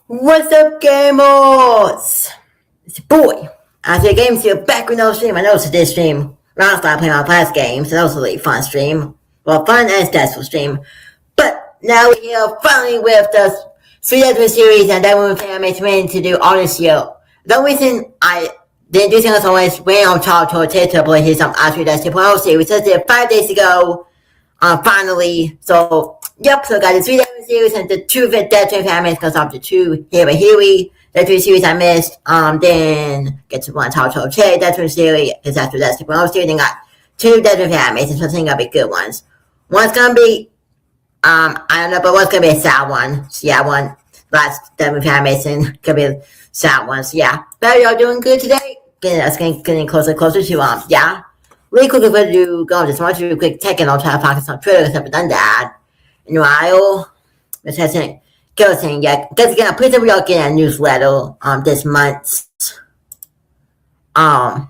What's up, gamers? It's your boy. I see games here back with no stream. I know it's this stream. Last time I played my past games, and that was a really fun stream. Well, fun and stressful stream. But now we're here finally with the 3 series, and then we're going to do all this year. The reason I didn't do things always when I'm trying to rotate to play some actually that's 2.0 series. I did 5 days ago. Finally, so yep, so I got the 3 series and the 2 Deltarune families because of the 2 Here, the 3 series I missed. Then get to 1 Deltarune Deltarune series because after that's 2.0 series, then got 2 Deltarune families, and so I think gonna be good ones. One's gonna be I don't know, but one's gonna be a sad one. So yeah, one last Deltarune families and could be a sad one. So yeah, but y'all doing good today? Getting closer and closer to yeah. Really quick before you go, just want to do a quick check in on try to focus on Twitter because I haven't done that in a while. Just hasn't go saying yet. Because again, please we all get a newsletter this month. So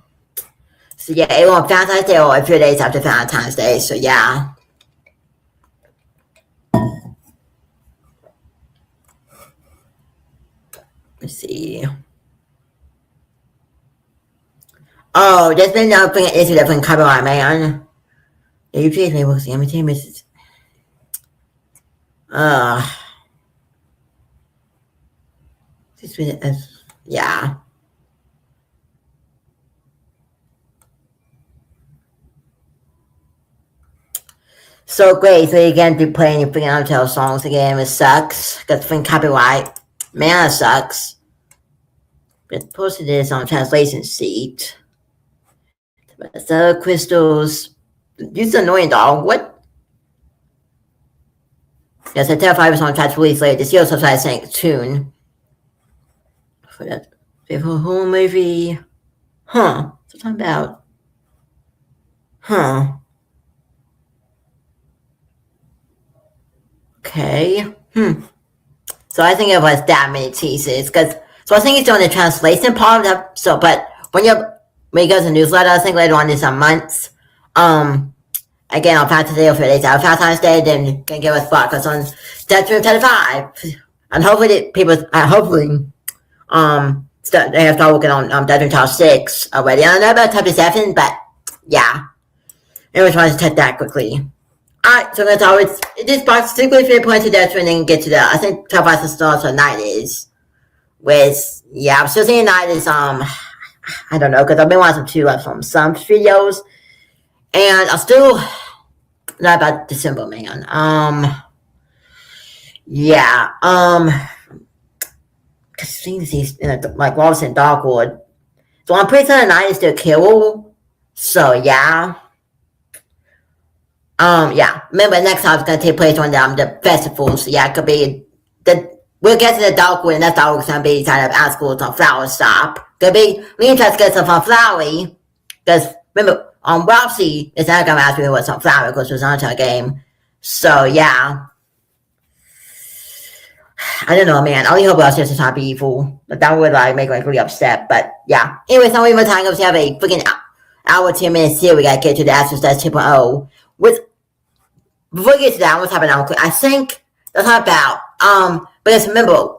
yeah, it won't Valentine's Day or a few days after Valentine's Day. So yeah. Let's see. Oh, there's been no issue that from copyright, man. The UPS may work the entertainment. Yeah. So great, so you can't be playing your freaking Undertale songs again. It sucks. Because freaking copyright. Man, it sucks. But posted this on translation sheet. The crystals. This is annoying, dog. What? Yes, I tell 5 on try to release later this year, so I sang tune. For that favorite home movie. Huh. What's talking about? Huh. Okay. So I think it was that many teasers. So I think it's doing the translation part of that. So, but when you go to the newsletter, I think later on in some months, again, on Valentine's Day or 3 days out of Valentine's Day, then you can give us focus on Deltarune 35. And hopefully people, they have started working on Deltarune Top 6 already. I don't know about Top 7, but yeah. Anyways, I wanted to check that quickly. Alright, so that's always this box typically 3.2 Deltarune and get to the I think top 5 stars for night is with yeah, I'm still saying night is I don't know, because I've been watching 2 from some videos and I'm still not about December, man. Yeah, because things these like Wallace and Dogwood. So I'm pretty certain night is still kill. So yeah. Yeah. Remember, next time it's gonna take place on the festivals. So, yeah, it could be we'll get to the Dogwood, and that's always gonna be kind of out on Flower Stop. Could be we need to get some from Flowery, because remember on Roxy, it's not gonna ask me what's on Flower because it's not a game. So yeah. I don't know, man. I only hope Roxy doesn't be evil. But that would make me really upset. But yeah. Anyways, now we have time to have a freaking hour 10 minutes here. We gotta get to the Astros That's 2.0. Before we get to that, what's happening now? I think that's not about but just remember,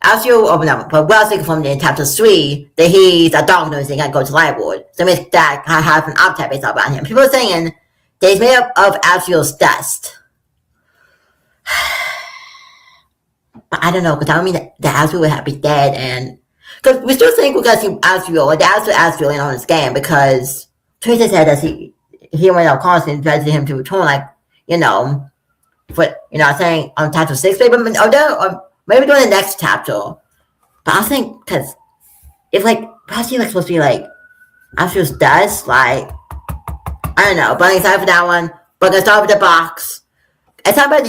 as you open up, but well thinking from the chapter 3 that he's a dog nose and gotta go to Lightwood. So it makes that have an uptype based about him. People are saying that he's made up of Azriel's dust. But I don't know, because I don't mean that Azriel would have to be dead, and because we still think we're gonna see Azriel or the Azriel in on this game, because Teresa said that he went out constantly tried to him to return, but saying on chapter 6, maybe, or maybe during the next chapter. But I think because if perhaps he's supposed to be Azriel's dust, I don't know. But I'm excited for that one. But let's start with the box. It's not about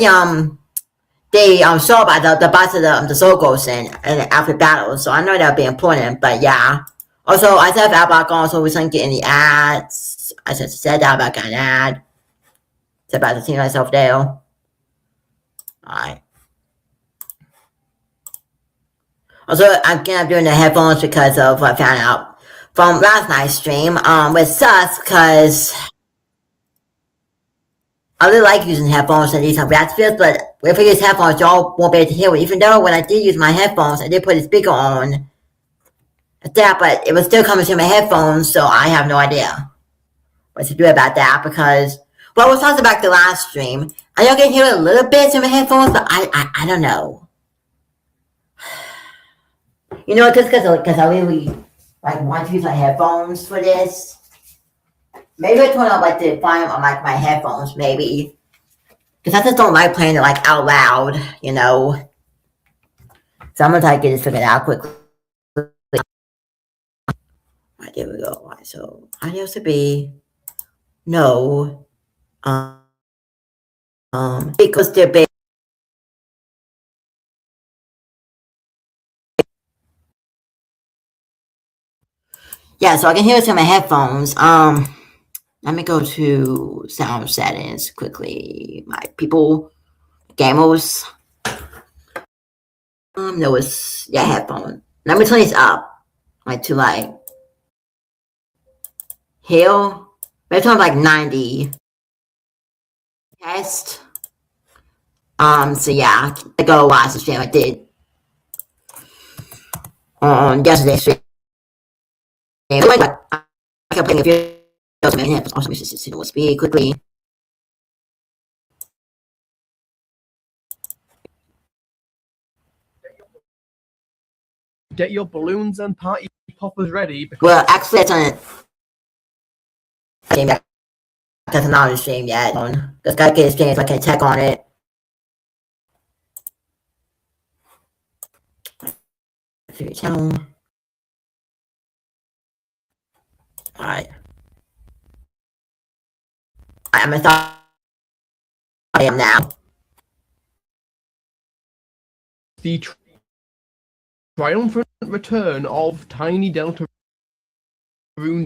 the show about the box of the Soul Ghost and after battle, so I know that'll be important. But yeah. Also, I said about also we shouldn't get any ads. I just said that about getting an ad. It's about to see myself there. Alright. Also, again, I'm doing the headphones because of what I found out from last night's stream with Sus, because I really like using headphones in these type of atmospheres, but if I use headphones, y'all won't be able to hear it. Even though when I did use my headphones, I did put a speaker on that, but it was still coming through my headphones, so I have no idea what to do about that because, well, I was talking about the last stream. I know I can hear a little bit through my headphones, but I don't know. You know, just because I really like want to use my headphones for this. Maybe I turn on like the volume on like my headphones, maybe. Because I just don't like playing it like out loud, you know. So I'm gonna try to get this figured out quickly. Alright, there we go. Alright, so audio to be no. Because they're big. Yeah, so I can hear it through my headphones. Let me go to sound settings quickly. My people, gamers. No, it's headphone. Let me turn this up, like to like hill. Maybe turn like 90. Test. So yeah, I go watch the stream I did on yesterday's stream. I kept playing a few. Also, just speed quickly. Get your balloons and party poppers ready. Well, actually, it's on stream. That's not on the stream yet. Just gotta get the stream so I can check on it. Channel. Alright. I'm gonna start. I am now. The triumphant return of tiny Deltarune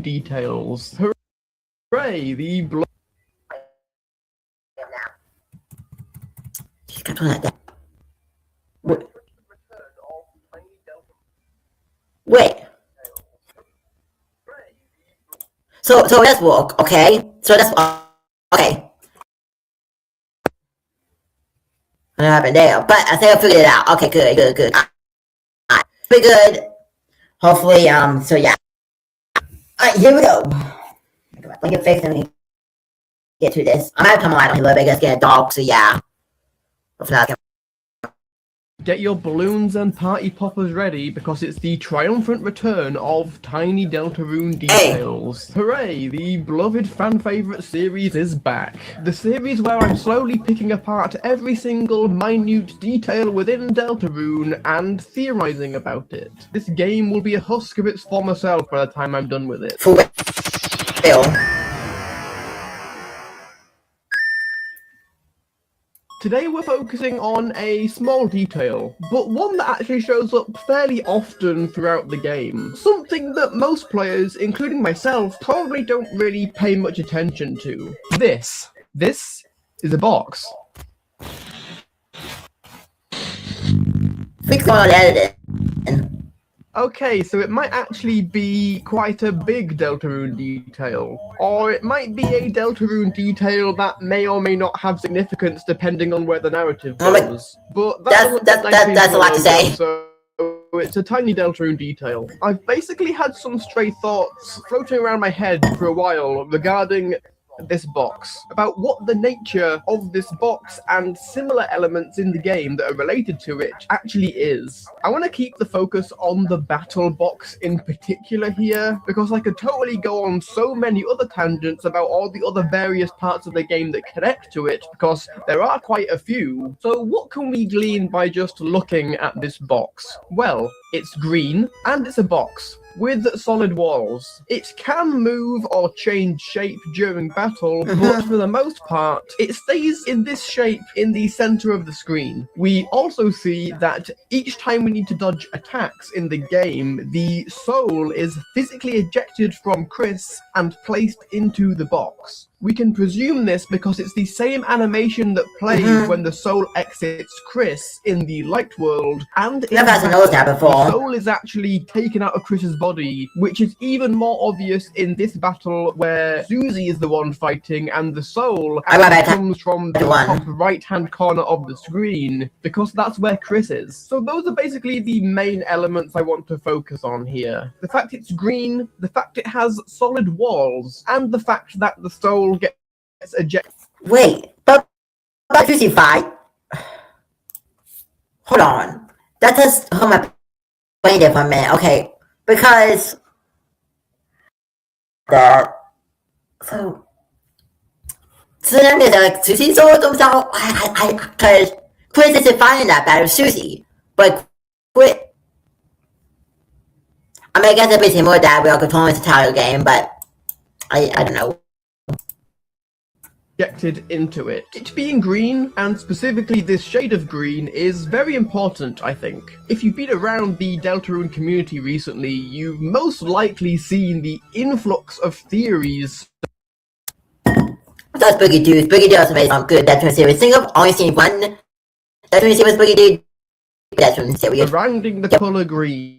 details. Hooray! The blood. She's got like that. Wait. So that's work, okay? So that's okay. What happened there? But I think I figured it out. Okay, good. Alright, pretty good. Hopefully, so yeah. Alright, here we go. Let me get fixed and get to this. I might come on a little bit, just get a dog, so yeah. Hopefully I can. Get your balloons and party poppers ready because it's the triumphant return of tiny Deltarune details. Hey. Hooray! The beloved fan favourite series is back. The series where I'm slowly picking apart every single minute detail within Deltarune and theorising about it. This game will be a husk of its former self by the time I'm done with it. For real. Today we're focusing on a small detail, but one that actually shows up fairly often throughout the game. Something that most players, including myself, probably don't really pay much attention to. This is a box. Fix on editing. Okay, so it might actually be quite a big Deltarune detail, or it might be a Deltarune detail that may or may not have significance depending on where the narrative goes. But that's a lot to say. So it's a tiny Deltarune detail. I've basically had some stray thoughts floating around my head for a while regarding this box, about what the nature of this box and similar elements in the game that are related to it actually is. I want to keep the focus on the battle box in particular here, because I could totally go on so many other tangents about all the other various parts of the game that connect to it, because there are quite a few. So what can we glean by just looking at this box? Well, it's green, and it's a box with solid walls. It can move or change shape during battle, but for the most part, it stays in this shape in the center of the screen. We also see that each time we need to dodge attacks in the game, the soul is physically ejected from Chris and placed into the box. We can presume this because it's the same animation that plays when the soul exits Chris in the light world, and in Never had to notice that battle, before. the soul is actually taken out of Chris's body, which is even more obvious in this battle where Susie is the one fighting and the soul comes from the top right-hand corner of the screen, because that's where Chris is. So those are basically the main elements I want to focus on here. The fact it's green, the fact it has solid walls, and the fact that the soul gets ejected. Wait, but Susie fight? Hold on. That just hold my brain there for a minute, okay? Because so that means like Susie sold himself. Because Chris isn't fighting that bad with Susie, but quit. I mean, I guess it's basically more that we are controlling the entire game, but I don't know. Projected into it. It being green, and specifically this shade of green, is very important, I think. If you've been around the Deltarune community recently, you've most likely seen the influx of theories. That's Boogie Dude. Boogie Dude also made some good Deltarune series. Think of only seen one Deltarune series Boogie Dude. Deltarune series. Surrounding the color green.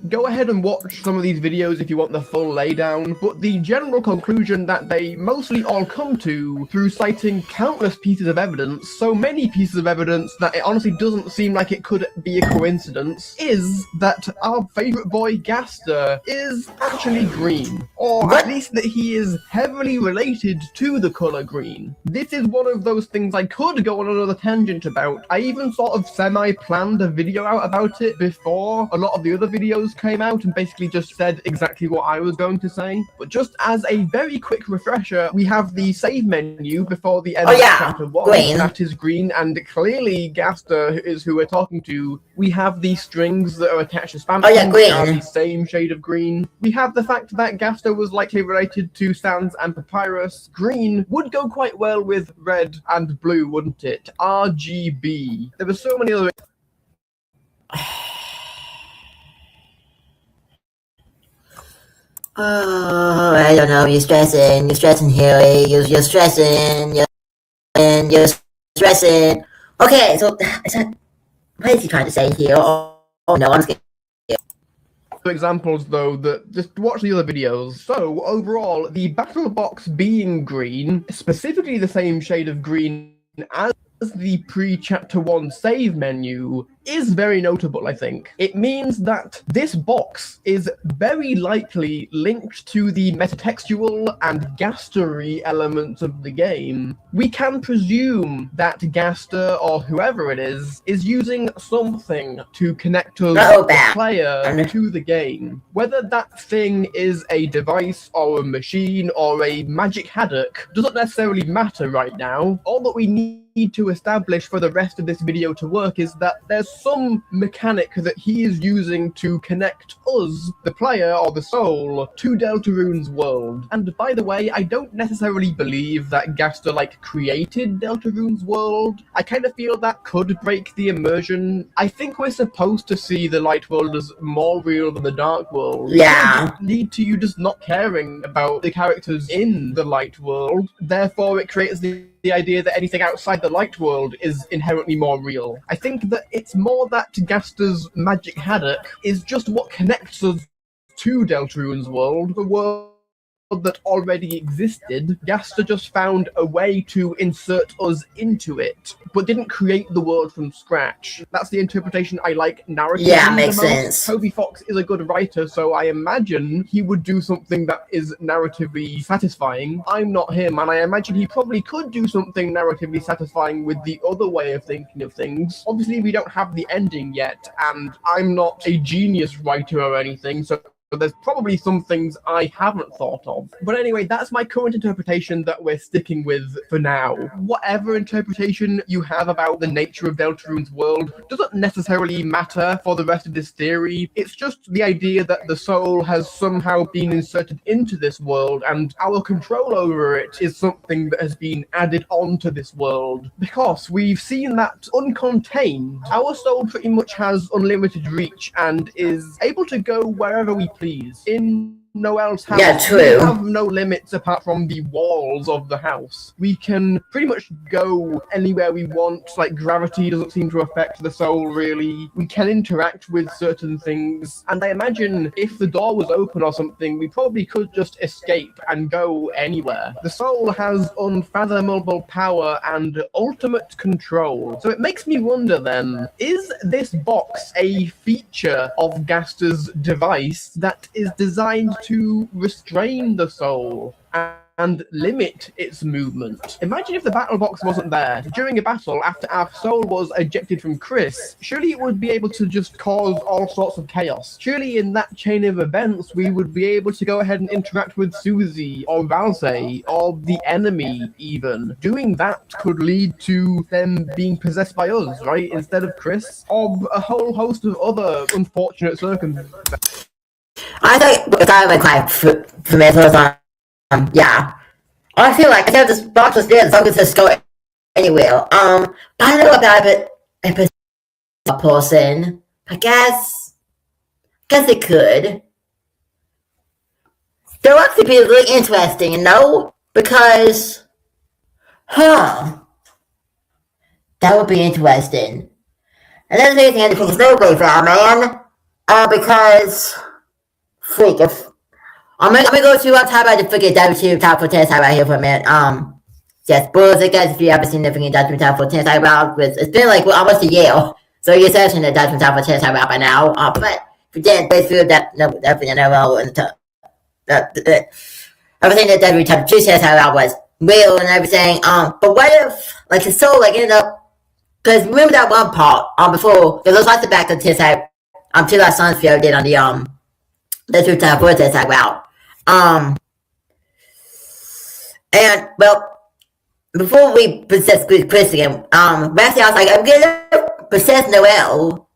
Go ahead and watch some of these videos if you want the full laydown, but the general conclusion that they mostly all come to through citing countless pieces of evidence, so many pieces of evidence that it honestly doesn't seem like it could be a coincidence, is that our favourite boy Gaster is actually green, or at least that he is heavily related to the colour green. This is one of those things I could go on another tangent about. I even sort of semi-planned a video out about it before a lot of the other videos came out and basically just said exactly what I was going to say. But just as a very quick refresher, we have the save menu before the end of chapter 1. Green. That is green, and clearly Gaster is who we're talking to. We have the strings that are attached to spam green. are the same shade of green. We have the fact that Gaster was likely related to Sans and Papyrus. Green would go quite well with red and blue, wouldn't it? RGB. There were so many other... Oh, I don't know. You're stressing, Harry. You're stressing. You're stressing. Okay, so is that what is he trying to say here? Oh no, I'm scared. Examples though, that just watch the other videos. So overall, the battle box being green, specifically the same shade of green as the pre-chapter 1 save menu, is very notable, I think. It means that this box is very likely linked to the metatextual and gastery elements of the game. We can presume that Gaster, or whoever it is using something to connect us, the player, to the game. Whether that thing is a device, or a machine, or a magic haddock, doesn't necessarily matter right now. All that we need to establish for the rest of this video to work is that there's some mechanic that he is using to connect us, the player or the soul, to Deltarune's world. And by the way, I don't necessarily believe that Gaster created Deltarune's world. I kind of feel that could break the immersion. I think we're supposed to see the light world as more real than the dark world. Yeah. It lead to you just not caring about the characters in the light world. Therefore, it creates the idea that anything outside the light world is inherently more real. I think that it's more that Gaster's magic haddock is just what connects us to Deltarune's world, the world that already existed. Gaster just found a way to insert us into it, but didn't create the world from scratch. That's the interpretation I like narratively. Yeah, makes sense. Toby Fox is a good writer, so I imagine he would do something that is narratively satisfying. I'm not him, and I imagine he probably could do something narratively satisfying with the other way of thinking of things. Obviously, we don't have the ending yet, and I'm not a genius writer or anything, so there's probably some things I haven't thought of. But anyway, that's my current interpretation that we're sticking with for now. Whatever interpretation you have about the nature of Deltarune's world doesn't necessarily matter for the rest of this theory. It's just the idea that the soul has somehow been inserted into this world, and our control over it is something that has been added onto this world. Because we've seen that uncontained, our soul pretty much has unlimited reach and is able to go wherever we please. In Noel's house, Yeah, we true. have no limits apart from the walls of the house. We can pretty much go anywhere we want. Like, gravity doesn't seem to affect the soul, really. We can interact with certain things. And I imagine if the door was open or something, we probably could just escape and go anywhere. The soul has unfathomable power and ultimate control. So it makes me wonder then, is this box a feature of Gaster's device that is designed to restrain the soul and limit its movement? Imagine if the battle box wasn't there. During a battle, after our soul was ejected from Chris, surely it would be able to just cause all sorts of chaos. Surely in that chain of events, we would be able to go ahead and interact with Susie or Valse or the enemy even. Doing that could lead to them being possessed by us, right? Instead of Chris, or a whole host of other unfortunate circumstances. I think it's kind of like for me, so it's yeah. I feel like if this box was there, the song could just go anywhere. But I don't know about it. If it's a person, I guess it could. That would actually be really interesting, because, that would be interesting. Another thing I think is no way for our man, because, freak, if I'm gonna go to talk about the freaking W2 top 4 tennis right here for a minute. Yes, spoilers, guys, if you haven't seen the freaking W2 top 4 tennis about, it's been like almost a year, so you're searching the W2 top 4 tennis about by now. But if you didn't, please feel that definitely know in the everything that W2 top 2 tennis about was real and everything. But what if like the soul ended up? Because remember that one part before there was lots of back of tennis two last songs Fiona did on the 2 top 4 tennis about. And well, before we possess Chris again, last year I was like, I'm gonna possess Noel,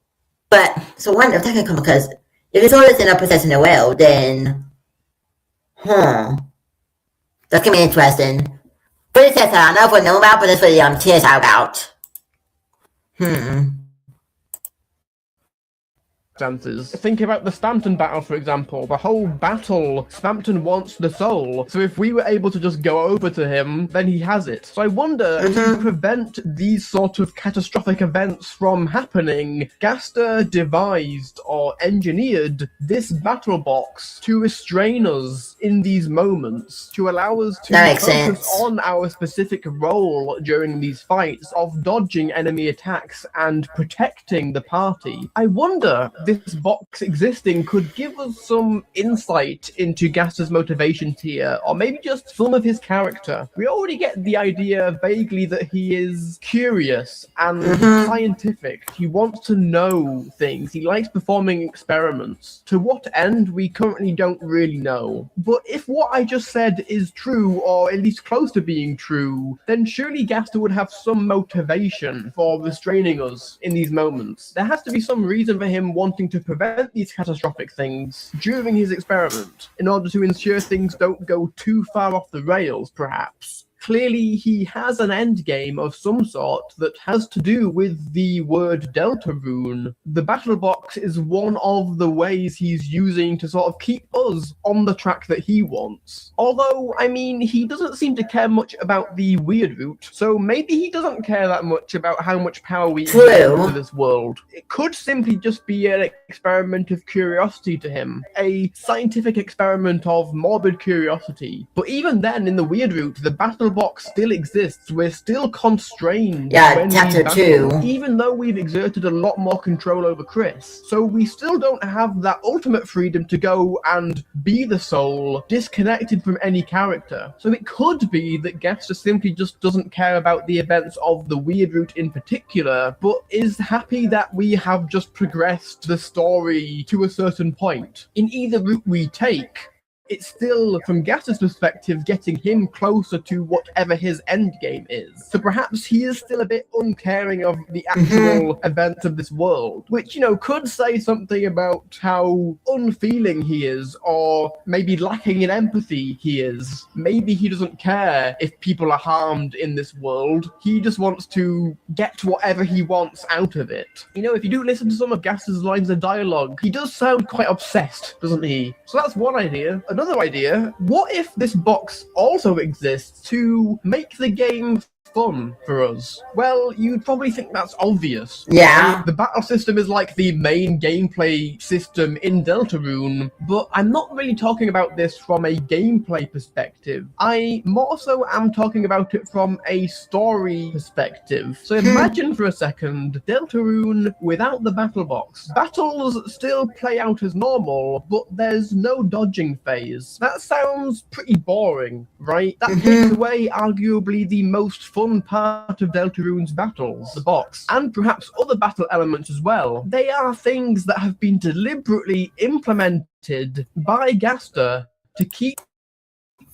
but so I wonder if that can come because if it's always in a possessing Noel, then that's gonna be interesting. But it says I don't know if we know about, but that's what the tears about. Think about the Spampton battle, for example. The whole battle, Spampton wants the soul. So if we were able to just go over to him, then he has it. So I wonder, to prevent these sort of catastrophic events from happening, Gaster devised or engineered this battle box to restrain us in these moments, to allow us to focus on our specific role during these fights of dodging enemy attacks and protecting the party. I wonder, this box existing could give us some insight into Gaster's motivations here, or maybe just some of his character. We already get the idea vaguely that he is curious and scientific. He wants to know things. He likes performing experiments. To what end, we currently don't really know. But if what I just said is true, or at least close to being true, then surely Gaster would have some motivation for restraining us in these moments. There has to be some reason for him wanting to prevent these catastrophic things during his experiment in order to ensure things don't go too far off the rails, perhaps. Clearly, he has an endgame of some sort that has to do with the word Deltarune. The battle box is one of the ways he's using to sort of keep us on the track that he wants. Although, I mean, he doesn't seem to care much about the weird route, so maybe he doesn't care that much about how much power we get into this world. It could simply just be an experiment of curiosity to him, a scientific experiment of morbid curiosity. But even then, in the weird route, the battle box still exists. We're still constrained. Yeah, chapter 2. Even though we've exerted a lot more control over Chris. So we still don't have that ultimate freedom to go and be the soul, disconnected from any character. So it could be that Gaster simply just doesn't care about the events of the weird route in particular, but is happy that we have just progressed the story to a certain point. In either route we take, it's still, from Gaster's perspective, getting him closer to whatever his end game is. So perhaps he is still a bit uncaring of the actual events of this world, which, could say something about how unfeeling he is, or maybe lacking in empathy he is. Maybe he doesn't care if people are harmed in this world. He just wants to get whatever he wants out of it. If you do listen to some of Gaster's lines of dialogue, he does sound quite obsessed, doesn't he? So that's one idea. Another idea, what if this box also exists to make the game fun for us? Well, you'd probably think that's obvious. Yeah. Right? The battle system is like the main gameplay system in Deltarune, but I'm not really talking about this from a gameplay perspective. I more so am talking about it from a story perspective. So imagine for a second Deltarune without the battle box. Battles still play out as normal, but there's no dodging phase. That sounds pretty boring, right? That takes away arguably the most fun part of Deltarune's battles, the box, and perhaps other battle elements as well. They are things that have been deliberately implemented by Gaster to keep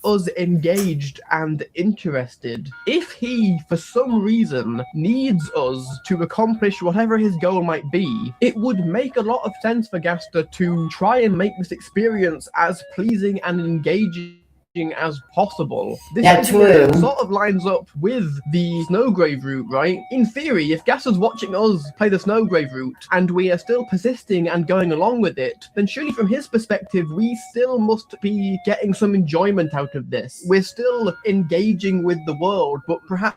us engaged and interested. If he, for some reason, needs us to accomplish whatever his goal might be, it would make a lot of sense for Gaster to try and make this experience as pleasing and engaging as possible. This idea sort of lines up with the Snowgrave route, right? In theory, if Gaster's watching us play the Snowgrave route and we are still persisting and going along with it, then surely from his perspective, we still must be getting some enjoyment out of this. We're still engaging with the world, but perhaps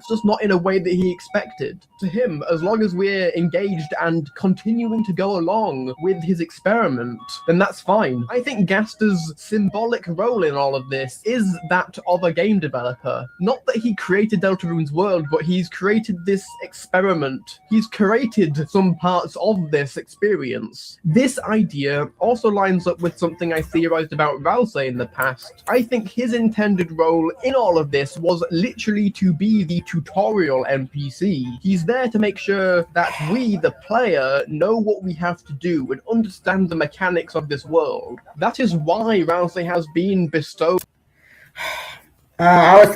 just not in a way that he expected. To him, as long as we're engaged and continuing to go along with his experiment, then that's fine. I think Gaster's symbolic role in all of this is that of a game developer. Not that he created Deltarune's world, but he's created this experiment. He's created some parts of this experience. This idea also lines up with something I theorized about Rousey in the past. I think his intended role in all of this was literally to be the tutorial NPC. He's there to make sure that we, the player, know what we have to do and understand the mechanics of this world. That is why Rousey has been bestowed. I was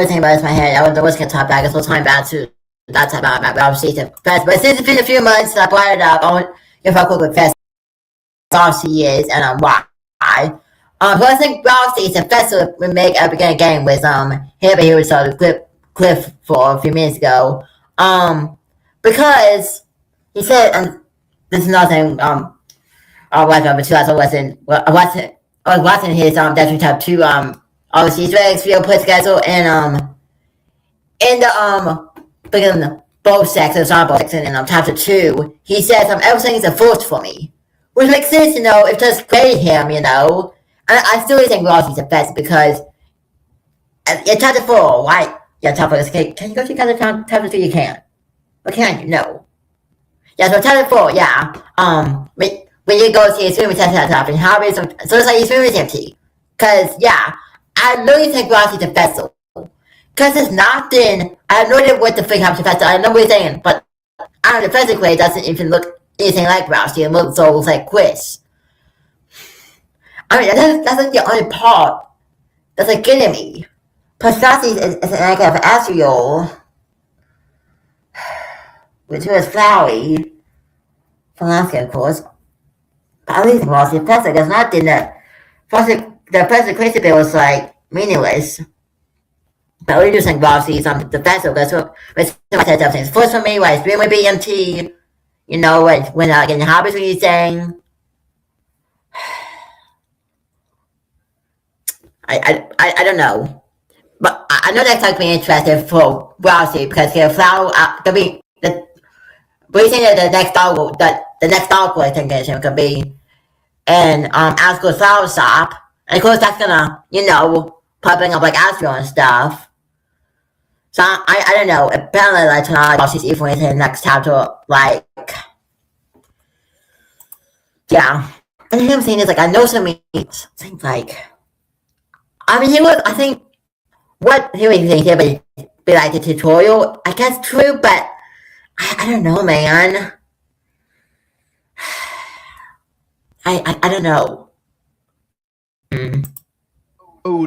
thinking about this in my head. I was going to talk back. I was talking about to that's about Rousey season. But since it's been a few months since I brought it up, I want to give a quick fest off she is and why. So I think Rousey's a festival we make at the beginning of the game with here he was the clip for a few minutes ago. Because he said, and this is another thing, I was number two, I was watching his Deltarune Type 2 overseas Rex video put together and in the beginning of both sections, both section and chapter 2, he says everything is a force for me. Which makes sense, it just created him, And I still think Rousey's the best because in chapter 4, right? Yeah, chapter 4, can you go to chapter 3? You can't. Or can you? No. Yeah, so chapter 4, yeah. When you go to your swimming test and how is so it's like your swimming empty. Cause yeah, I really think Rousey's the vessel. Cause it's not then I have no idea what the freak happens to vessel. I know what you're saying, but I don't know, physically it doesn't even look anything like Rousey. It looks like Quiz. I mean that's the only part that's like getting me. Plus Rousey is an egg of Asriel, which was Flowey from Alaska, of course. But at least Rousey Professor does not did that. The Professor Crazy Bit was like meaningless. But we do think Rousey's the vessel because I said everything's first for me, why it's doing with BMT, when getting hobbies what you're saying. I don't know. But I know that's like me interested for Rousey because he'll flower could be we think that the next dog I think it could be in Asco's flower shop. And of course that's gonna, popping up like Astro and stuff. So I don't know. Apparently like tonight Rousey's evil in the next chapter, like yeah. And him saying is like I know some things like he was I think what he was thinking he would be like the tutorial, I guess true, but I don't know, man. I don't know.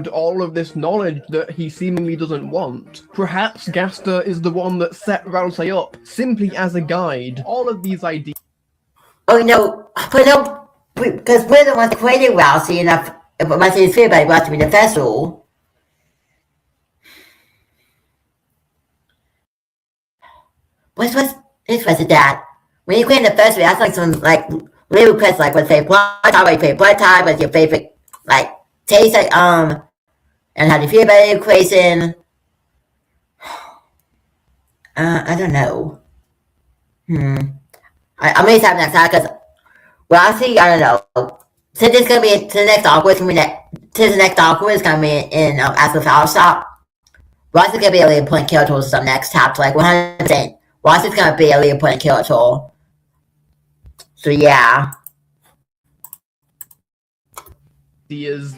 all of this knowledge that he seemingly doesn't want. Perhaps Gaster is the one that set Ralsei up simply as a guide. All of these ideas. Oh, no, but no, because we're the ones creating Rousey enough. Once he's free by watching the vessel. What's that? When you create the vessel, that's like some like little quests, like what's your blood type, what's your favorite like taste, like and how do you feel about the equation? I don't know. I'm gonna stop next time because Rousey, I don't know. Since it's gonna be to the next awkward, it's gonna be the next awkward is gonna be in Aspen Flower Shop. Ross is gonna be a really important character or some next chapter, like 100%. Ross is gonna be a really important character. So yeah.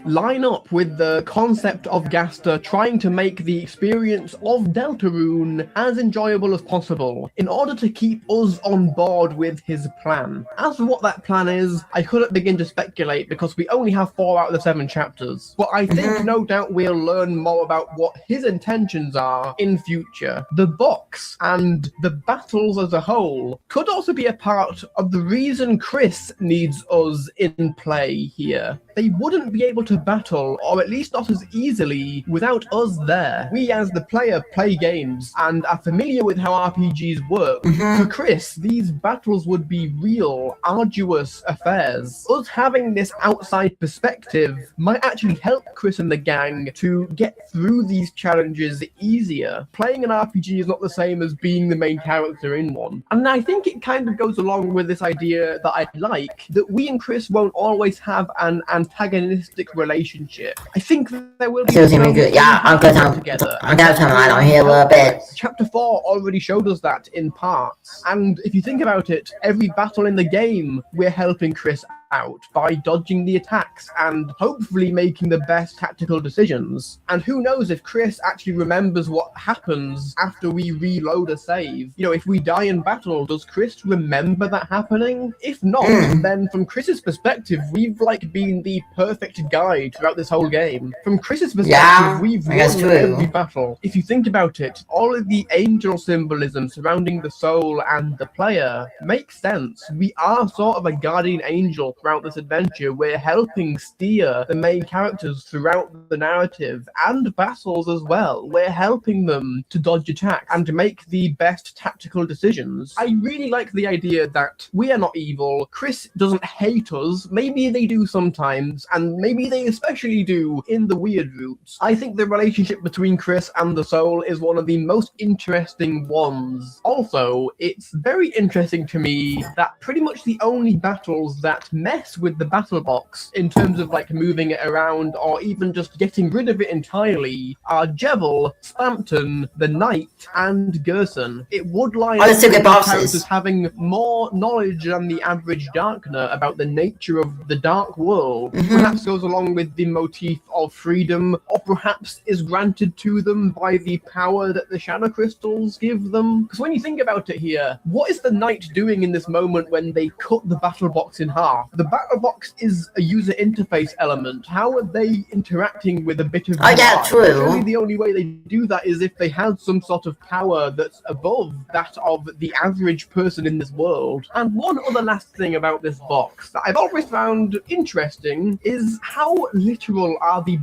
Line up with the concept of Gaster trying to make the experience of Deltarune as enjoyable as possible in order to keep us on board with his plan. As for what that plan is, I couldn't begin to speculate because we only have 4 out of the 7 chapters, but I think no doubt we'll learn more about what his intentions are in future. The box and the battles as a whole could also be a part of the reason Chris needs us in play here. They wouldn't be able to battle, or at least not as easily, without us there. We as the player play games and are familiar with how RPGs work. For Chris, these battles would be real, arduous affairs. Us having this outside perspective might actually help Chris and the gang to get through these challenges easier. Playing an RPG is not the same as being the main character in one. And I think it kind of goes along with this idea that I like, that we and Chris won't always have an antagonistic relationship. I think there will be good. Yeah, I'm gonna turn mine on here a little bit. Chapter 4 already showed us that in parts. And if you think about it, every battle in the game, we're helping Chris out by dodging the attacks and hopefully making the best tactical decisions. And who knows if Chris actually remembers what happens after we reload a save. You know, if we die in battle, does Chris remember that happening? If not, then from Chris's perspective, we've like been the perfect guide throughout this whole game. From Chris's perspective, we've won every battle. If you think about it, all of the angel symbolism surrounding the soul and the player makes sense. We are sort of a guardian angel throughout this adventure. We're helping steer the main characters throughout the narrative and battles as well. We're helping them to dodge attacks and to make the best tactical decisions. I really like the idea that we are not evil. Chris doesn't hate us. Maybe they do sometimes, and maybe they especially do in the weird routes. I think the relationship between Chris and the soul is one of the most interesting ones. Also, it's very interesting to me that pretty much the only battles that mess with the battle box in terms of like moving it around or even just getting rid of it entirely are Jevil, Spampton, the Knight, and Gerson. It would line up with characters having more knowledge than the average Darkner about the nature of the dark world. Perhaps goes along with the motif of freedom, or perhaps is granted to them by the power that the shadow crystals give them. Because when you think about it here, what is the Knight doing in this moment when they cut the battle box in half? The battle box is a user interface element. How are they interacting with a bit of true. Surely the only way they do that is if they had some sort of power that's above that of the average person in this world. And one other last thing about this box that I've always found interesting is how literal are the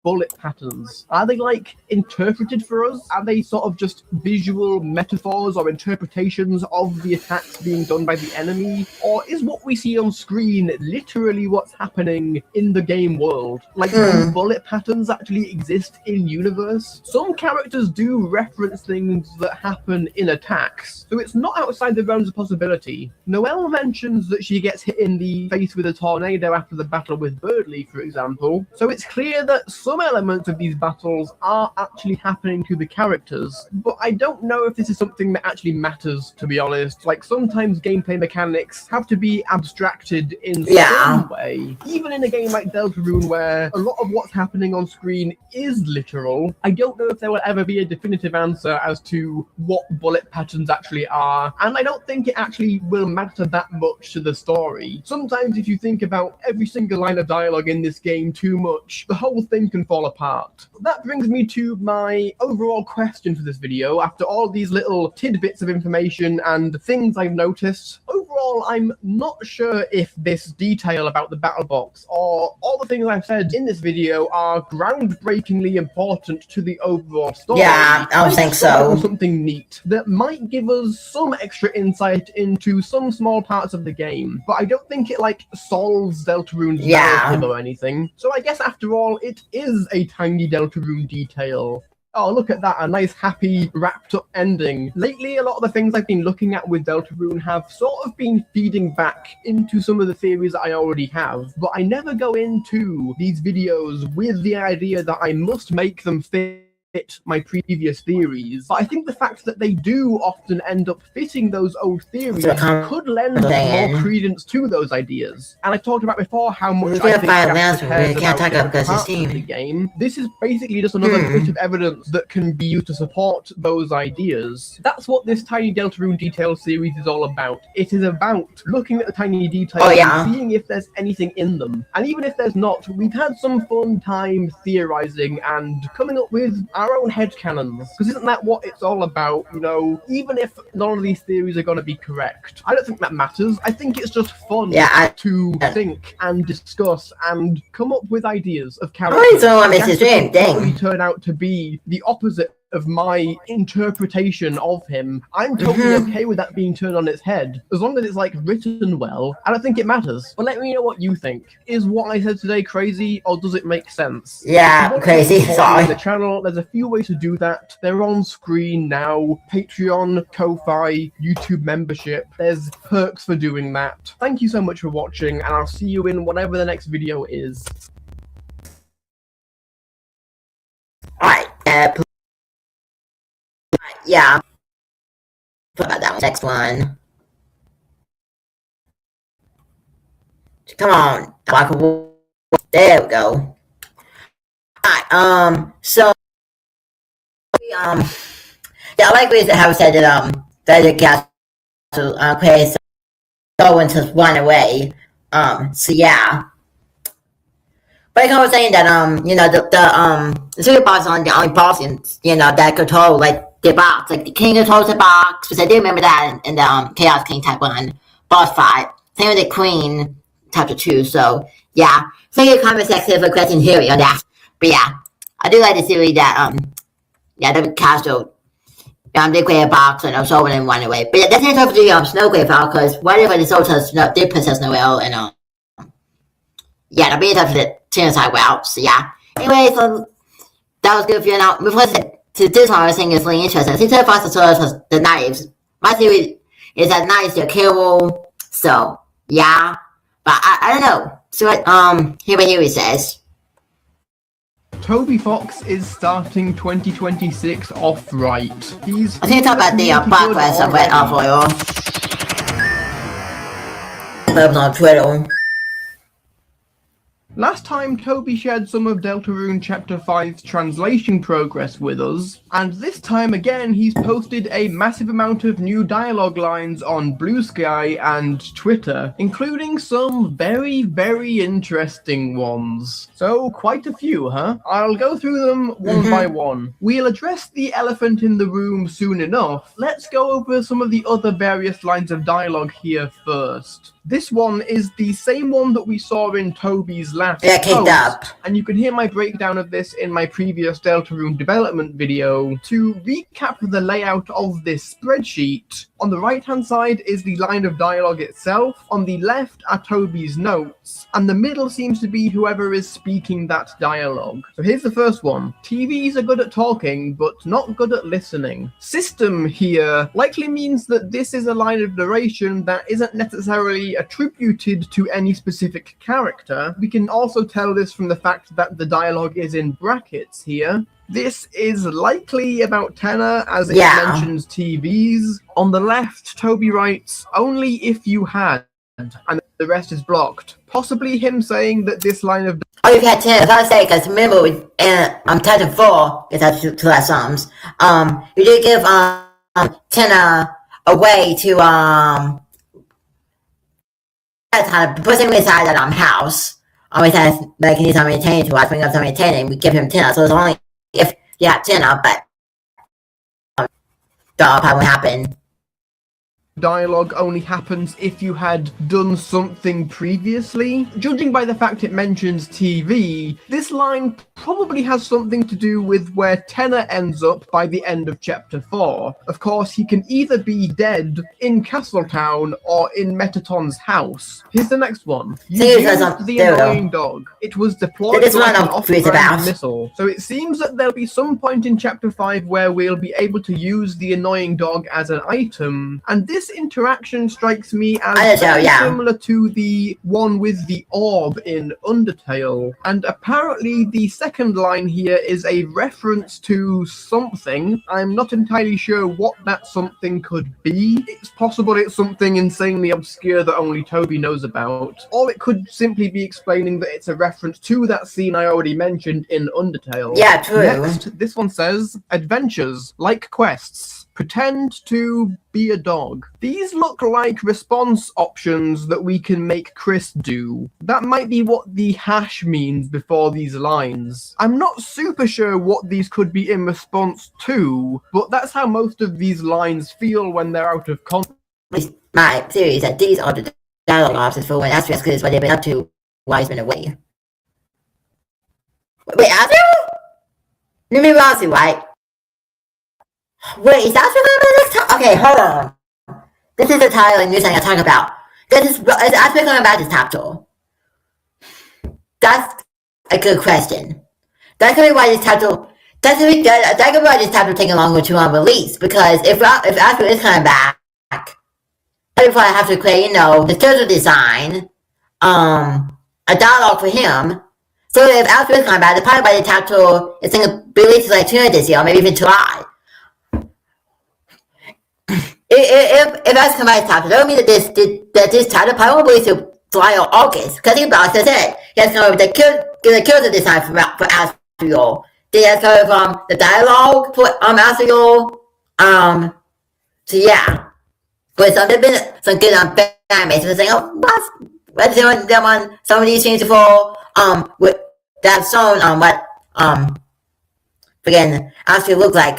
bullet patterns? Are they like interpreted for us? Are they sort of just visual metaphors or interpretations of the attacks being done by the enemy? Or is what we see on screen literally what's happening in the game world? Like, do bullet patterns actually exist in universe? Some characters do reference things that happen in attacks, so it's not outside the realms of possibility. Noelle mentions that she gets hit in the face with a tornado after the battle with Birdley, for example, so it's clear that some some elements of these battles are actually happening to the characters, but I don't know if this is something that actually matters, to be honest. Like, sometimes gameplay mechanics have to be abstracted in some way. Even in a game like Deltarune, where a lot of what's happening on screen is literal, I don't know if there will ever be a definitive answer as to what bullet patterns actually are, and I don't think it actually will matter that much to the story. Sometimes if you think about every single line of dialogue in this game too much, the whole thing can fall apart. That brings me to my overall question for this video. After all these little tidbits of information and things I've noticed, overall I'm not sure if this detail about the battle box or all the things I've said in this video are groundbreakingly important to the overall story. Yeah, I don't think so. Something neat that might give us some extra insight into some small parts of the game, but I don't think it like solves Deltarune's narrative or anything. So I guess after all, it is a tiny Deltarune detail. Oh, look at that, a nice, happy, wrapped-up ending. Lately, a lot of the things I've been looking at with Deltarune have sort of been feeding back into some of the theories that I already have, but I never go into these videos with the idea that I must make them fit my previous theories. But I think the fact that they do often end up fitting those old theories could lend more credence to those ideas. And I've talked about before how much I think the game. This is basically just another bit of evidence that can be used to support those ideas. That's what this Tiny Deltarune Detail series is all about. It is about looking at the tiny details and seeing if there's anything in them. And even if there's not, we've had some fun time theorizing and coming up with our own headcanons, because isn't that what it's all about? You know, even if none of these theories are going to be correct, I don't think that matters. I think it's just fun to think and discuss and come up with ideas of characters that probably turn out to be the opposite of my interpretation of him. I'm totally okay with that being turned on its head, as long as it's like written well. I don't think it matters. But let me know what you think. Is what I said today crazy, or does it make sense? Yeah, crazy. Sorry. The channel, there's a few ways to do that. They're on screen now. Patreon, Ko-Fi, YouTube membership. There's perks for doing that. Thank you so much for watching, and I'll see you in whatever the next video is. Alright, yeah. What about that one? Next one. Come on. There we go. Alright, so yeah, I like how it said that the castle creates going to run away. So yeah. But I was saying that you know, the super boss on the only boss you know that control like the box, like the king controls the box, because I do remember that in the Chaos King type 1 boss fight. Same with the Queen chapter 2, so yeah. So in the comment section for question theory on that. But yeah, I do like the theory that yeah, the castle they create a box and so and run away. But yeah, that's not the Snow Grave Fall, because whatever the soul did possess Noel and yeah, that'll be tough to the genocide route. So yeah. Anyway, so that was good for you. Now before to this one, I was thinking it's really interesting. Since the fossil source the knives, my theory is that knives are killable. So yeah, but I don't know. So what here he says. Toby Fox is starting 2026 off right. I think talk about the progress of Red Oil. On Twitter. Last time, Toby shared some of Deltarune Chapter 5's translation progress with us, and this time again he's posted a massive amount of new dialogue lines on Blue Sky and Twitter, including some very, very interesting ones. So, quite a few, huh? I'll go through them one by one. We'll address the elephant in the room soon enough. Let's go over some of the other various lines of dialogue here first. This one is the same one that we saw in Toby's last post, and you can hear my breakdown of this in my previous Deltarune development video. To recap the layout of this spreadsheet, on the right hand side is the line of dialogue itself, on the left are Toby's notes, and the middle seems to be whoever is speaking that dialogue. So here's the first one. TVs are good at talking, but not good at listening. System here likely means that this is a line of narration that isn't necessarily be attributed to any specific character. We can also tell this from the fact that the dialogue is in brackets here. This is likely about Tenor, as it mentions TVs. On the left, Toby writes, "Only if you had," and the rest is blocked. Possibly him saying that this line of... Oh, you've had 10, I was going to say, because remember, Titan 4, is that two last songs, you did give, Tenor a way to, put him inside that, house. Always has, like, he needs something entertaining to watch, bring up something entertaining, we give him Tenor, so it's only if you have Tenor, but, that probably won't happen. Dialogue only happens if you had done something previously. Judging by the fact it mentions TV, this line probably has something to do with where Tenor ends up by the end of chapter 4. Of course, he can either be dead in Castletown or in Metaton's house. Here's the next one. You used the annoying dog. It was deployed like an off-brand missile. So it seems that there'll be some point in chapter 5 where we'll be able to use the annoying dog as an item, and this interaction strikes me as similar to the one with the orb in Undertale. And apparently the second line here is a reference to something. I'm not entirely sure what that something could be. It's possible it's something insanely obscure that only Toby knows about. Or it could simply be explaining that it's a reference to that scene I already mentioned in Undertale. Yeah, true. Next, this one says, "Adventures, like quests. Pretend to be a dog." These look like response options that we can make Chris do. That might be what the hash means before these lines. I'm not super sure what these could be in response to, but that's how most of these lines feel when they're out of context. My theory is that these are the dialogue options for when Asterisk is what they've been up to while he's been away. Wait, Asterisk? Let me ask you, right? Wait, is that okay, hold on. This is the title and news I'm talking about. Is Aspen coming about this title? That's a good question. That could be why this title. That could be why this title taking longer to release. Because if Aspen is coming back, I would probably have to create, the schedule design, a dialogue for him. So if Aspen is coming back, the probably by the title is going to be released like June this year, or maybe even July. If that's come out top, that would mean that this title probably will be to July or August. Because think about it, as I said, that's going to be the kills design for Asriel. That's coming from the dialogue for Asriel. So yeah. But there's been some good animations saying, oh, what's doing them on some of these scenes before, with that shown on what again Asriel looks like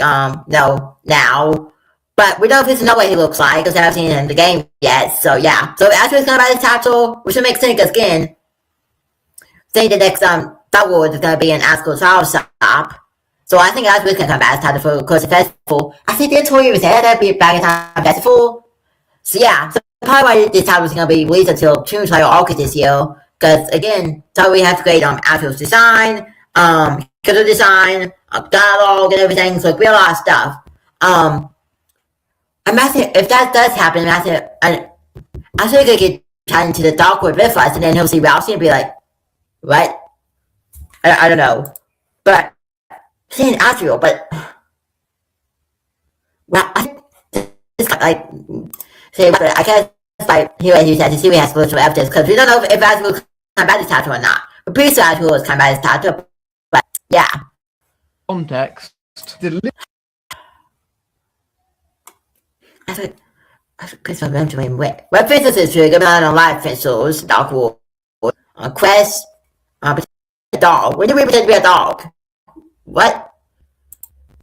now. But we don't know what he looks like because I haven't seen him in the game yet. So yeah. So after it's gonna buy this title, which would make sense because again, saying the next Star Wars is gonna be an Asco Trial Shop. So I think Asco can come back as title for Course Festival. I think they told you said that'd be back in time festival. So yeah. So probably why this title is gonna be released until June, July, or August this year. Because again, so we have to create Asco's design, schedule design, dialogue and everything. So we have a lot of stuff. Imagine if that does happen. I think I get tied into the Dark World with us, and then he'll see Rousey and be like, "What?" I don't know, but saying Asriel, but well, it's like say, I guess like he said to see we have spiritual evidence because we don't know if Asriel come back to title or not. But pretty sure Asriel is come back to title, but yeah. Context. I think Chris was going to win. Web businesses really good on live officials, Dark War, on Quest, dog. When do we pretend to be a dog? What?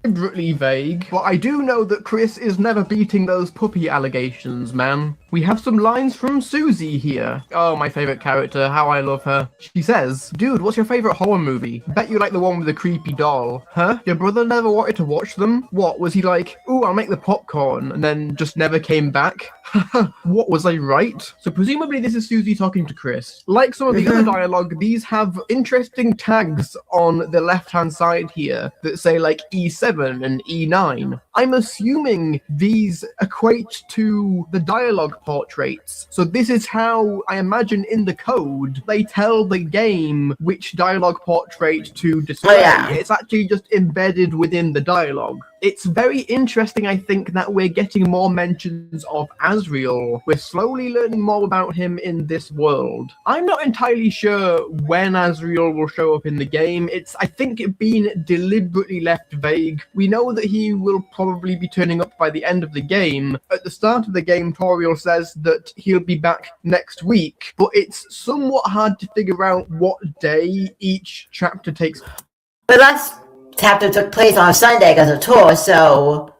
Deliberately vague, but I do know that Chris is never beating those puppy allegations, man. We have some lines from Susie here. Oh, my favourite character, how I love her. She says, "Dude, what's your favourite horror movie? Bet you like the one with the creepy doll. Huh? Your brother never wanted to watch them? What, was he like, ooh, I'll make the popcorn, and then just never came back? What, was I right?" So presumably this is Susie talking to Chris. Like some of the other dialogue, these have interesting tags on the left-hand side here that say like E7 and E9. I'm assuming these equate to the dialogue portraits. So this is how I imagine in the code they tell the game which dialogue portrait to display. Oh, yeah. It's actually just embedded within the dialogue. It's very interesting, I think, that we're getting more mentions of Asriel. We're slowly learning more about him in this world. I'm not entirely sure when Asriel will show up in the game. It's, I think, been deliberately left vague. We know that he will probably be turning up by the end of the game. At the start of the game, Toriel says that he'll be back next week, but it's somewhat hard to figure out what day each chapter takes. But last chapter took place on Sunday because of tour, so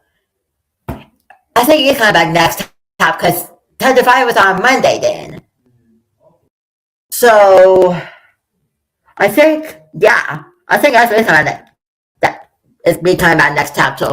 I think he's coming back next time because Chapter 5 was on Monday then. So I think that's really coming back. That is me coming back next chapter.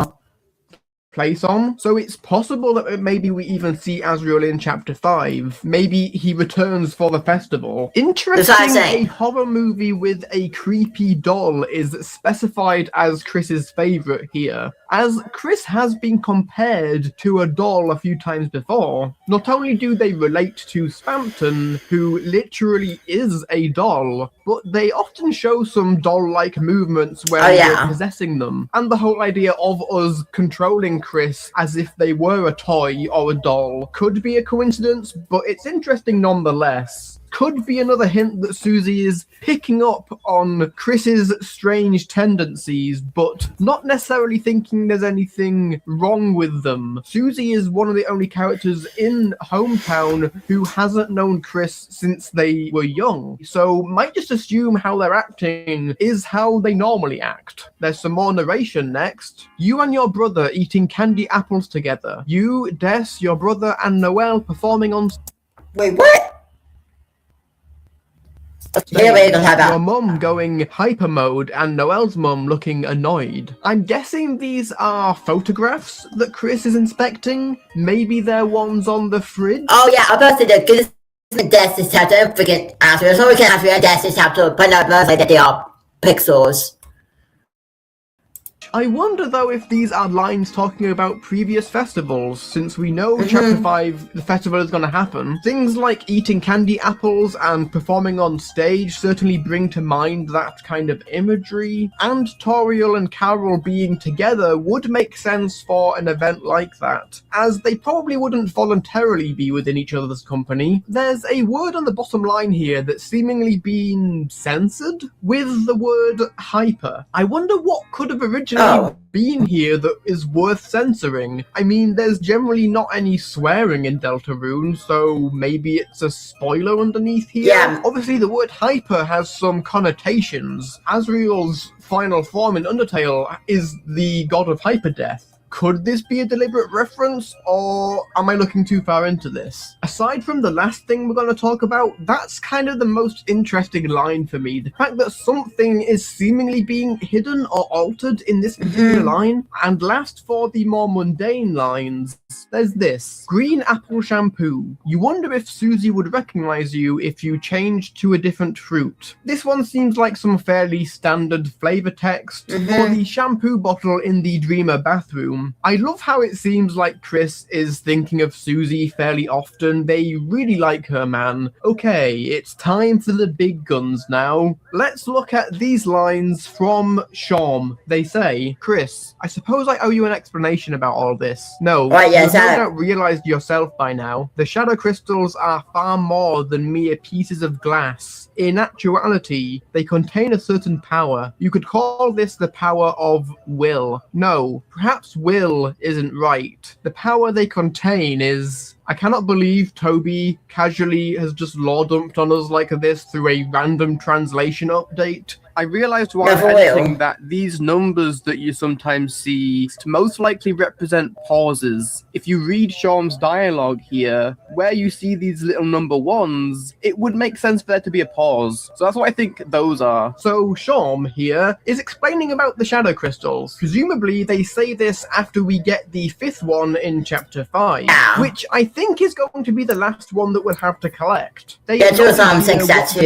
Place on. So it's possible that maybe we even see Asriel in Chapter 5. Maybe he returns for the festival. Interesting, a horror movie with a creepy doll is specified as Chris's favourite here, as Chris has been compared to a doll a few times before. Not only do they relate to Spampton, who literally is a doll, but they often show some doll-like movements where we're possessing them. And the whole idea of us controlling Chris as if they were a toy or a doll could be a coincidence, but it's interesting nonetheless. Could be another hint that Susie is picking up on Chris's strange tendencies, but not necessarily thinking there's anything wrong with them. Susie is one of the only characters in Hometown who hasn't known Chris since they were young, so might just assume how they're acting is how they normally act. There's some more narration next. You and your brother eating candy apples together. You, Des, your brother, and Noelle performing on... Wait, what? Your mum going hyper mode and Noelle's mum looking annoyed. I'm guessing these are photographs that Chris is inspecting. Maybe they're ones on the fridge. Oh yeah, I'm about to do because it's Destiny's chapter. I freaking answer. So we can answer a Destiny's chapter, but not like that they are pixels. I wonder though if these are lines talking about previous festivals, since we know Chapter 5, the festival is going to happen. Things like eating candy apples and performing on stage certainly bring to mind that kind of imagery, and Toriel and Carol being together would make sense for an event like that, as they probably wouldn't voluntarily be within each other's company. There's a word on the bottom line here that's seemingly been censored, with the word hyper. I wonder what could have originally been here that is worth censoring. I mean, there's generally not any swearing in Deltarune, so maybe it's a spoiler underneath here. Yeah. Obviously, the word hyper has some connotations. Asriel's final form in Undertale is the god of hyperdeath. Could this be a deliberate reference, or am I looking too far into this? Aside from the last thing we're going to talk about, that's kind of the most interesting line for me. The fact that something is seemingly being hidden or altered in this particular line. And last, for the more mundane lines, there's this. Green apple shampoo. You wonder if Susie would recognize you if you changed to a different fruit. This one seems like some fairly standard flavor text for the shampoo bottle in the Dreamer bathroom. I love how it seems like Chris is thinking of Susie fairly often. They really like her, man. Okay, it's time for the big guns now. Let's look at these lines from Shawm. They say, Chris, I suppose I owe you an explanation about all this. No, yes, you've no doubt realized yourself by now. The shadow crystals are far more than mere pieces of glass. In actuality, they contain a certain power. You could call this the power of will. No, perhaps will isn't right. The power they contain is... I cannot believe Toby casually has just law dumped on us like this through a random translation update. I realized while editing that these numbers that you sometimes see most likely represent pauses. If you read Shawm's dialogue here, where you see these little number ones, it would make sense for there to be a pause. So that's what I think those are. So Shawm here is explaining about the shadow crystals. Presumably they say this after we get the 5th one in Chapter 5, which I think is going to be the last one that we'll have to collect. The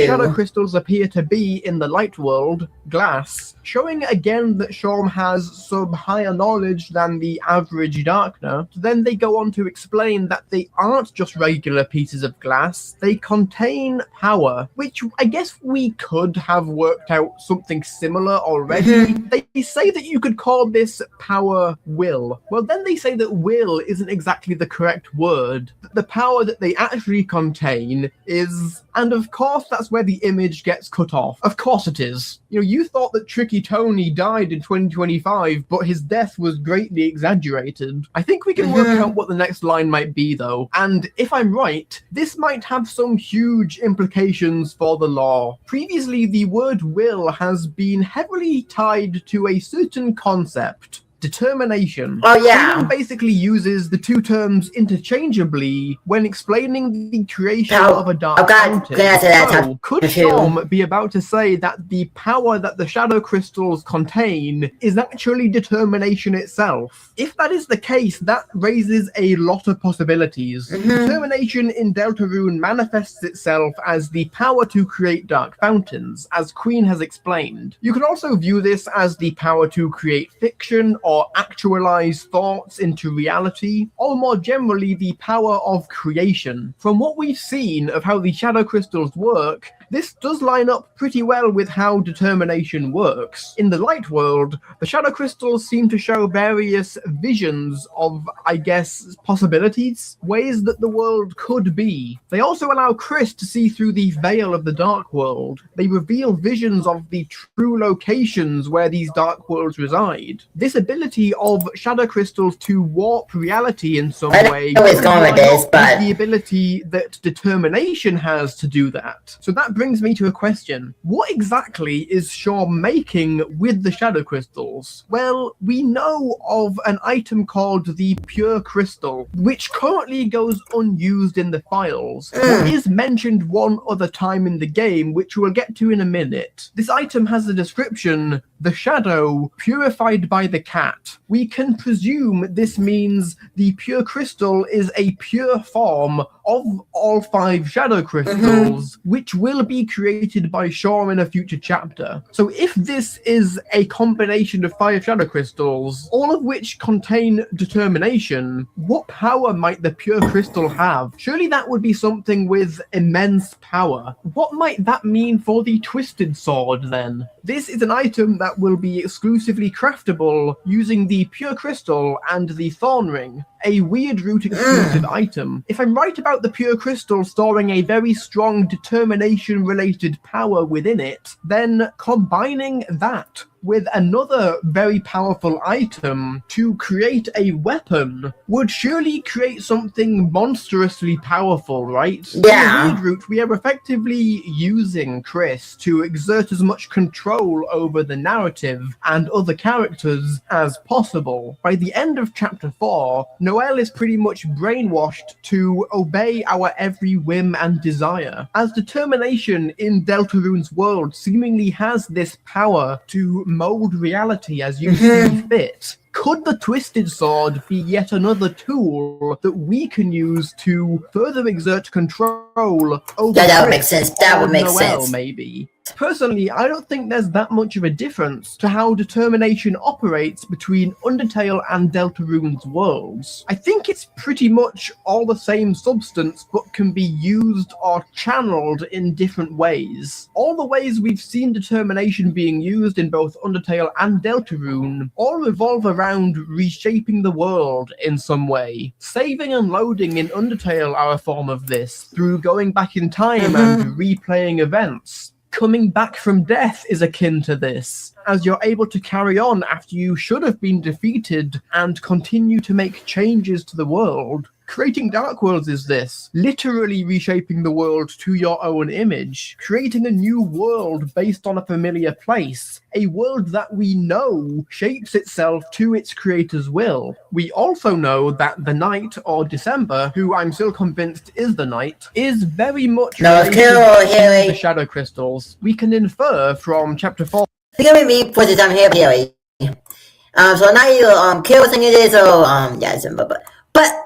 shadow crystals appear to be in the light world, world, glass, showing again that Shorm has some higher knowledge than the average Darkner. Then they go on to explain that they aren't just regular pieces of glass, they contain power, which I guess we could have worked out something similar already. They say that you could call this power will. Well, then they say that will isn't exactly the correct word. The power that they actually contain is, and of course that's where the image gets cut off. Of course it is. You thought that Tricky Tony died in 2025, but his death was greatly exaggerated. I think we can work out what the next line might be, though. And if I'm right, this might have some huge implications for the lore. Previously, the word will has been heavily tied to a certain concept. Determination. Oh, yeah. Someone basically uses the two terms interchangeably when explaining the creation of a dark fountain. So, could Shorm be about to say that the power that the shadow crystals contain is actually determination itself? If that is the case, that raises a lot of possibilities. Determination in Deltarune manifests itself as the power to create dark fountains, as Queen has explained. You could also view this as the power to create fiction or actualize thoughts into reality, or more generally the power of creation. From what we've seen of how the shadow crystals work, this does line up pretty well with how determination works. In the light world, the shadow crystals seem to show various visions of, I guess, possibilities, ways that the world could be. They also allow Chris to see through the veil of the dark world. They reveal visions of the true locations where these dark worlds reside. This ability of shadow crystals to warp reality in some way is the ability that determination has to do that. So that brings me to a question. What exactly is Shorm making with the shadow crystals? Well, we know of an item called the Pure Crystal, which currently goes unused in the files, but is mentioned one other time in the game, which we'll get to in a minute. This item has the description, the shadow purified by the cat. We can presume this means the Pure Crystal is a pure form of all 5 shadow crystals, which will be created by Shorm in a future chapter. So if this is a combination of 5 shadow crystals, all of which contain determination, what power might the Pure Crystal have? Surely that would be something with immense power. What might that mean for the Twisted Sword then? This is an item that will be exclusively craftable using the Pure Crystal and the Thorn Ring, a Weird Root exclusive item. If I'm right about the Pure Crystal storing a very strong determination-related power within it, then combining that with another very powerful item to create a weapon would surely create something monstrously powerful, right? Yeah. In the Weird Root, we are effectively using Chris to exert as much control over the narrative and other characters as possible. By the end of chapter 4, Noelle is pretty much brainwashed to obey our every whim and desire, as determination in Deltarune's world seemingly has this power to mold reality as you see fit. Could the Twisted Sword be yet another tool that we can use to further exert control over that would make sense. That would make sense. Maybe. Personally, I don't think there's that much of a difference to how determination operates between Undertale and Deltarune's worlds. I think it's pretty much all the same substance, but can be used or channeled in different ways. All the ways we've seen determination being used in both Undertale and Deltarune all revolve around reshaping the world in some way. Saving and loading in Undertale are a form of this, through going back in time and replaying events. Coming back from death is akin to this, as you're able to carry on after you should have been defeated and continue to make changes to the world. Creating Dark Worlds is this, literally reshaping the world to your own image, creating a new world based on a familiar place, a world that we know shapes itself to its creator's will. We also know that the Night, or December, who I'm still convinced is the Night, is very much related to the Shadow Crystals. We can infer from chapter 4. Forgive me for the time here, Harry. So now you kill thing it is, so yeah, December, but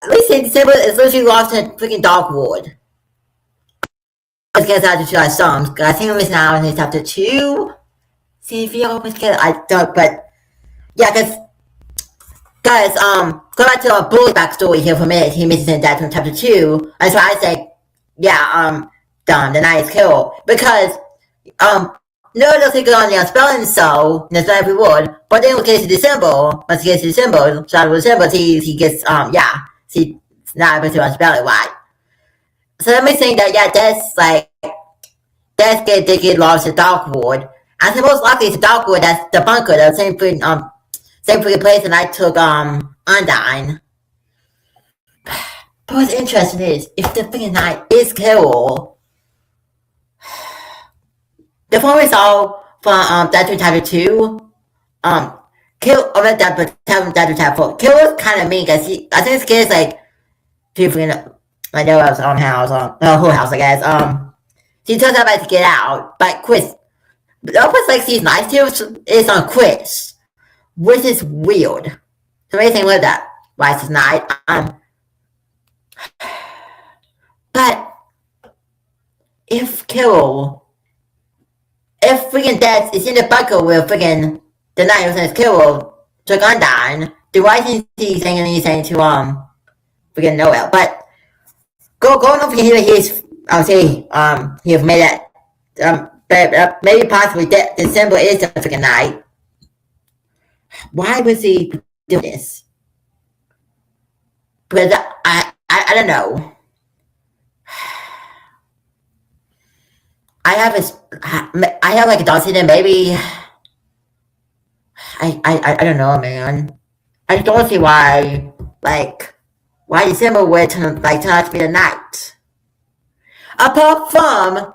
at least in December, it's literally lost in a freaking Dark World. let's get out to two songs. I think it was now in chapter 2. See if you always get I don't, but yeah, because go back to Bully's backstory here for a minute. He mentions that from chapter 2. That's why I say, yeah, the night is killed because no, they'll take it on the spelling so in the spelling reward, but then when it gets to December, once he gets to December, start of December, he gets see, it's not able to spell it right. So that makes think that that's they get lost to Darkwood. I think most likely it's Darkwood, that's the bunker, the same freaking place that I took Undyne. But what's interesting is if the freaking knight is Carol, the form we saw from Deltarune Chapter 2, Kill or that Deltarune Chapter 4, Kill was kind of mean because I think this kid's like people like there was house whole house I guess. He tells everybody to get out, but Chris, the opposite like he's nice to is on Chris, which is weird. So anything with that, right tonight. But if freaking Death is in the bunker with freaking the night was Carol took Undyne, then why isn't he saying anything to freaking Noel? But going over here, he's he have made that maybe possibly December is the freaking night. Why was he doing this? Because I don't know. I have like a dog season, maybe. I don't know, man. I don't see why December would turn out to be the night. Apart from,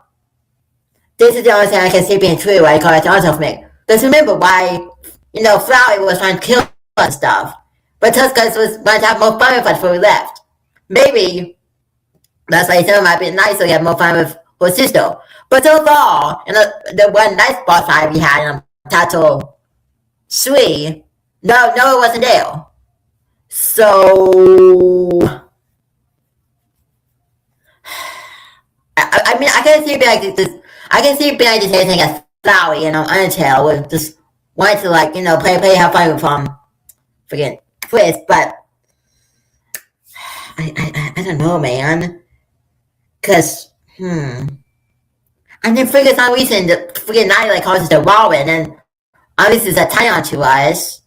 this is the only thing I can see being true, I call it also for me. Because remember why, Flowey was trying to kill us and stuff. But Tuskers was going to have more fun with us before we left. Maybe that's why December might be nice so we have more fun with her sister. But so far, the one nice boss fight we had in Tato 3, no, it wasn't there. So, I mean, I can see being like this thing as Flowey, Undertale would just want to play, have fun with freaking Chris, but I don't know, man. Cause, and then for some reason, the freaking night causes the Robin, and obviously it's a tie-on to us.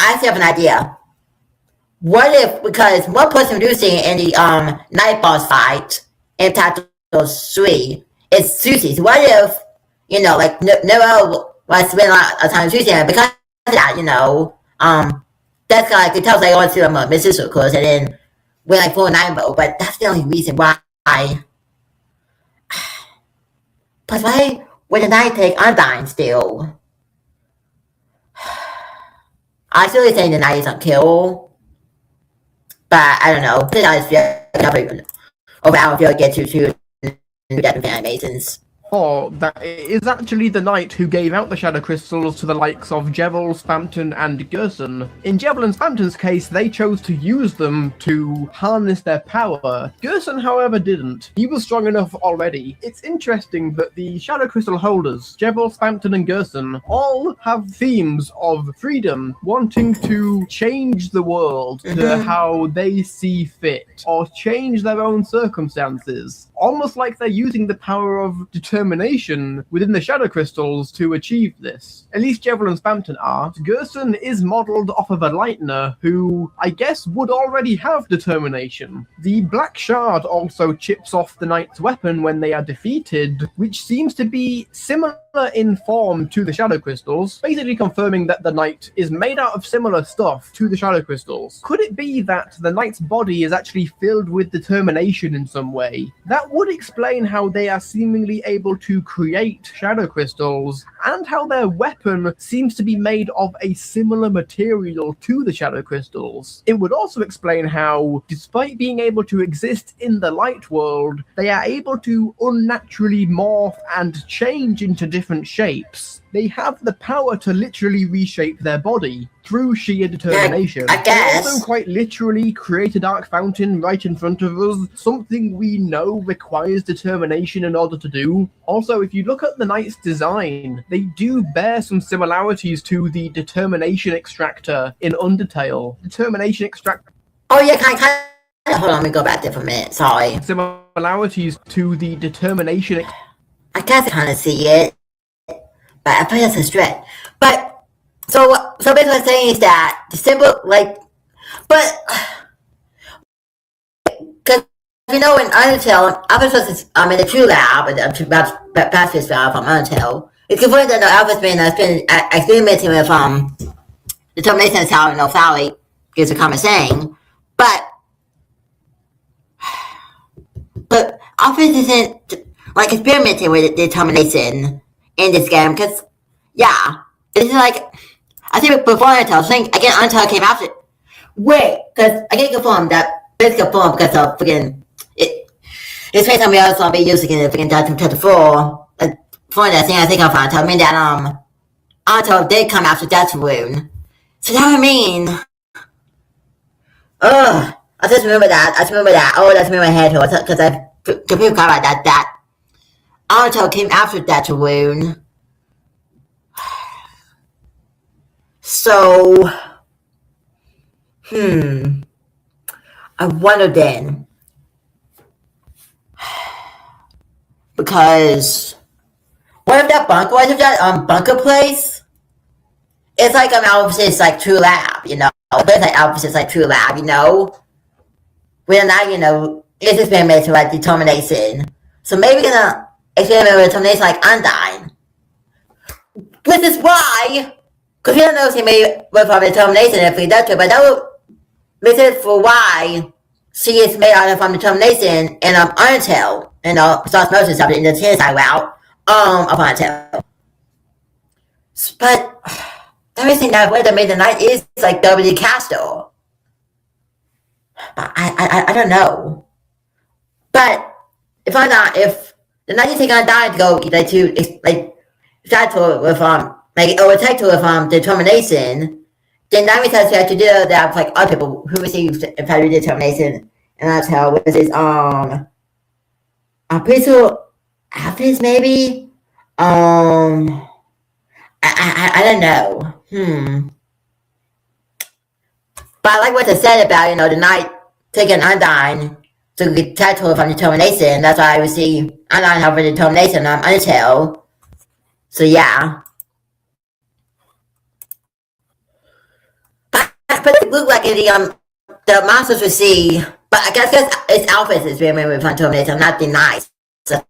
I still have an idea. What if, because one person reducing in the night boss fight in Tato 3 is Susie. So what if, Noel wants to spend a lot of time with Susie, and because of that, that's it tells I want to Miss Sister, of course, and then we're full 9 mode, but that's the only reason why. But why would the night take Undyne still? I still say the night is on kill, but I don't know. Since I feel overall, I feel get to different animations. Or that it is actually the knight who gave out the shadow crystals to the likes of Jevil, Spamton, and Gerson. In Jevil and Spamton's case, they chose to use them to harness their power. Gerson, however, didn't. He was strong enough already. It's interesting that the shadow crystal holders, Jevil, Spamton, and Gerson, all have themes of freedom, wanting to change the world to how they see fit, or change their own circumstances. Almost like they're using the power of determination within the shadow crystals to achieve this. At least Jevil and Spamton are. Gerson is modelled off of a Lightner who, I guess, would already have determination. The Black Shard also chips off the knight's weapon when they are defeated, which seems to be similar in form to the shadow crystals, basically confirming that the knight is made out of similar stuff to the shadow crystals. Could it be that the knight's body is actually filled with determination in some way? That would explain how they are seemingly able to create shadow crystals, and how their weapon seems to be made of a similar material to the shadow crystals. It would also explain how, despite being able to exist in the light world, they are able to unnaturally morph and change into different shapes. They have the power to literally reshape their body through sheer determination. I guess. They also quite literally create a dark fountain right in front of us, something we know requires determination in order to do. Also, if you look at the Knight's design, they do bear some similarities to the determination extractor in Undertale. Determination extractor. Oh yeah, kind of. Hold on, let me go back there for a minute. Sorry. Similarities to the determination. I guess I kind of see it, but I think that's a stretch. But so basically, what I'm saying is that the symbol, but because in Undertale, I'm in the true lab, and the pacifist lab from Undertale. It's confirmed that Alpha's been experimenting with determination is how Flowey gives a common saying, but Alpha isn't experimenting with determination in this game, because this is I think before Undertale, again Undertale came after. Wait, because I can't confirm that it's confirmed because of freaking it's based on me else I'll be using in the freaking Chapter 4. For that thing I think I'll find, I mean that Undertale did come after Deltarune. So that would mean I just remember that. Oh, that's in my head because I completely forgot about that Undertale came after Deltarune. So I wonder then, because what if that bunker place? It's like Alphys's true lab, But it's Alphys's true lab, We're not, it's experimenting with determination. So maybe we're gonna experiment with determination like Undyne. Which is why, because we don't know if she made with determination if we does to, but that would make sense for why she is made out of determination in Undertale, osmosis in the inside route of Undertale. But everything that would have made the Knight is W. Castle. But I don't know. But if the Knight is gonna die to go start to with overtake to with determination, then that means that you have to do that with other people who receive inferior determination, and that's how which is a pretty sure Alphys maybe I don't know. But I like what they said about the Knight taking Undyne to get title from determination. That's why we see Undyne have determination on Undertale. So yeah. But it looked like the monsters we see. But I guess it's Alphys is remembering from determination, not the Knight. So,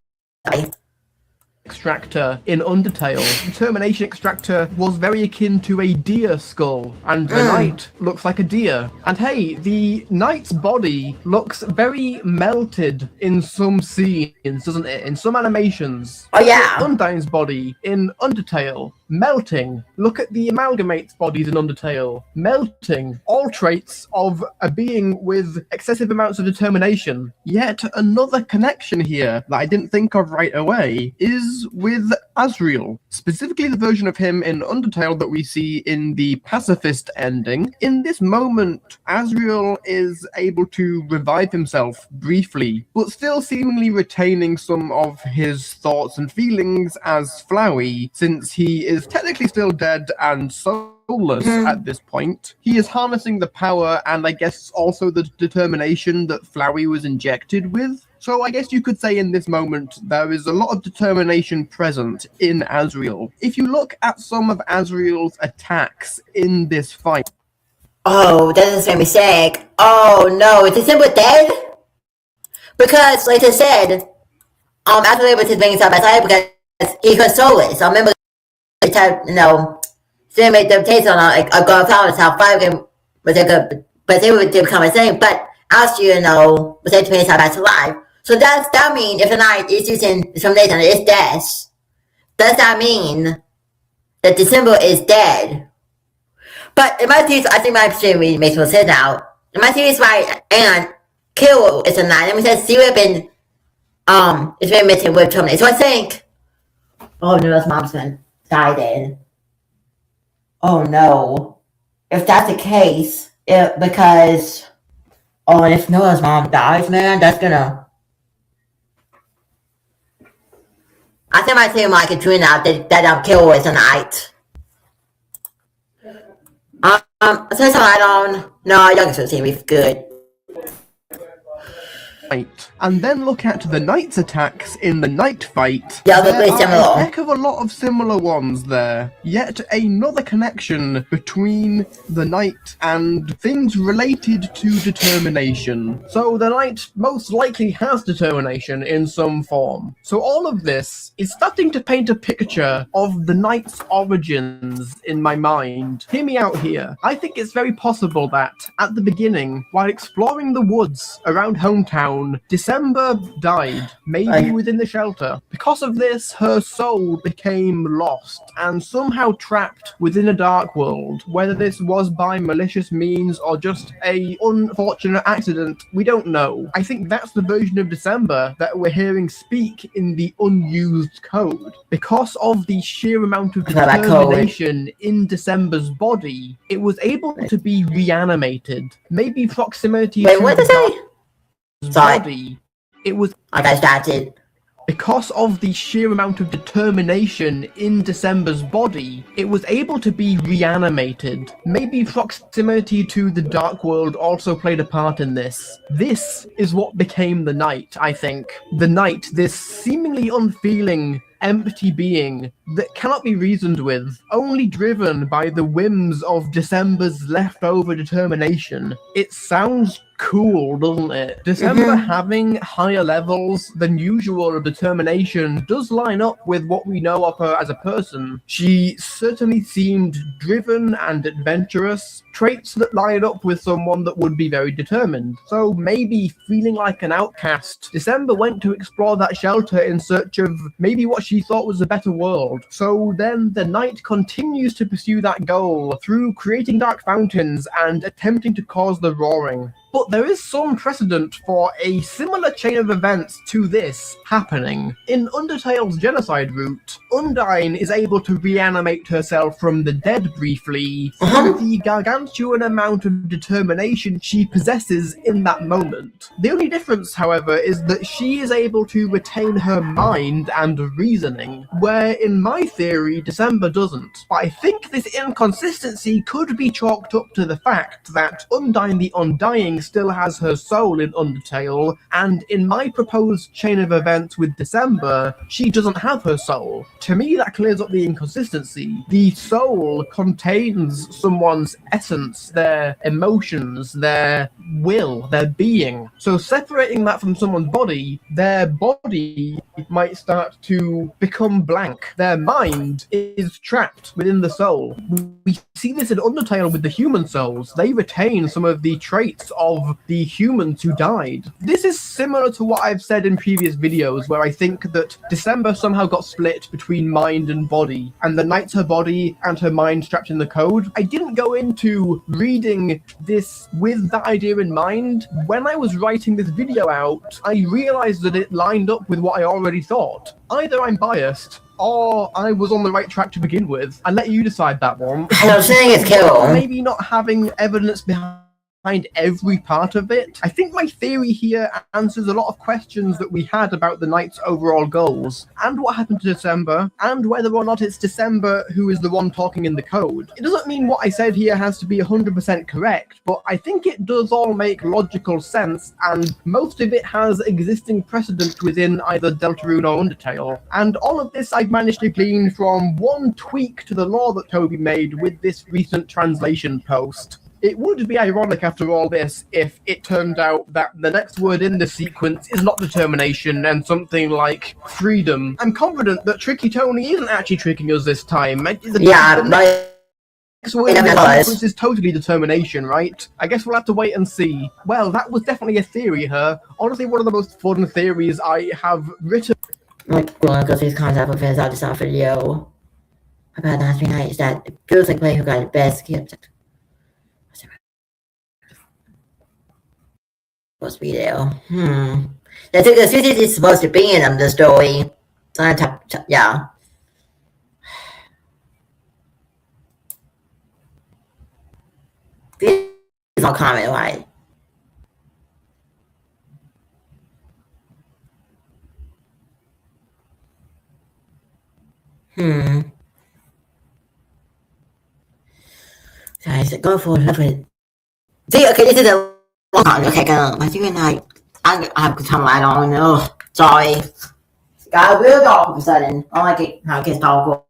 extractor in Undertale. Determination extractor was very akin to a deer skull, and the Knight looks like a deer. And hey, the Knight's body looks very melted in some scenes, doesn't it? In some animations. Oh yeah. Undyne's body in Undertale, melting. Look at the Amalgamate's bodies in Undertale, melting. All traits of a being with excessive amounts of determination. Yet another connection here that I didn't think of right away is with Asriel, specifically the version of him in Undertale that we see in the pacifist ending. In this moment, Asriel is able to revive himself briefly, but still seemingly retaining some of his thoughts and feelings as Flowey, since he is technically still dead and soulless at this point. He is harnessing the power and I guess also the determination that Flowey was injected with. So I guess you could say in this moment there is a lot of determination present in Asriel. If you look at some of Asriel's attacks in this fight. Oh, that doesn't make me sick. Oh no, is December dead? Because, like I said, Asriel was his being side by side because he was soulless. I remember the time, still made the taste on a God Flowers, how 5 game was a good, but they would become the same. But Asriel, was able to be side by side. So does that mean if the Knight is using determination and it's death, does that mean that December is dead? But in my theory, I think my theory makes more sense now. In my theory is right, and Kill is a Knight. And we said Sea Weapon, is very missing with determination. So I think, oh no, that's Mom's friend. decided. Oh no. If that's the case, because and if Noah's mom dies, man, that's gonna. I think my team might tune out that kill is tonight. Since I don't. No, y'all can see me good. And then look at the knight's attacks in the night fight. Yeah, there they're are similar. a heck of a lot of similar ones there. Yet another connection between the knight and things related to determination. So the knight most likely has determination in some form. So all of this is starting to paint a picture of the knight's origins in my mind. Hear me out here. I think it's very possible that, at the beginning, while exploring the woods around hometown, December died, maybe within the shelter. Because of this, her soul became lost and somehow trapped within a dark world. Whether this was by malicious means or just a unfortunate accident, we don't know. I think that's the version of December that we're hearing speak in the unused code. Because of the sheer amount of determination in December's body, it was able to be reanimated. Maybe proximity to what did I say? Body, it was. I got started. Because of the sheer amount of determination in December's body, it was able to be reanimated. Maybe proximity to the dark world also played a part in this. This is what became the knight, I think. The knight, this seemingly unfeeling, empty being that cannot be reasoned with, only driven by the whims of December's leftover determination. It sounds cool, doesn't it? December having higher levels than usual of determination does line up with what we know of her as a person. She certainly seemed driven and adventurous, traits that line up with someone that would be very determined. So maybe feeling like an outcast, December went to explore that shelter in search of maybe what she thought was a better world. So then the knight continues to pursue that goal through creating dark fountains and attempting to cause the roaring. But there is some precedent for a similar chain of events to this happening. In Undertale's genocide route, Undyne is able to reanimate herself from the dead briefly through the gargantuan amount of determination she possesses in that moment. The only difference, however, is that she is able to retain her mind and reasoning, where in my theory, December doesn't. But I think this inconsistency could be chalked up to the fact that Undyne the Undying still has her soul in Undertale, and in my proposed chain of events with December, she doesn't have her soul. To me, that clears up the inconsistency. The soul contains someone's essence, their emotions, their will, their being. So separating that from someone's body, their body might start to become blank. Their mind is trapped within the soul. We see this in Undertale with the human souls. They retain some of the traits of the humans who died. This is similar to what I've said in previous videos, where I think that December somehow got split between mind and body, and the knight's her body and her mind trapped in the code. I didn't go into reading this with that idea in mind. When I was writing this video out, I realized that it lined up with what I already thought. Either I'm biased, or I was on the right track to begin with. I'll let you decide that one. I'm saying it's cool. Maybe not having evidence behind every part of it. I think my theory here answers a lot of questions that we had about the knight's overall goals, and what happened to December, and whether or not it's December who is the one talking in the code. It doesn't mean what I said here has to be 100% correct, but I think it does all make logical sense, and most of it has existing precedent within either Deltarune or Undertale. And all of this I've managed to glean from one tweak to the lore that Toby made with this recent translation post. It would be ironic after all this if it turned out that the next word in the sequence is not determination and something like freedom. I'm confident that Tricky Tony isn't actually tricking us this time. Next word in the sequence is totally determination, right? I guess we'll have to wait and see. Well, that was definitely a theory, honestly one of the most fun theories I have written. Like, well, because these concept of fans out this video about last night is that it feels like play who got the best gift. Supposed to be there. The series is supposed to be in the story. So yeah. no comment, right? So I said, go for it. See, okay, this is a long time. Okay, go. But you and I have to come right on. Oh, sorry. Got a real dog all of a sudden. I like it how it gets dog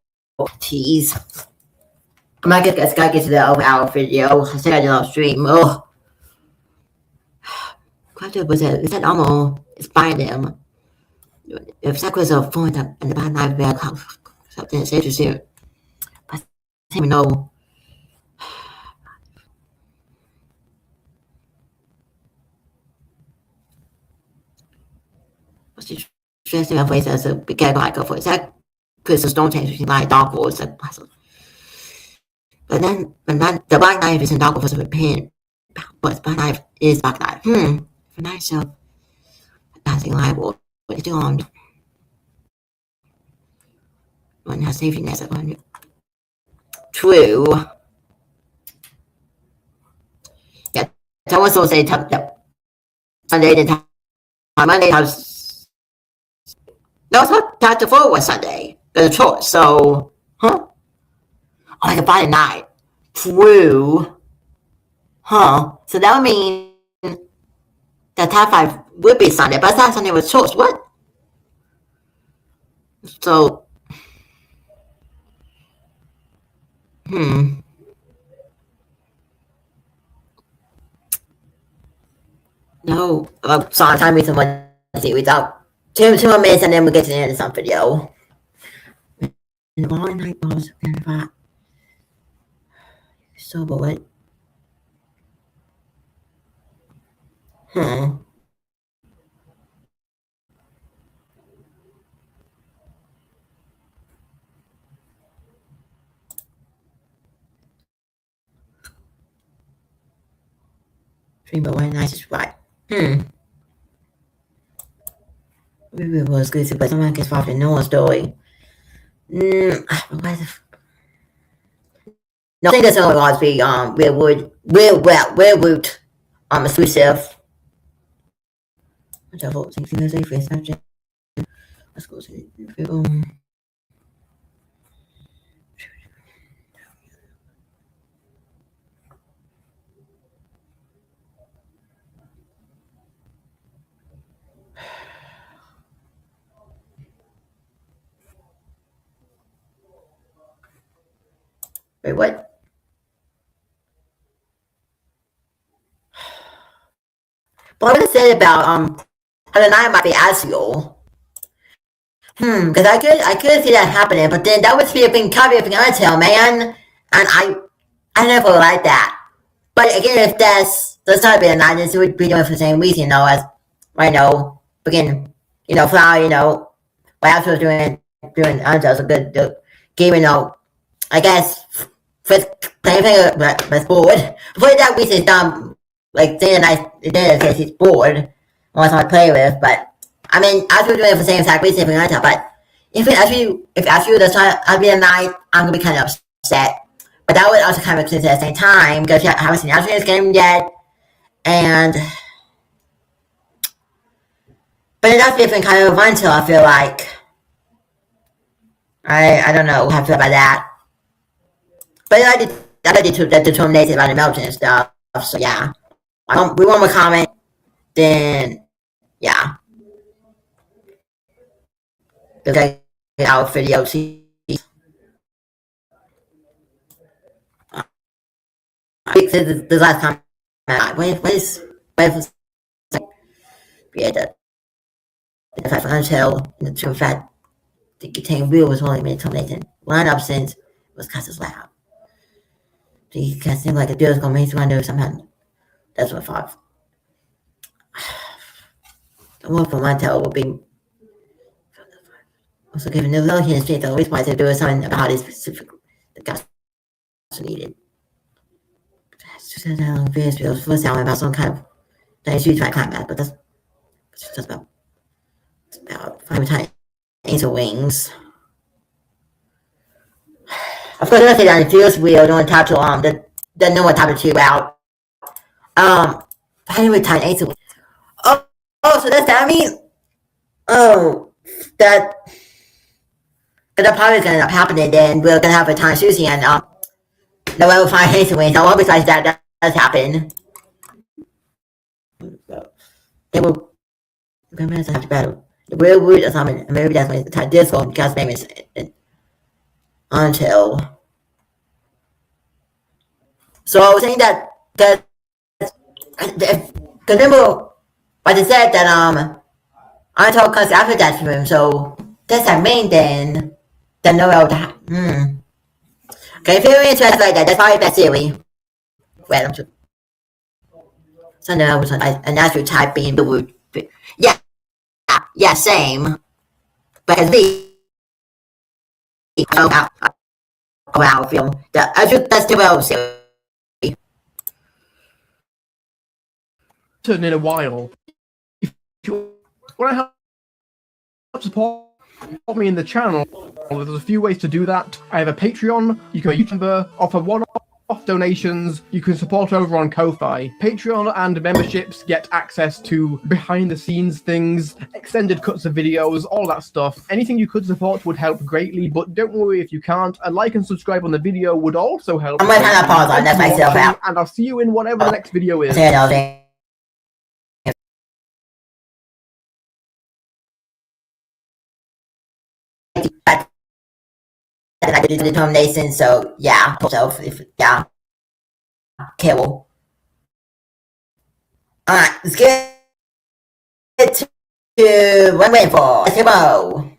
tease. I might get gotta get to the over hour video. I said I did on stream. Oh, what was it? Is that normal? Inspire them. If that was a phone and the bad night back, something that's interesting. I don't even know. What's the interesting place as a big guy like for that? Because don't change like dog wars. But then the black knife is in dog wars with a pin. But the black knife is black knife. For nice of nothing liable. What you doing? One has safety nets up on you. True. Yeah. So also say that Sunday the time Monday has no, it's not time to forward Sunday. There's a choice. So Oh, like a Friday night. True. So that would mean that top five would be Sunday, but I thought Sunday was choice. What? So no. So I'm trying to read someone without two more minutes and then we'll get to the end of some video. And the morning night was so bored. Dream but one night is right. Maybe it was good, but someone gets involved in Noah's story. No, I think that's only going to be Railwood exclusive. Which I vote thinks it's a free subject. Let's go to the Wait, what? But what I said about how the night might be Azul. Because I could see that happening, but then that would be a big caveat for Undertale, man. And I never like that. But again, if that's not be a night, it would be doing for the same reason, as right now, begin, Flower, what Azul was doing Undertale, a good game, I guess first playing was bored. Before that reason is done like saying that he's bored wants to play with, but I mean after doing it for the same exact reason for Naruto, but if after does not be a night, I'm gonna be kind of upset. But that would also kind of exist at the same time because I haven't seen Naruto in this game yet, and but that's different kind of until I feel like I don't know how I feel about that. But I did that determination about the melting and stuff. So yeah, we want more comment. Then yeah, okay, our video. See, the last comment. What is yeah the fact until the true fact the contain wheel was only made terminating. One absence was Cass's lab. He can seem like a deal is gonna make one do somehow. That's what I thought. The one from Montel will be also given the little hint state, always wanted to do something about it specific the gas needed. Videos first sound about some kind of that huge right combat, but that's just about finding tiny angel wings. Of course, let's say that the Fuse wheel don't talk to the new one talk to out. Finally, time 8. So does that mean? Oh, that the probably gonna end up happening. Then we're gonna have a time Susie and the level 5 Hazel wins. So all besides that does happen. They will. Have to battle. The real root of something. Maybe that's when the disco because famous until. So I was saying that remember what they said that until comes after that room. So that's that main then. Then no other. Okay, if you're interested like that, that's probably that theory. Wait, I'm sure. So now was an actual type being the root. Yeah, same. Because film. That's the well series. In a while. If you want to help support me in the channel, there's a few ways to do that. I have a Patreon. You can be a YouTuber, offer one-off donations. You can support over on Ko-Fi. Patreon and memberships get access to behind-the-scenes things, extended cuts of videos, all that stuff. Anything you could support would help greatly, but don't worry if you can't. A like and subscribe on the video would also help. I'm gonna kind of pause on that myself out. And I'll see you in whatever the next video is. I did the determination, so yeah, kill. Alright, let's get to what I'm waiting for. Let's go.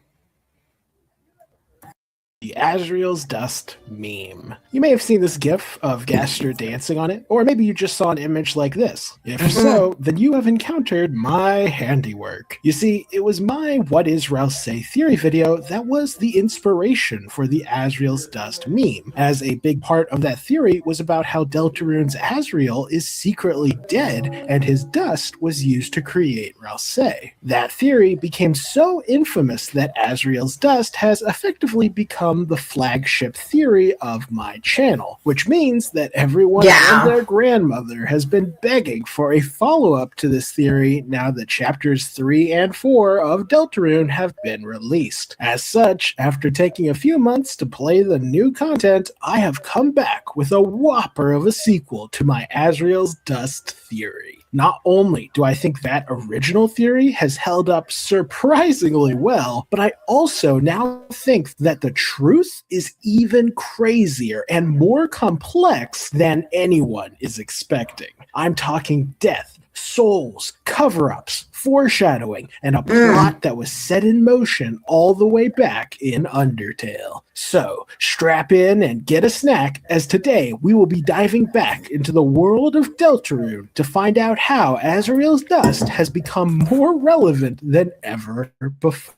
The Azrael's Dust meme. You may have seen this gif of Gaster dancing on it, or maybe you just saw an image like this. If so, then you have encountered my handiwork. You see, it was my What is Rouse theory video that was the inspiration for the Azrael's Dust meme, as a big part of that theory was about how Deltarune's Azrael is secretly dead, and his dust was used to create Rouse. That theory became so infamous that Azrael's Dust has effectively become the flagship theory of my channel, which means that everyone and their grandmother has been begging for a follow-up to this theory now that chapters 3 and 4 of Deltarune have been released. As such, after taking a few months to play the new content, I have come back with a whopper of a sequel to my Azrael's Dust theory. Not only do I think that original theory has held up surprisingly well, but I also now think that the truth is even crazier and more complex than anyone is expecting. I'm talking death, souls, cover-ups, foreshadowing, and a plot that was set in motion all the way back in Undertale. So, strap in and get a snack, as today we will be diving back into the world of Deltarune to find out how Azrael's Dust has become more relevant than ever before.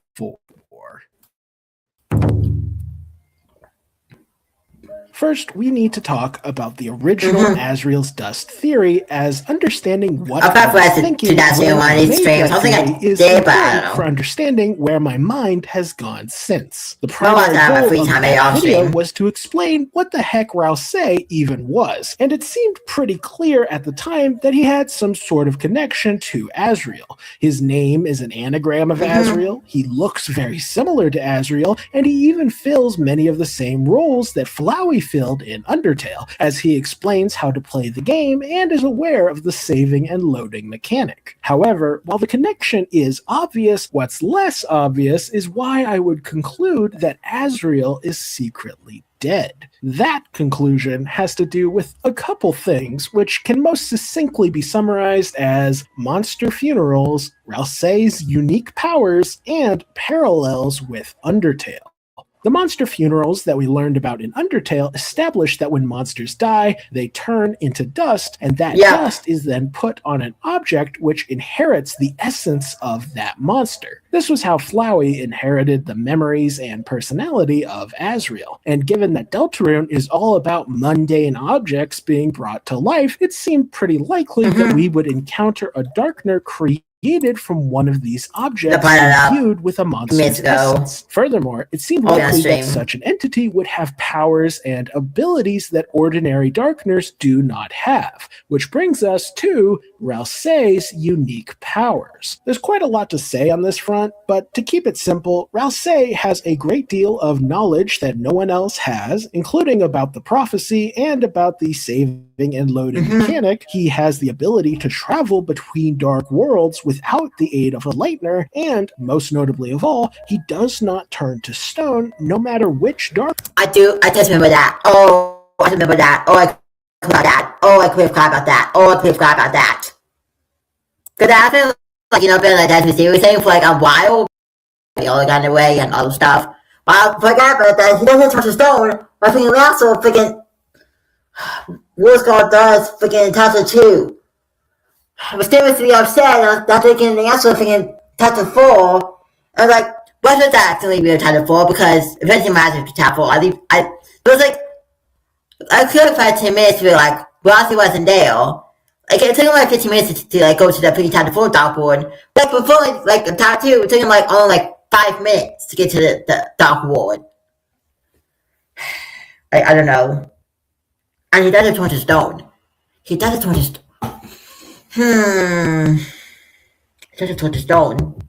First, we need to talk about the original Azrael's Dust theory, as understanding what I was thinking is important for understanding where my mind has gone since. The primary goal of that video was to explain what the heck Rouse even was, and it seemed pretty clear at the time that he had some sort of connection to Azrael. His name is an anagram of Azrael, he looks very similar to Azrael, and he even fills many of the same roles that Flowey filled in Undertale, as he explains how to play the game and is aware of the saving and loading mechanic. However, while the connection is obvious, what's less obvious is why I would conclude that Azrael is secretly dead. That conclusion has to do with a couple things, which can most succinctly be summarized as monster funerals, Rousse's unique powers, and parallels with Undertale. The monster funerals that we learned about in Undertale establish that when monsters die, they turn into dust, and that dust is then put on an object which inherits the essence of that monster. This was how Flowey inherited the memories and personality of Azrael, and given that Deltarune is all about mundane objects being brought to life, it seemed pretty likely that we would encounter a Darkner created created from one of these objects Put it up imbued with a monster's minutes ago. essence. Furthermore, it seemed Oh, yeah, likely that stream. such an entity would have powers and abilities that ordinary Darkners do not have, which brings us to Rousey's unique powers. There's quite a lot to say on this front, but to keep it simple, Rousey has a great deal of knowledge that no one else has, including about the prophecy and about the saving and loading mechanic. He has the ability to travel between dark worlds without the aid of a lightener, and, most notably of all, he does not turn to stone no matter which dark... I just remember that. Oh, I remember that. Oh, I forgot that. Oh, I forgot about that. Oh, I forgot about that. Because I feel like, been like that series thing for like a while. They all got in the way and all the stuff. But I forgot about that. He doesn't touch a stone. My freaking Lasso freaking... Wolf's Guard does freaking touch it too. But still was really upset that freaking the answer freaking touch the floor. I was like, what was that actually really touch the floor? Because eventually my answer to tap floor. It was like, I could have had 10 minutes to be like, Rossi wasn't there. Like, it took him like 15 minutes to like go to the freaking tap the floor dartboard. Like, before like the top two, it took him like only like 5 minutes to get to the dartboard. Like, I don't know. And he doesn't turn to stone. He doesn't turn to stone. He doesn't turn to stone.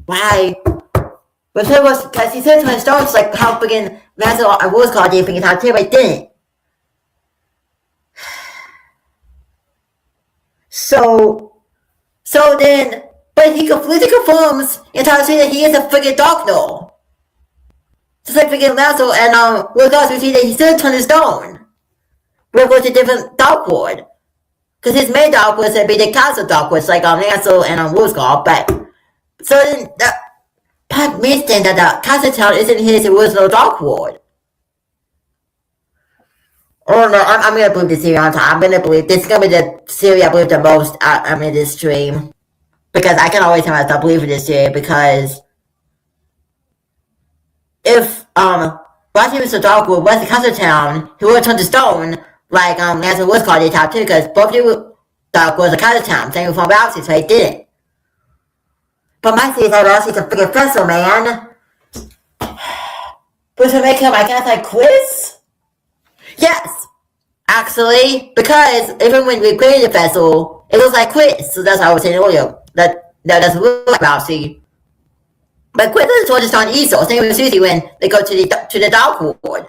Why? But it was because he said turn to stone. It's like how freaking I was called the freaking top tier, but he didn't. So then, but he completely confirms in top tier that he is a freaking Dark Gnoll. Just like freaking Lasso and with us, we see that he still turned to stone. We'll go to different Dark Ward. Because his main Dark Ward would be the Castle Dark Ward, like Lasso and Wolfsguard, but so then that means then that the Castle Town isn't his original Dark Ward. Oh no, I'm gonna believe this series on time. I'm gonna believe this is gonna be the series I believe the most in this stream. Because I can always tell myself believe in this series because if Rocky was the Dark Ward was the Castle Town, he would have turned to stone. Like, Lasso was called the top two, because both of you thought was a kind of time. Same with Rousey, so he didn't. But my series, Rousey's a freaking vessel, man. Which would make him, I guess, like, quiz? Yes! Actually, because even when we created the vessel, it looks like quiz. So that's what I was saying earlier. That doesn't look like Rousey. But quiz is towards on Esau. Same with Susie when they go to the Dark Ward.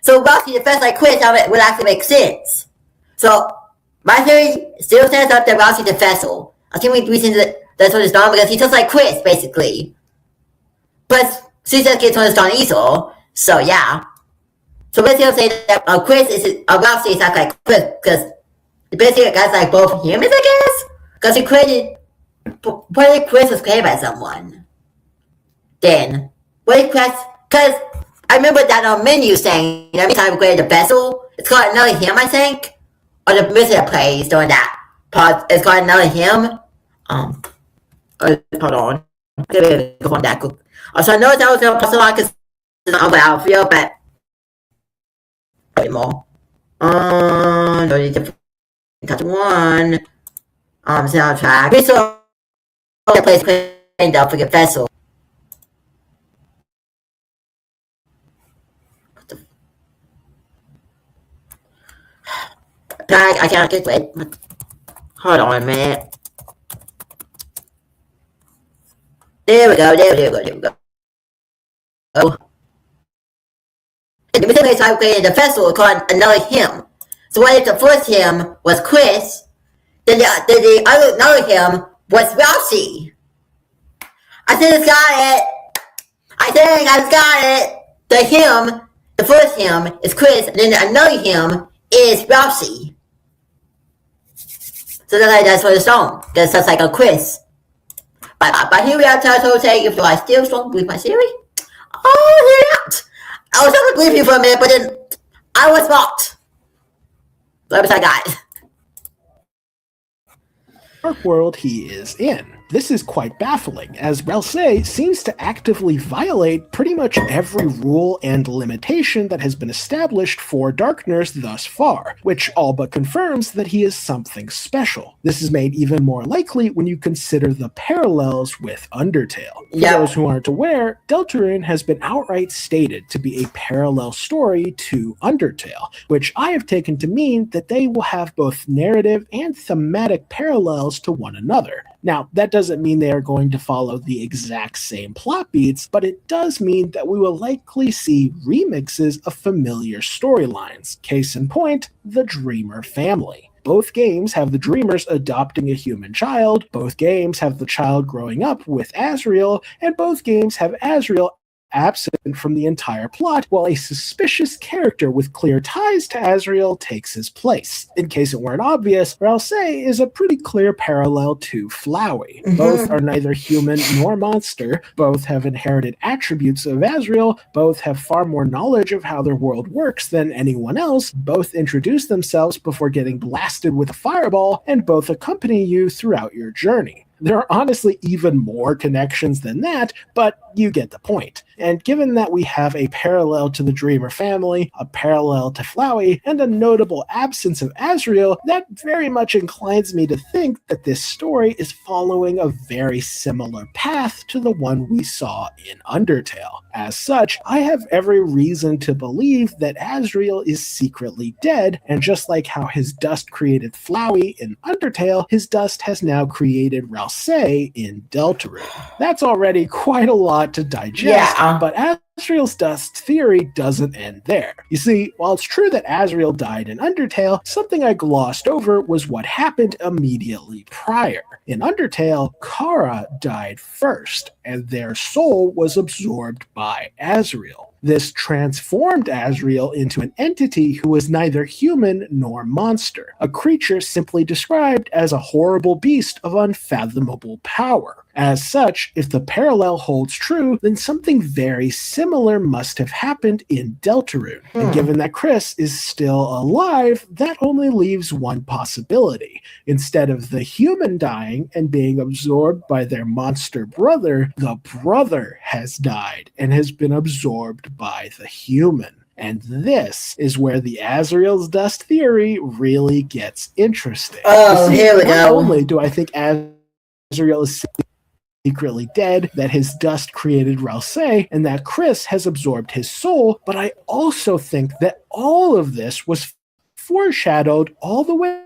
So Rousey defense like Quiz would actually make sense. So my theory still stands up that Rousey the vessel. I think we think that's what it's done because he just like Quiz basically. But Susan gets on on Esau, so yeah. So basically I'll say that Quiz is Rousey is not like Quiz because basically guys like both humans I guess. Because he created what if Quiz was created by someone? Then what if Quiz because I remember that menu saying every time we create a vessel, it's called another hymn, I think. Or the music that plays during that part, it's called another hymn. Hold on. I gotta go on that. So I know that was a possible because it's not about Outfield, but anymore. No need to touch one. Soundtrack. We saw the place playing the freaking vessel. I can't get it. Hold on a minute. There we go. Oh. The place I created the festival called another hymn. So what if the first hymn was Chris, then the another hymn was Rousey? I think I just got it. The first hymn is Chris, and then another hymn is Rousey. So that's what it's on. That's just like a quiz. But here we are, Turtle saying, if you are still strong with my theory. Oh, yeah. I was trying to believe you for a minute, but then I was not. Let me say, guys. Dark world he is in. this is quite baffling, as Ralsei seems to actively violate pretty much every rule and limitation that has been established for Darkness thus far, which all but confirms that he is something special. This is made even more likely when you consider the parallels with Undertale. For those who aren't aware, Deltarune has been outright stated to be a parallel story to Undertale, which I have taken to mean that they will have both narrative and thematic parallels to one another. Now, that doesn't mean they are going to follow the exact same plot beats, but it does mean that we will likely see remixes of familiar storylines. Case in point, the Dreamer family. Both games have the Dreamers adopting a human child, both games have the child growing up with Asriel, and both games have Asriel absent from the entire plot, while a suspicious character with clear ties to Asriel takes his place. In case it weren't obvious, Ralsei is a pretty clear parallel to Flowey. Both are neither human nor monster, both have inherited attributes of Asriel, both have far more knowledge of how their world works than anyone else, both introduce themselves before getting blasted with a fireball, and both accompany you throughout your journey. There are honestly even more connections than that, but you get the point. And given that we have a parallel to the Dreamer family, a parallel to Flowey, and a notable absence of Asriel, that very much inclines me to think that this story is following a very similar path to the one we saw in Undertale. As such, I have every reason to believe that Asriel is secretly dead, and just like how his dust created Flowey in Undertale, his dust has now created Ralsei in Deltarune. That's already quite a lot to digest, but Asriel's dust theory doesn't end there. You see, while it's true that Asriel died in Undertale, something I glossed over was what happened immediately prior. In Undertale, Kara died first, and their soul was absorbed by Asriel. This transformed Asriel into an entity who was neither human nor monster, a creature simply described as a horrible beast of unfathomable power. As such, if the parallel holds true, then something very similar must have happened in Deltarune. And given that Chris is still alive, that only leaves one possibility. Instead of the human dying and being absorbed by their monster brother, the brother has died and has been absorbed by the human. And this is where the Asriel's dust theory really gets interesting. Here we go. Not only do I think Asriel is secretly dead, that his dust created Ralsei, and that Chris has absorbed his soul, but I also think that all of this was foreshadowed all the way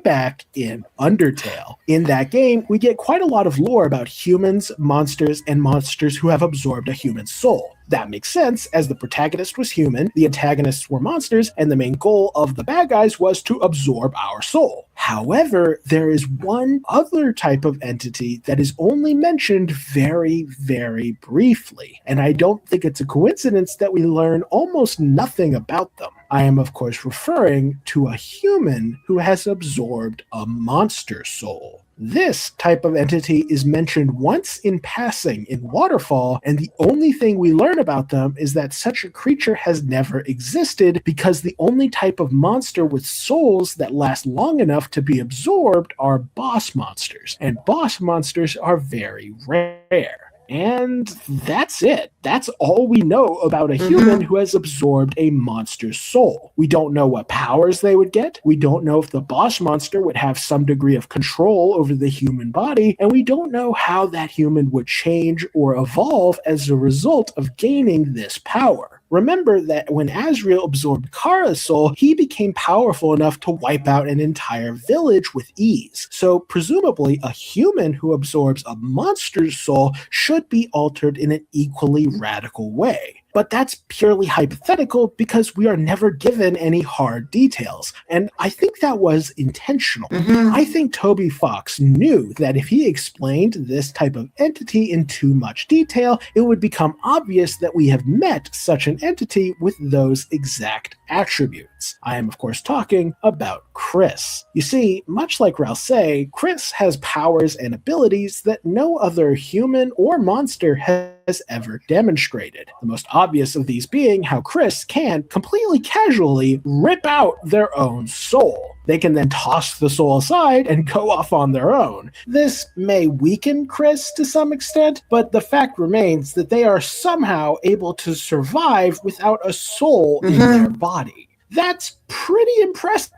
back in Undertale. In that game, we get quite a lot of lore about humans, monsters, and monsters who have absorbed a human soul. That makes sense, as the protagonist was human, the antagonists were monsters, and the main goal of the bad guys was to absorb our soul. However, there is one other type of entity that is only mentioned very, very briefly, and I don't think it's a coincidence that we learn almost nothing about them. I am, of course, referring to a human who has absorbed a monster soul. This type of entity is mentioned once in passing in Waterfall, and the only thing we learn about them is that such a creature has never existed because the only type of monster with souls that last long enough to be absorbed are boss monsters, and boss monsters are very rare. And that's it. That's all we know about a human who has absorbed a monster's soul. We don't know what powers they would get. We don't know if the boss monster would have some degree of control over the human body. And we don't know how that human would change or evolve as a result of gaining this power. Remember that when Asriel absorbed Kara's soul, he became powerful enough to wipe out an entire village with ease. So presumably a human who absorbs a monster's soul should be altered in an equally radical way. But that's purely hypothetical because we are never given any hard details. And I think that was intentional. I think Toby Fox knew that if he explained this type of entity in too much detail, it would become obvious that we have met such an entity with those exact attributes. I am, of course, talking about Chris. You see, much like Rousey, Chris has powers and abilities that no other human or monster has ever demonstrated. The most obvious of these being how Chris can completely casually rip out their own soul. They can then toss the soul aside and go off on their own. This may weaken Chris to some extent, but the fact remains that they are somehow able to survive without a soul in their body. That's pretty impressive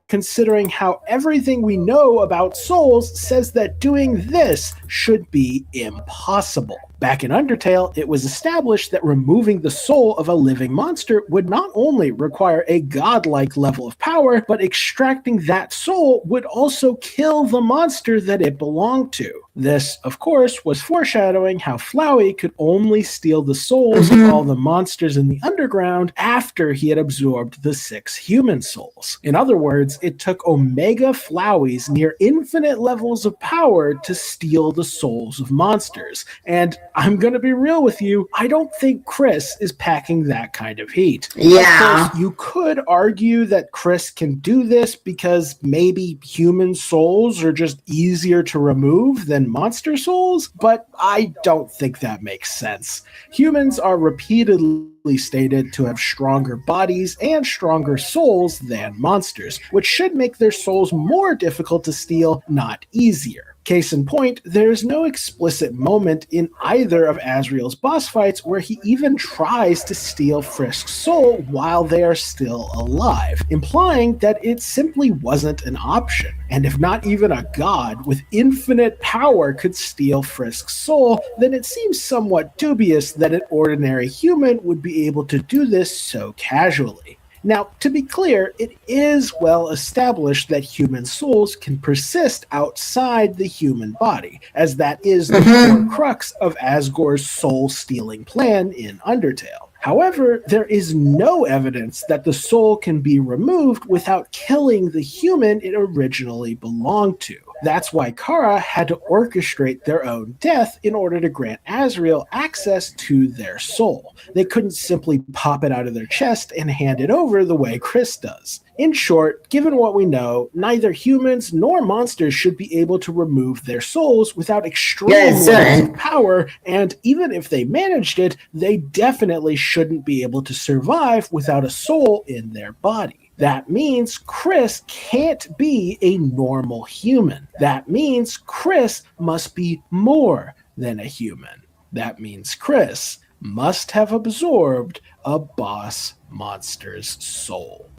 considering how everything we know about souls says that doing this should be impossible. Back in Undertale, it was established that removing the soul of a living monster would not only require a godlike level of power, but extracting that soul would also kill the monster that it belonged to. This, of course, was foreshadowing how Flowey could only steal the souls of all the monsters in the underground after he had absorbed the 6 human souls. In other words, it took Omega Flowey's near infinite levels of power to steal the souls of monsters. And I'm going to be real with you, I don't think Chris is packing that kind of heat. Yeah. Of course, you could argue that Chris can do this because maybe human souls are just easier to remove than monster souls, but I don't think that makes sense. Humans are repeatedly stated to have stronger bodies and stronger souls than monsters, which should make their souls more difficult to steal, not easier. Case in point, there's no explicit moment in either of Asriel's boss fights where he even tries to steal Frisk's soul while they are still alive, implying that it simply wasn't an option. And if not even a god with infinite power could steal Frisk's soul, then it seems somewhat dubious that an ordinary human would be able to do this so casually. Now, to be clear, it is well established that human souls can persist outside the human body, as that is the core crux of Asgore's soul-stealing plan in Undertale. However, there is no evidence that the soul can be removed without killing the human it originally belonged to. That's why Kara had to orchestrate their own death in order to grant Asriel access to their soul. They couldn't simply pop it out of their chest and hand it over the way Chris does. In short, given what we know, neither humans nor monsters should be able to remove their souls without extreme levels of power, and even if they managed it, they definitely shouldn't be able to survive without a soul in their body. That means Chris can't be a normal human. That means Chris must be more than a human. That means Chris must have absorbed a boss monster's soul.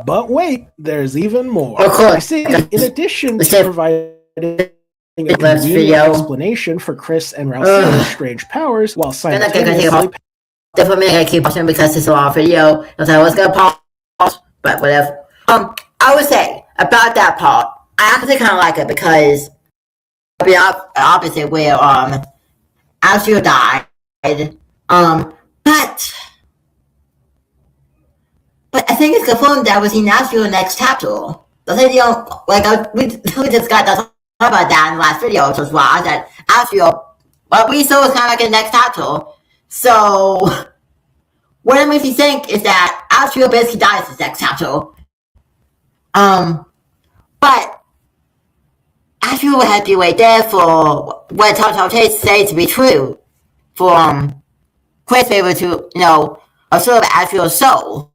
But wait, there's even more. Of course. You see, in addition to providing a convenient explanation for Chris and Rousey's strange powers, while simultaneously... Definitely gonna keep watching because it's a long video. I was gonna pause, but whatever. I would say about that part, I actually kind of like it because the opposite where Asriel died. But I think it's confirmed that we'll see Asriel next chapter. The video, we just got to talk about that in the last video, which was why I said Asriel. What we saw is kind of like the next chapter. So what it makes me think is that Asriel basically dies in this next chapter. But Asriel would have to wait there for what Telltale say to be true. For Chris to be able to, absorb Asriel's soul.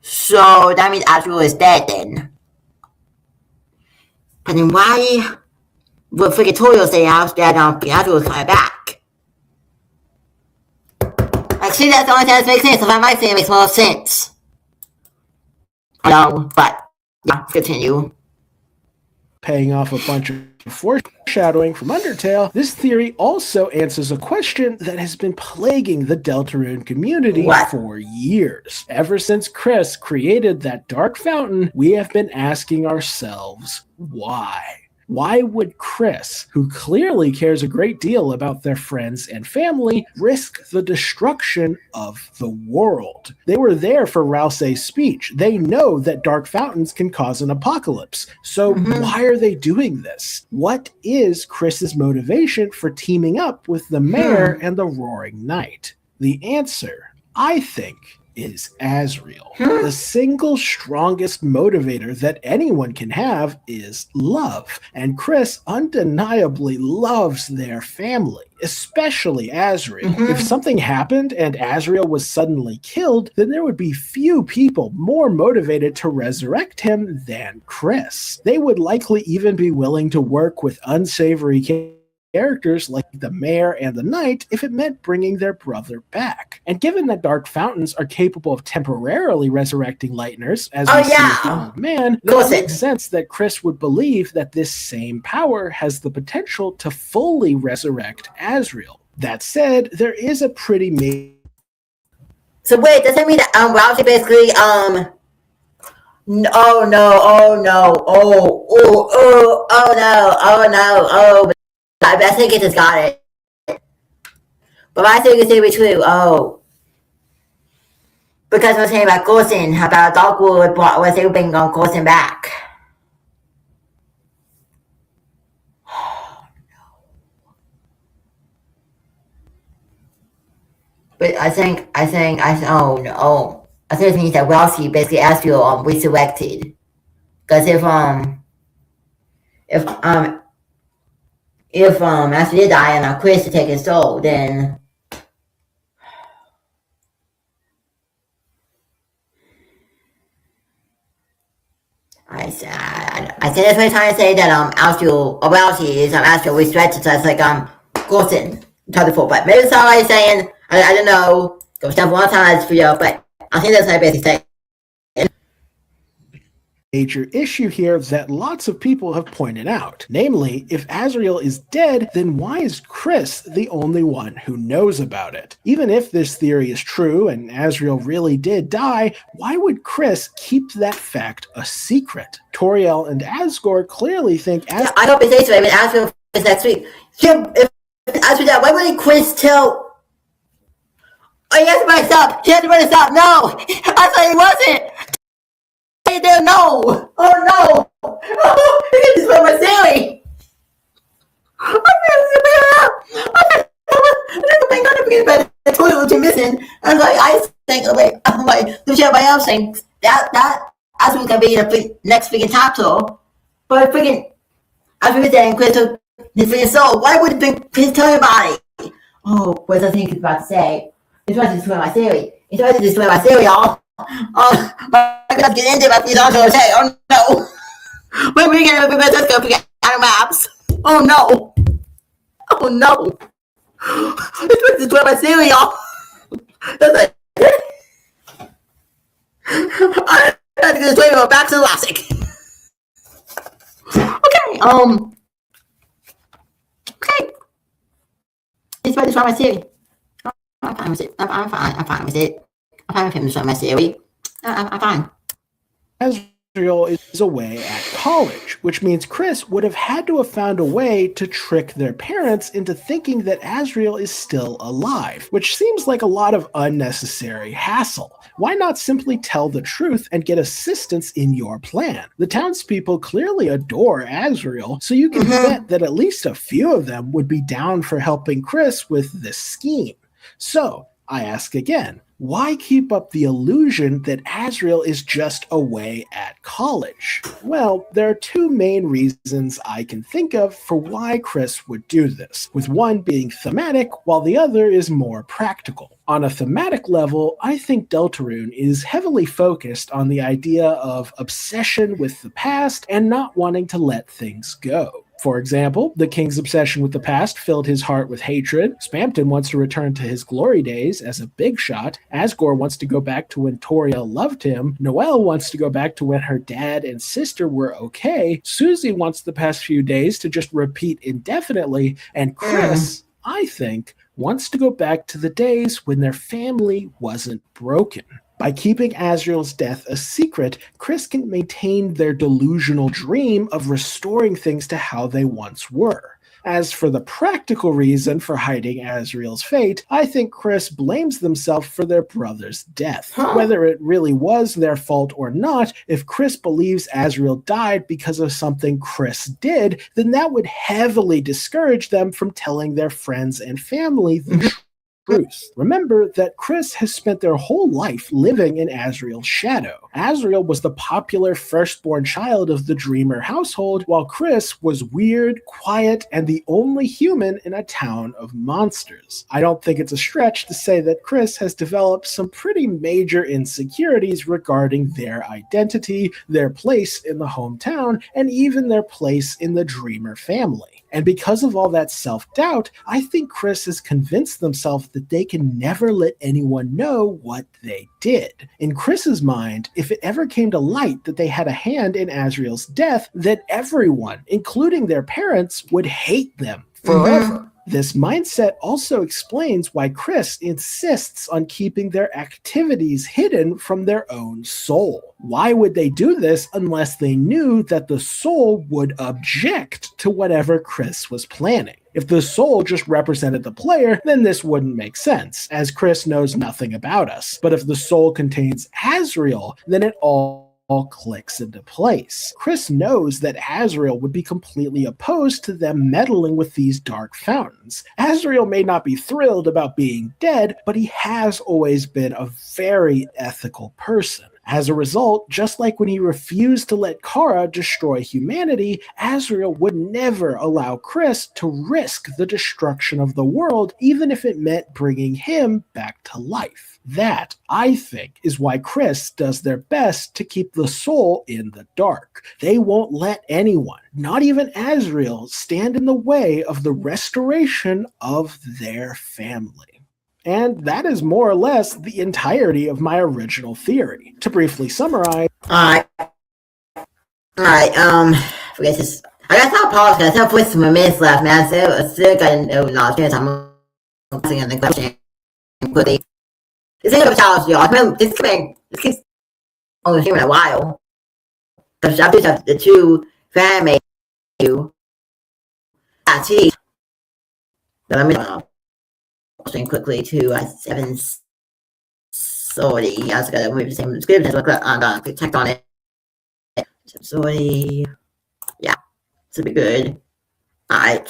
So that means Asriel is dead then. But then why would freaking Toyo say Asriel is coming back? See, that's the only thing that makes sense. If I might say it makes more sense. But yeah, continue. Paying off a bunch of foreshadowing from Undertale, this theory also answers a question that has been plaguing the Deltarune community for years. Ever since Chris created that dark fountain, we have been asking ourselves, why? Why would Chris, who clearly cares a great deal about their friends and family, risk the destruction of the world? They were there for Rousey's speech. They know that dark fountains can cause an apocalypse. So why are they doing this? What is Chris's motivation for teaming up with the mayor and the Roaring Knight? The answer, I think, is Asriel. The single strongest motivator that anyone can have is love, and Chris undeniably loves their family, especially Asriel. If something happened and Asriel was suddenly killed, then there would be few people more motivated to resurrect him than Chris. They would likely even be willing to work with unsavory characters like the mayor and the knight if it meant bringing their brother back. And given that dark fountains are capable of temporarily resurrecting Lightners, as we see with the old man, it makes sense that Chris would believe that this same power has the potential to fully resurrect Asriel. That said, there is a pretty So wait, does that mean that Rousey basically oh no, oh no, I think it just got it. But I think it's going to be true. Oh. Because we're saying about Coulson, about Dogwood was able to bring Coulson back. But I think, oh no. I think it means that Wellesley basically asked you, resurrected. Because if after they die and Chris to take his soul, then I said that's what I'm trying to say that Wellesley is Astro resurrected, so it's like Coulson before. But maybe that's all I'm saying. I don't know. Go step one time for you, but I think that's what I basically say. Major issue here that lots of people have pointed out. Namely, if Asriel is dead, then why is Chris the only one who knows about it? Even if this theory is true and Asriel really did die, why would Chris keep that fact a secret? Toriel and Asgore clearly think I hope it stays right when Asriel is next week. If Asriel died, why wouldn't Chris tell? Oh, he has to run us up. He has to run us up. No, I thought he wasn't. There, no! Oh no! Oh, he can destroy my theory! I the toilet was missing. I'm like, I'm like, the shit by else saying that I was gonna be in the next freaking top tour. But freaking, I was saying Chris took his freaking soul. Why would Chris tell anybody? Oh, what I think he's about to say. He's trying to destroy my theory. He's trying to destroy my theory, y'all. Oh, I gotta get into it. I'm gonna say, oh no. When we get over, let's go forget our maps. Oh no. Oh no. It's supposed to destroy my cereal. That's it. I have to destroy my back to classic. Okay. Okay. It's supposed to destroy my cereal. I'm fine with it. I'm fine with it. I'm fine with him destroying my theory. I'm fine. Asriel is away at college, which means Chris would have had to have found a way to trick their parents into thinking that Asriel is still alive, which seems like a lot of unnecessary hassle. Why not simply tell the truth and get assistance in your plan? The townspeople clearly adore Asriel, so you can bet that at least a few of them would be down for helping Chris with this scheme. So, I ask again, why keep up the illusion that Asriel is just away at college? Well, there are two main reasons I can think of for why Chris would do this, with one being thematic while the other is more practical. On a thematic level, I think Deltarune is heavily focused on the idea of obsession with the past and not wanting to let things go. For example, the king's obsession with the past filled his heart with hatred. Spamton wants to return to his glory days as a big shot. Asgore wants to go back to when Toriel loved him. Noelle wants to go back to when her dad and sister were okay. Susie wants the past few days to just repeat indefinitely. And Chris, I think, wants to go back to the days when their family wasn't broken. By keeping Asriel's death a secret, Chris can maintain their delusional dream of restoring things to how they once were. As for the practical reason for hiding Asriel's fate, I think Chris blames themselves for their brother's death. Whether it really was their fault or not, if Chris believes Asriel died because of something Chris did, then that would heavily discourage them from telling their friends and family the truth. truth. Remember that Chris has spent their whole life living in Azriel's shadow. Azriel was the popular firstborn child of the Dreamer household, while Chris was weird, quiet, and the only human in a town of monsters. I don't think it's a stretch to say that Chris has developed some pretty major insecurities regarding their identity, their place in the hometown, and even their place in the Dreamer family. And because of all that self-doubt, I think Chris has convinced themselves that they can never let anyone know what they did. In Chris's mind, if it ever came to light that they had a hand in Azriel's death, that everyone, including their parents, would hate them forever. This mindset also explains why Chris insists on keeping their activities hidden from their own soul. Why would they do this unless they knew that the soul would object to whatever Chris was planning? If the soul just represented the player, then this wouldn't make sense, as Chris knows nothing about us. But if the soul contains Azriel, then it all clicks into place. Chris knows that Azriel would be completely opposed to them meddling with these dark fountains. Azriel may not be thrilled about being dead, but he has always been a very ethical person. As a result, just like when he refused to let Kara destroy humanity, Azriel would never allow Chris to risk the destruction of the world, even if it meant bringing him back to life. That, I think, is why Chris does their best to keep the soul in the dark. They won't let anyone, not even Azriel, stand in the way of the restoration of their family. And that is more or less the entirety of my original theory. To briefly summarize... Alright, forget this. I guess I'll pause because I have 40 more minutes left, man. So, still got no chance. I'm answering the question quickly. This ain't a challenge, y'all. This keeps on here in a while. Because I have the two fan made you. But let me swing quickly to 7:40. I was gonna move the same description, so I'm gonna check on it. 7:40. Yeah, this will be good. Alright.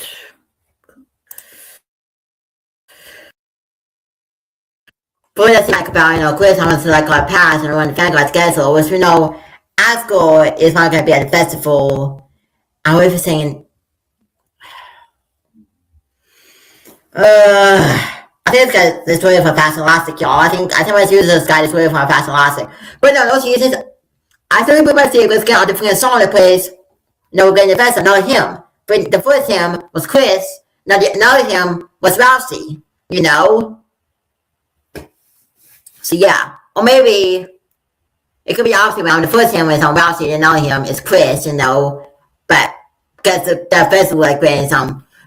But let's talk about, Chris wants to like our past and run the fan guard schedule, which we know Asgore is not gonna be at the festival. I was saying I think it's got the story for Fast and Elastic, y'all. I think I was using this guy the story for Fast and Elastic. But no, she uses I think we might see let's get on different song that plays we're getting the festival, not him. But the first him was Chris, now the another him was Rousey, So yeah, or maybe it could be opposite around. The first him was on Rousey, and now him is Chris, But because the festival like when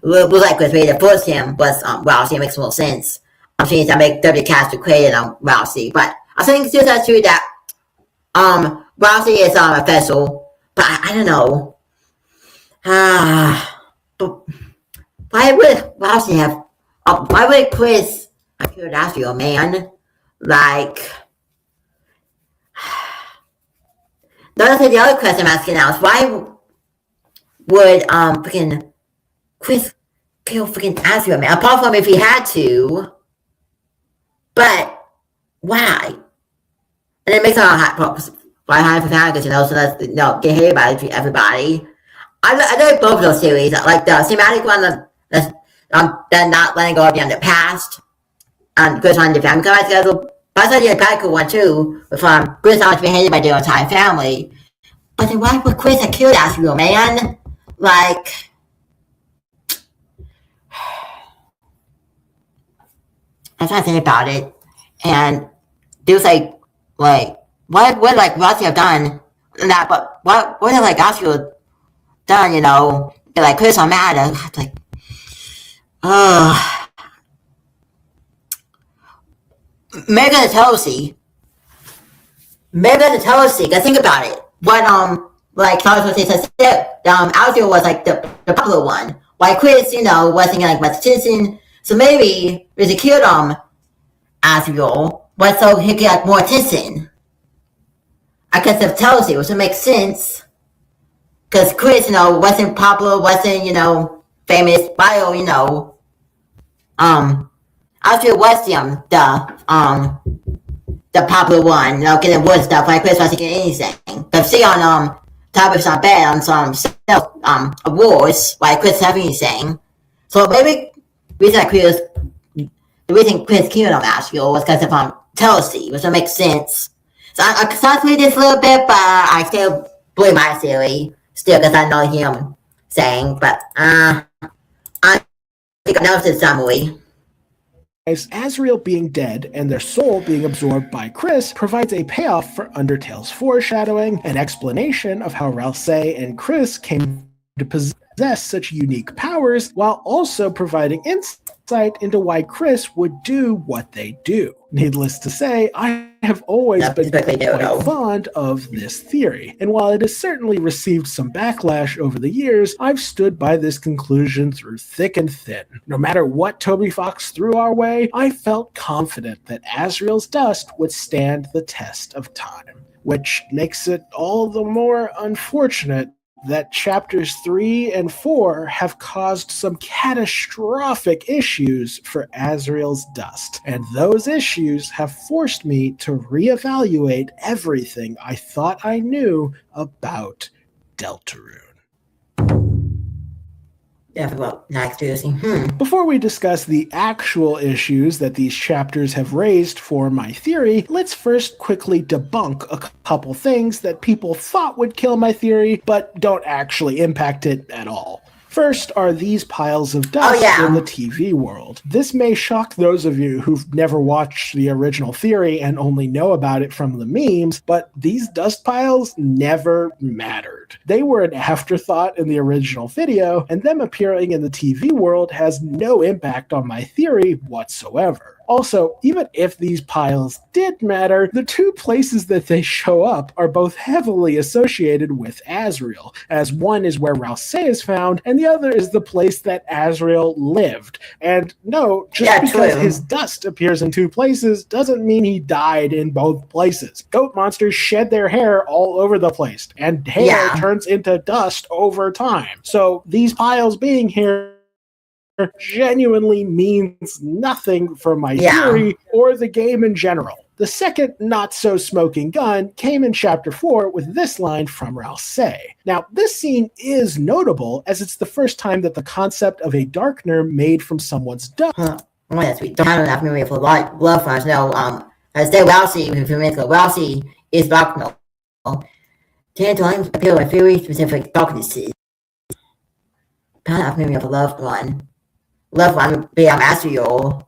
was like Chris, maybe the first him was Rousey. It makes more sense. I'm saying that make W cast created on Rousey, but I think it's just true that Rousey is a festival, but I don't know. But why would Rousey have? Why would Chris? I could ask you, man. Like, the other question I'm asking now is why would freaking Chris kill freaking Azrael, man? Apart from if he had to, but why? And it makes it hot for fans, so that's get hated by everybody. I like both of those series, like the cinematic one that's not letting go of the past. Chris on the family guy schedule. But I saw the practical one too, with Chris on to be hated by their entire family. But then why would Chris have killed Azrael, man? Like, I'm trying to think about it, and it was like what would like Rousey have done that? But what would have like Azrael done? Like Chris on mad. Like, Maybe the Tosi. Cause think about it. What like Charles said, Azrael was like the popular one. While Chris, wasn't like much attention. So maybe if he killed Azrael, was so he could get more attention. I guess of Tosi, which would make sense. Cause Chris, wasn't popular, wasn't, famous, bio, Azriel was the popular one, getting wood stuff like Chris wasn't getting anything. But see on topics on bad on some self awards, like Chris have anything. So maybe the reason Chris killed on Azriel was because of jealousy, which would make sense. So I constantly this a little bit, but I still believe my theory still because I know him saying, but I think I noticed it summary. As Azriel being dead and their soul being absorbed by Chris provides a payoff for Undertale's foreshadowing, an explanation of how Ralsei and Chris came to possess such unique powers, while also providing insight into why Chris would do what they do. Needless to say, I have always been quite fond of this theory, and while it has certainly received some backlash over the years, I've stood by this conclusion through thick and thin. No matter what Toby Fox threw our way, I felt confident that Azriel's dust would stand the test of time, which makes it all the more unfortunate that chapters 3 and 4 have caused some catastrophic issues for Azriel's dust, and those issues have forced me to reevaluate everything I thought I knew about Deltarune. Before we discuss the actual issues that these chapters have raised for my theory, let's first quickly debunk a couple things that people thought would kill my theory, but don't actually impact it at all. First are these piles of dust in the TV world. This may shock those of you who've never watched the original theory and only know about it from the memes, but these dust piles never mattered. They were an afterthought in the original video, and them appearing in the TV world has no impact on my theory whatsoever. Also, even if these piles did matter, the two places that they show up are both heavily associated with Azriel, as one is where Ralsei is found, and the other is the place that Azriel lived. And no, just because his dust appears in two places doesn't mean he died in both places. Goat monsters shed their hair all over the place, and hair turns into dust over time. So these piles being here genuinely means nothing for my theory or the game in general. The second not-so-smoking gun came in Chapter 4 with this line from Ralsei. Now, this scene is notable as it's the first time that the concept of a darkener made from someone's dust. Yes, we don't have enough memory for love fans. No, as they Ralsei, Ralsei is darkener. Tend to appear with very specific darknesses. Don't have memory of a loved one. Loved one would be Azriel.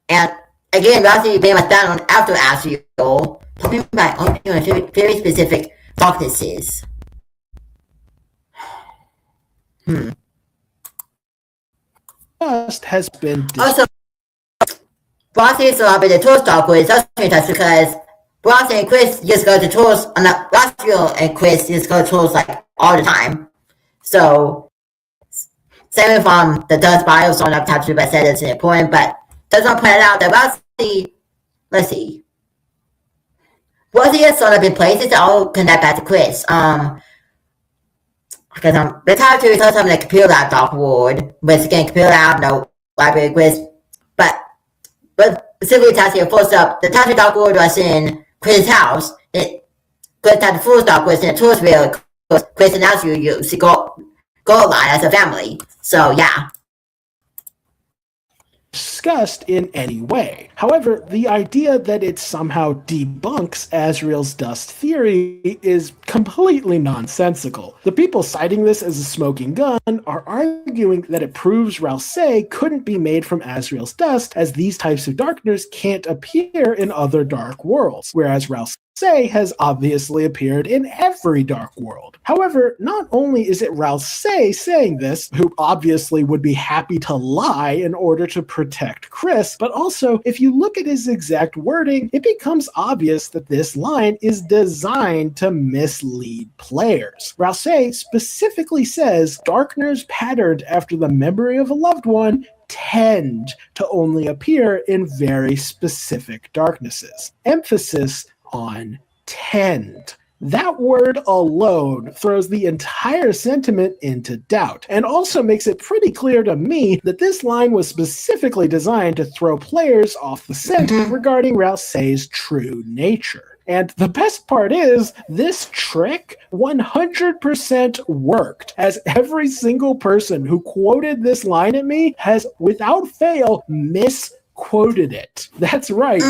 And again, Ralsei being a down after Azriel, talking about very specific darknesses. Dust has been also, Ralsei is a lot bit of Tour's Darkwood. It's also interesting because Ralsei and Chris just go to tours, Azriel and Chris just go to tours like all the time. So, same with the dust bios on up top, I said it's important, but doesn't point out that Ralsei, let's see. Ralsei is sort of in places that all connect back to Chris. Because the top two is also something like Computer Lab Dark Ward, which again, Computer Lab, no library Chris, but specifically Tassie first up, the top two Dark Ward was in Chris' house. Chris had the full Dark Ward in Toursville, Chris and Azriel used to go line as a family. So yeah. Discussed in any way. However, the idea that it somehow debunks Azriel's dust theory is completely nonsensical. The people citing this as a smoking gun are arguing that it proves Ralsei couldn't be made from Azriel's dust, as these types of darkness can't appear in other dark worlds, whereas Ralsei has obviously appeared in every dark world. However, not only is it Ralsei saying this, who obviously would be happy to lie in order to protect Chris, but also, if you look at his exact wording, it becomes obvious that this line is designed to mislead players. Ralsei specifically says, darkeners patterned after the memory of a loved one tend to only appear in very specific darknesses. Emphasis on tend. That word alone throws the entire sentiment into doubt, and also makes it pretty clear to me that this line was specifically designed to throw players off the scent regarding Rousseau's true nature. And the best part is, this trick 100% worked, as every single person who quoted this line at me has, without fail, misquoted it. That's right.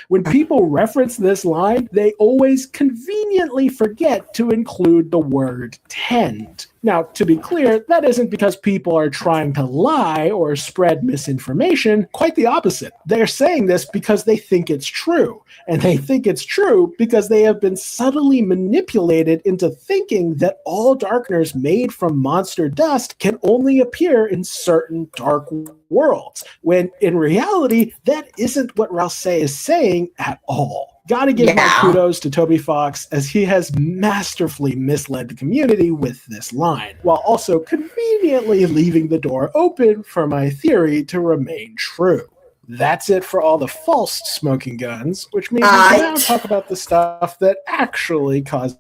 When people reference this line, they always conveniently forget to include the word tend. Now, to be clear, that isn't because people are trying to lie or spread misinformation. Quite the opposite. They're saying this because they think it's true. And they think it's true because they have been subtly manipulated into thinking that all darkeners made from monster dust can only appear in certain dark worlds, when in reality, that isn't what Rousseau is saying at all. Gotta give my kudos to Toby Fox, as he has masterfully misled the community with this line, while also conveniently leaving the door open for my theory to remain true. That's it for all the false smoking guns, which means we can now talk about the stuff that actually causes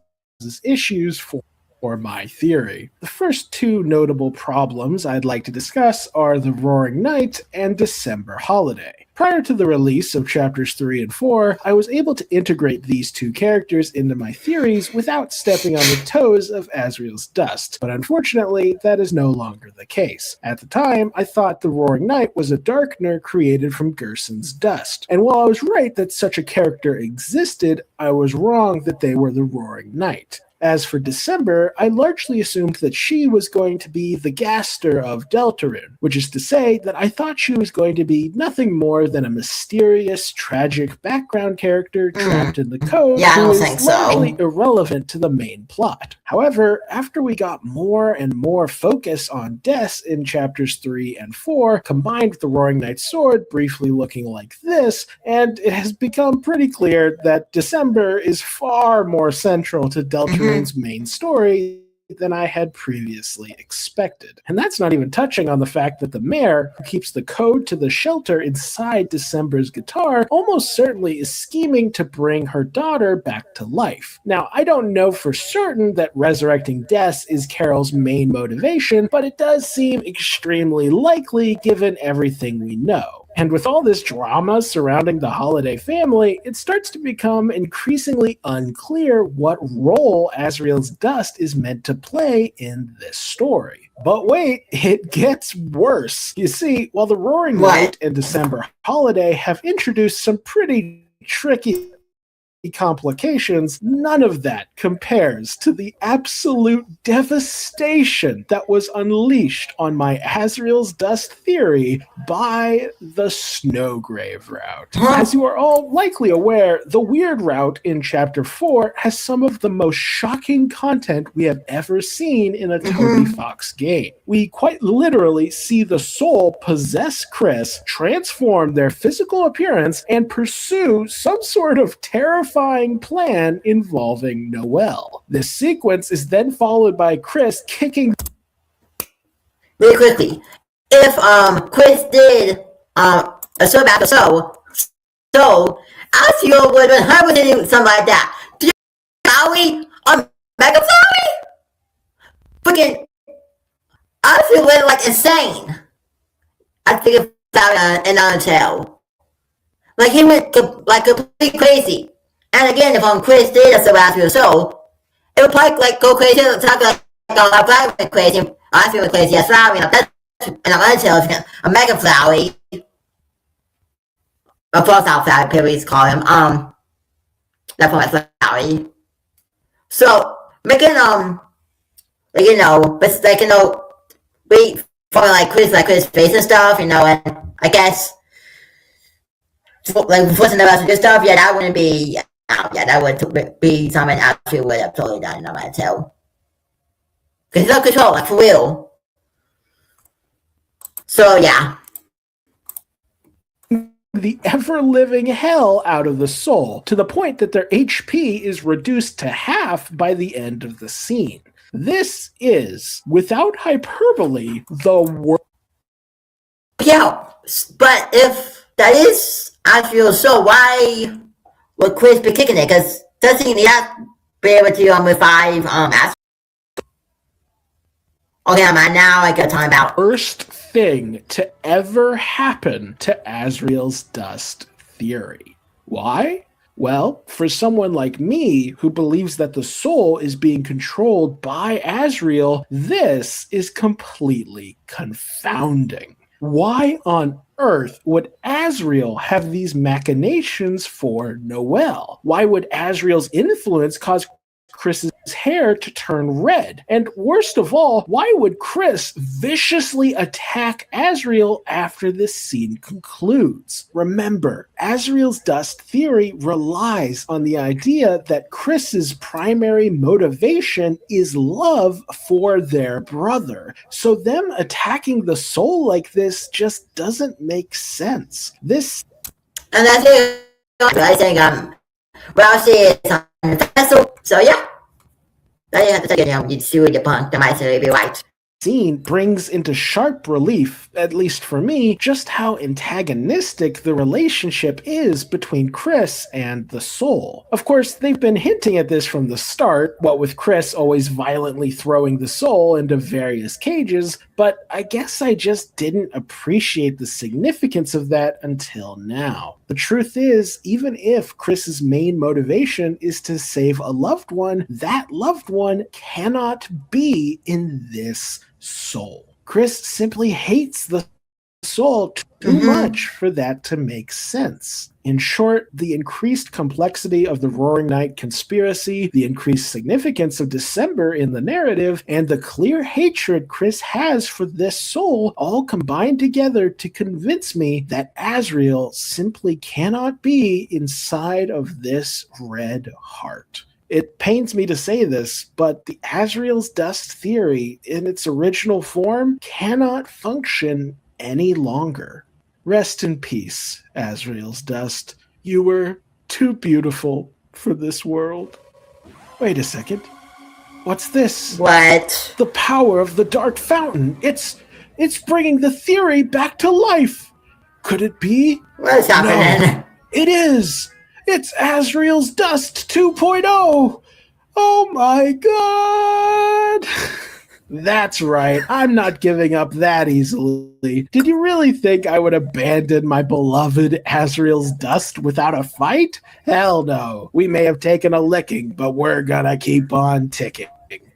issues for my theory. The first two notable problems I'd like to discuss are the Roaring Night and December Holiday. Prior to the release of chapters 3 and 4, I was able to integrate these two characters into my theories without stepping on the toes of Azrael's Dust, but unfortunately, that is no longer the case. At the time, I thought the Roaring Night was a Darkener created from Gerson's Dust, and while I was right that such a character existed, I was wrong that they were the Roaring Night. As for December, I largely assumed that she was going to be the Gaster of Deltarune, which is to say that I thought she was going to be nothing more than a mysterious, tragic background character trapped in the code who is largely irrelevant to the main plot. However, after we got more and more focus on Des in chapters 3 and 4, combined with the Roaring Knight's sword briefly looking like this, and it has become pretty clear that December is far more central to Deltarune's main story than I had previously expected. And that's not even touching on the fact that the mayor, who keeps the code to the shelter inside December's guitar, almost certainly is scheming to bring her daughter back to life. Now, I don't know for certain that resurrecting Des is Carol's main motivation, but it does seem extremely likely given everything we know. And with all this drama surrounding the Holiday family, it starts to become increasingly unclear what role Azrael's Dust is meant to play in this story. But wait, it gets worse. You see, while the Roaring Night and December Holiday have introduced some pretty tricky complications, none of that compares to the absolute devastation that was unleashed on my Azrael's Dust theory by the Snowgrave route. As you are all likely aware, the Weird route in Chapter 4 has some of the most shocking content we have ever seen in a Toby Fox game. We quite literally see the soul possess Chris, transform their physical appearance, and pursue some sort of terrifying plan involving Noelle. This sequence is then followed by Chris kicking. Really quickly, if Chris did a sub episode, so I feel would when her was doing something like that. Do you Flowey on Mega Flowey? Freaking, I feel like insane. I think about in Undertale. Like he went like completely crazy. And again, if Chris did a sub episode, so it would probably go crazy. Talk like Flower went crazy. I feel crazy as Flower. That's in Undertale. A Mega Flowey. A false out Flower, please call him. That's my Flowey. So making wait for Chris face and stuff, and I guess forcing the rest of good stuff, yeah, that wouldn't be, that would be something I actually would have totally done in Undertale. Because it's no control, for real. So yeah. The ever-living hell out of the soul, to the point that their HP is reduced to half by the end of the scene. This is, without hyperbole, the worst. Yeah, but if that is, I feel so, why would Chris be kicking it? Because doesn't he have be able to revive Okay, now I got time out. First thing to ever happen to Asriel's dust theory. Why? Well, for someone like me who believes that the soul is being controlled by Asriel, this is completely confounding. Why on earth would Asriel have these machinations for Noelle? Why would Asriel's influence cause Chris's hair to turn red? And worst of all, why would Chris viciously attack Asriel after this scene concludes? Remember, Asriel's dust theory relies on the idea that Chris's primary motivation is love for their brother. So them attacking the soul like this just doesn't make sense. This And that's it. I think Rousey is on the vessel, so yeah. I have to say, you see what you punk, the might be right. Scene brings into sharp relief, at least for me, just how antagonistic the relationship is between Chris and the soul. Of course, they've been hinting at this from the start, what with Chris always violently throwing the soul into various cages, but I guess I just didn't appreciate the significance of that until now. The truth is, even if Chris's main motivation is to save a loved one, that loved one cannot be in this soul. Chris simply hates the soul too much for that to make sense. In short, the increased complexity of the Roaring Night conspiracy, the increased significance of December in the narrative, and the clear hatred Chris has for this soul all combined together to convince me that Asriel simply cannot be inside of this red heart. It pains me to say this, but the Asriel's dust theory in its original form cannot function any longer. Rest in peace, Asriel's dust. You were too beautiful for this world. Wait a second. What's this? What? The power of the dark fountain. It's bringing the theory back to life. Could it be? What's happening? No, it is. It's Asriel's Dust 2.0. Oh my god. That's right. I'm not giving up that easily. Did you really think I would abandon my beloved Asriel's Dust without a fight? Hell no. We may have taken a licking, but we're gonna keep on ticking.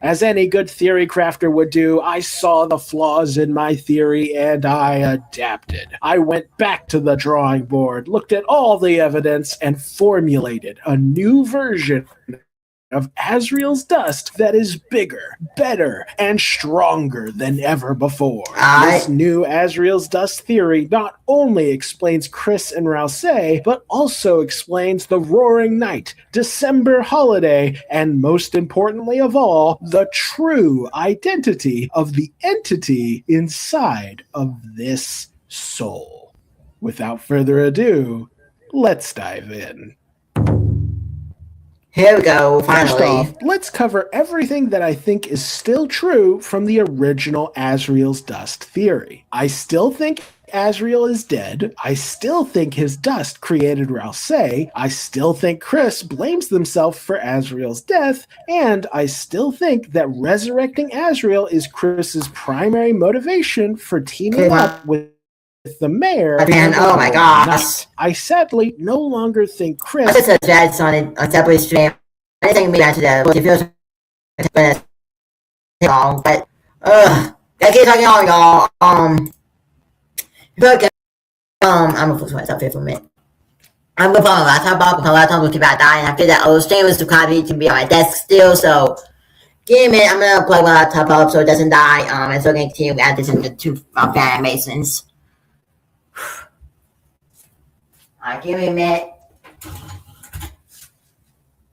As any good theory crafter would do, I saw the flaws in my theory and I adapted. I went back to the drawing board, looked at all the evidence, and formulated a new version of Asriel's Dust that is bigger, better, and stronger than ever before. This new Asriel's Dust theory not only explains Chris and Rousey, but also explains the Roaring Night, December holiday, and most importantly of all, the true identity of the entity inside of this soul. Without further ado, let's dive in. Here we go, finally. First off, let's cover everything that I think is still true from the original Asriel's Dust theory. I still think Asriel is dead. I still think his dust created Rousey. I still think Chris blames himself for Asriel's death. And I still think that resurrecting Asriel is Chris's primary motivation for teaming up with the mayor. Oh my gosh. I sadly no longer think Chris. I just said that's on a separate stream. I think maybe after that, if it feels long, but I keep talking on y'all. But I'm gonna put myself here for a minute. I'm gonna put my laptop up because my laptop was about to die, and I feel that old stream was too copy to be on my desk still. So give me a minute. I'm gonna plug my laptop up so it doesn't die. And so I'm gonna continue to add this into two fan animations. Alright, give me a minute.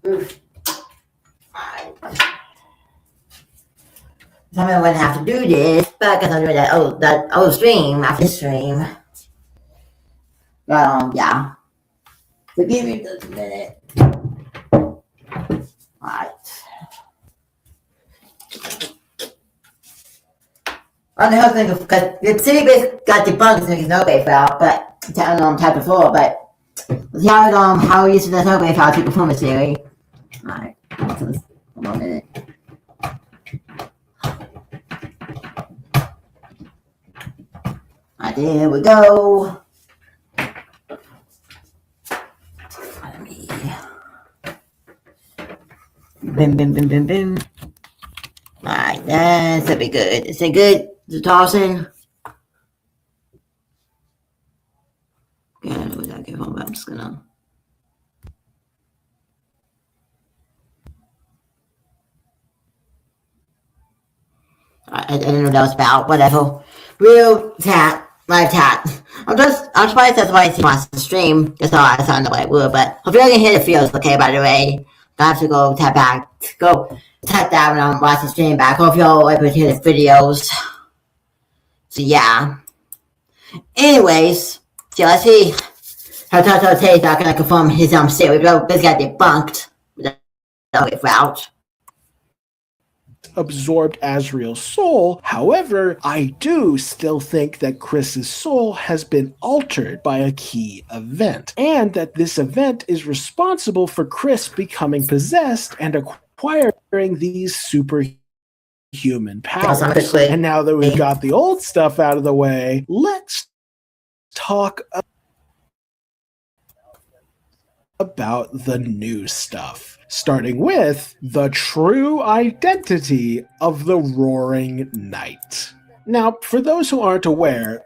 Alright. So I'm gonna have to do this because I'm doing that old stream after this stream. But yeah. So give me just a minute. Alright. I'm the husband because the city base got debunked and no base file, but type before, but how we use the no base file to perform a theory. Alright. 1 minute. Alright, there we go. Let me. Bim. Alright, that should be good. Is it good? Is it tossing? Yeah, I know what I give home, but I'm just gonna. I didn't know what that was about. Whatever. Real chat. Live chat. I'm surprised that's why he wants to stream. Just so I sound the way it would, but hopefully I can hear the feels okay, by the way. I have to go tap back. Go tap that when I'm watching the stream back. Hope y'all able to hear the videos. So yeah. Anyways, so let's see how Toto Tay is not gonna confirm his theory. This got debunked with the route. Absorbed Azrael's soul. However, I do still think that Chris's soul has been altered by a key event, and that this event is responsible for Chris becoming possessed and acquiring these superhuman powers. And now that we've got the old stuff out of the way, let's talk about the new stuff, starting with the true identity of the Roaring Knight. Now, for those who aren't aware,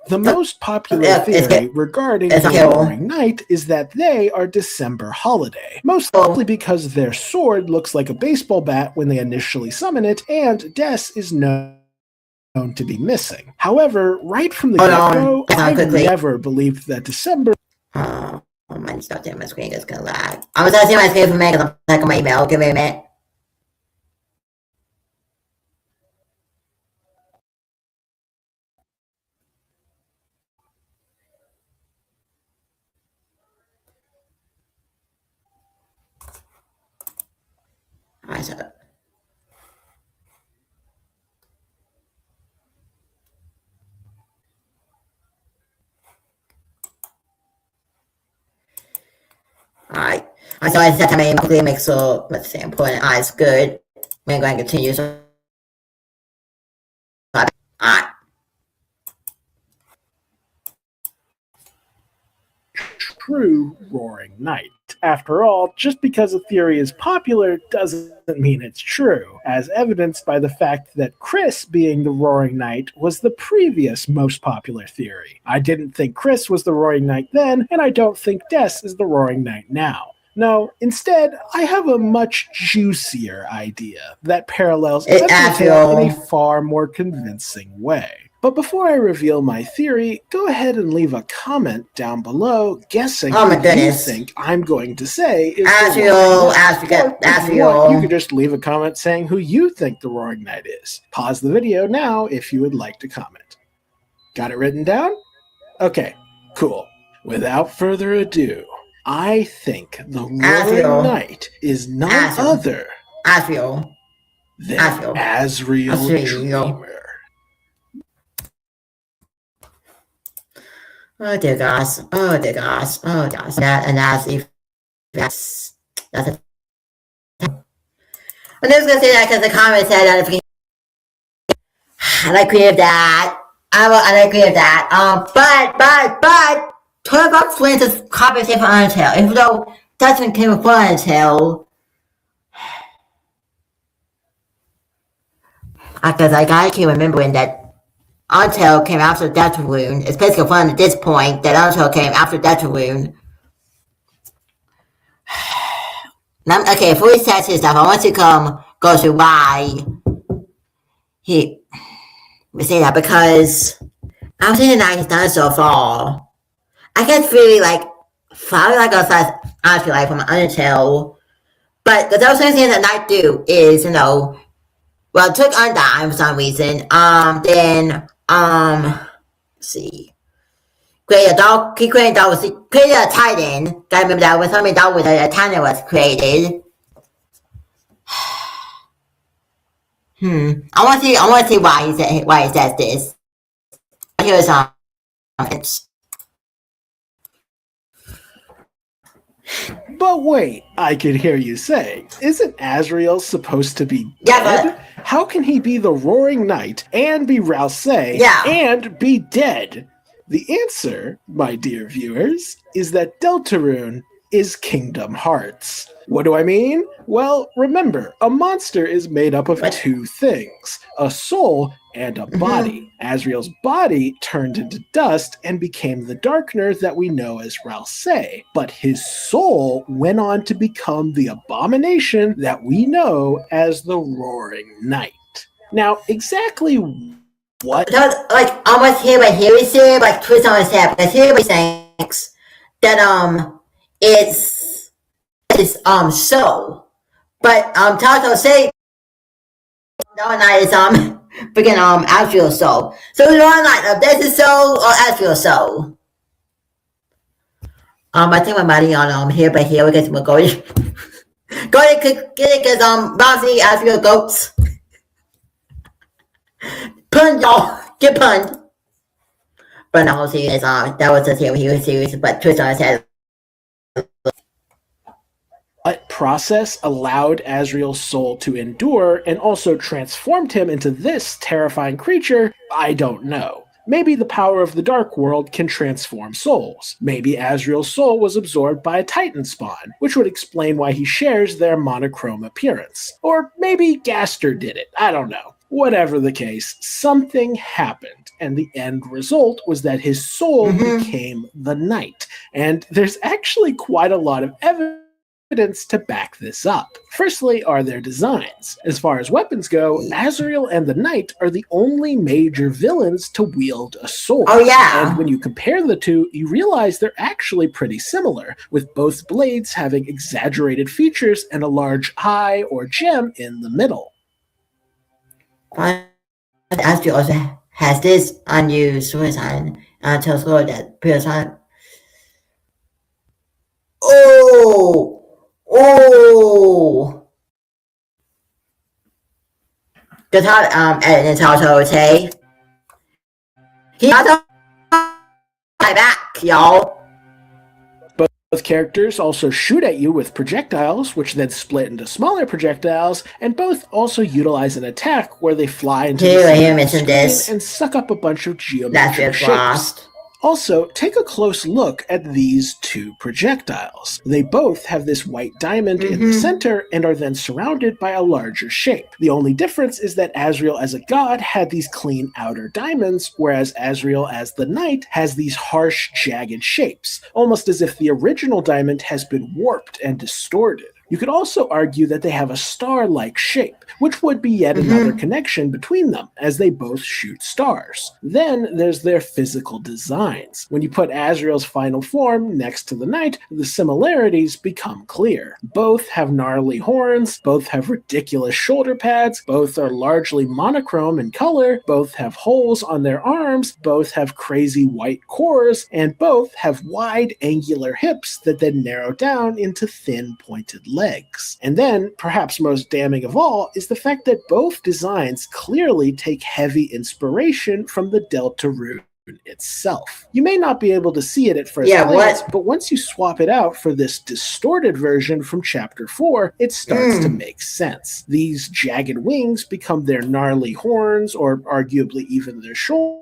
the most popular theory regarding the Roaring Knight is that they are December holiday, most likely because their sword looks like a baseball bat when they initially summon it, and Des is known to be missing. However, right from the get-go, I've never believed that December... Oh, mine's not there. My screen is gonna lag. I'm gonna see my screen for a minute because I'm checking my email. Give me a minute. Alright, so. Alright. So I set my quickly make so let's see, important eyes good. We're going to continue. So alright. True Roaring Knight. After all, just because a theory is popular doesn't mean it's true, as evidenced by the fact that Chris being the Roaring Knight was the previous most popular theory. I didn't think Chris was the Roaring Knight then, and I don't think Des is the Roaring Knight now. No, instead, I have a much juicier idea that parallels every tale in a far more convincing way. But before I reveal my theory, go ahead and leave a comment down below guessing what you think I'm going to say is Azrael. You can just leave a comment saying who you think the Roaring Knight is. Pause the video now if you would like to comment. Got it written down? Okay, cool. Without further ado, I think the Roaring Knight is none other than Azrael Dreamer. Oh dear gosh. Oh dear gosh. Oh gosh. That's a... I'm just gonna say that because the comment said that I agree with that. I agree with that. But 12 bucks wins is compensated for Undertale. Even though doesn't came before Undertale. Because I keep remembering that Undertale came after Deltarune. It's basically fun at this point that Undertale came after Deltarune. Okay, before he says his stuff, I want to go to why he say that, because I was thinking that he's done so far. I guess really probably a honestly from Undertale. But the other thing that Knight do is, well, it took Undyne for some reason. Let's see. Created a dog. He created a Titan. Gotta remember that when something dog with a Titan was created. I want to see why he says this. Here's But wait, I can hear you say, isn't Azrael supposed to be Yeah, dead? How can he be the Roaring Knight and be Rousey and be dead? The answer, my dear viewers, is that Deltarune is Kingdom Hearts. What do I mean? Well, remember, a monster is made up of two things, a soul and a body. Azrael's body turned into dust and became the Darkner that we know as Rousey, but his soul went on to become the abomination that we know as the Roaring Knight. Now, exactly what? Like, almost hear what he was saying, like, twist on his head, because he was saying that, it's his, soul. But, Tato say, no, night is, freaking, Azrael's soul. So, we want, like, there's his soul or Azrael's soul. I think my money on, here, but here, we get some go ahead, get it, because, Bouncy, Azrael goats. Pun, y'all. Get punned. But no, serious, that was just here when he was serious, but twist on his head. What process allowed Azrael's soul to endure and also transformed him into this terrifying creature? I don't know. Maybe the power of the Dark World can transform souls. Maybe Azrael's soul was absorbed by a Titan spawn, which would explain why he shares their monochrome appearance. Or maybe Gaster did it. I don't know. Whatever the case, something happened, and the end result was that his soul became the Knight. And there's actually quite a lot of evidence to back this up. Firstly are their designs. As far as weapons go, Azrael and the Knight are the only major villains to wield a sword. Oh, yeah. And when you compare the two, you realize they're actually pretty similar, with both blades having exaggerated features and a large eye or gem in the middle. Azrael also has this unused sword sign tells Lord that previous time. Good time, editing is also say. He also my back, y'all. Both characters also shoot at you with projectiles, which then split into smaller projectiles, and both also utilize an attack where they fly into the center of the screen and suck up a bunch of geometric shapes. Also, take a close look at these two projectiles. They both have this white diamond in the center and are then surrounded by a larger shape. The only difference is that Azrael as a god had these clean outer diamonds, whereas Azrael as the Knight has these harsh, jagged shapes, almost as if the original diamond has been warped and distorted. You could also argue that they have a star-like shape, which would be yet another connection between them, as they both shoot stars. Then there's their physical designs. When you put Azrael's final form next to the Knight, the similarities become clear. Both have gnarly horns, both have ridiculous shoulder pads, both are largely monochrome in color, both have holes on their arms, both have crazy white cores, and both have wide angular hips that then narrow down into thin pointed legs. And then, perhaps most damning of all, is the fact that both designs clearly take heavy inspiration from the Deltarune itself. You may not be able to see it at first glance, but once you swap it out for this distorted version from Chapter 4, it starts to make sense. These jagged wings become their gnarly horns, or arguably even their shoulder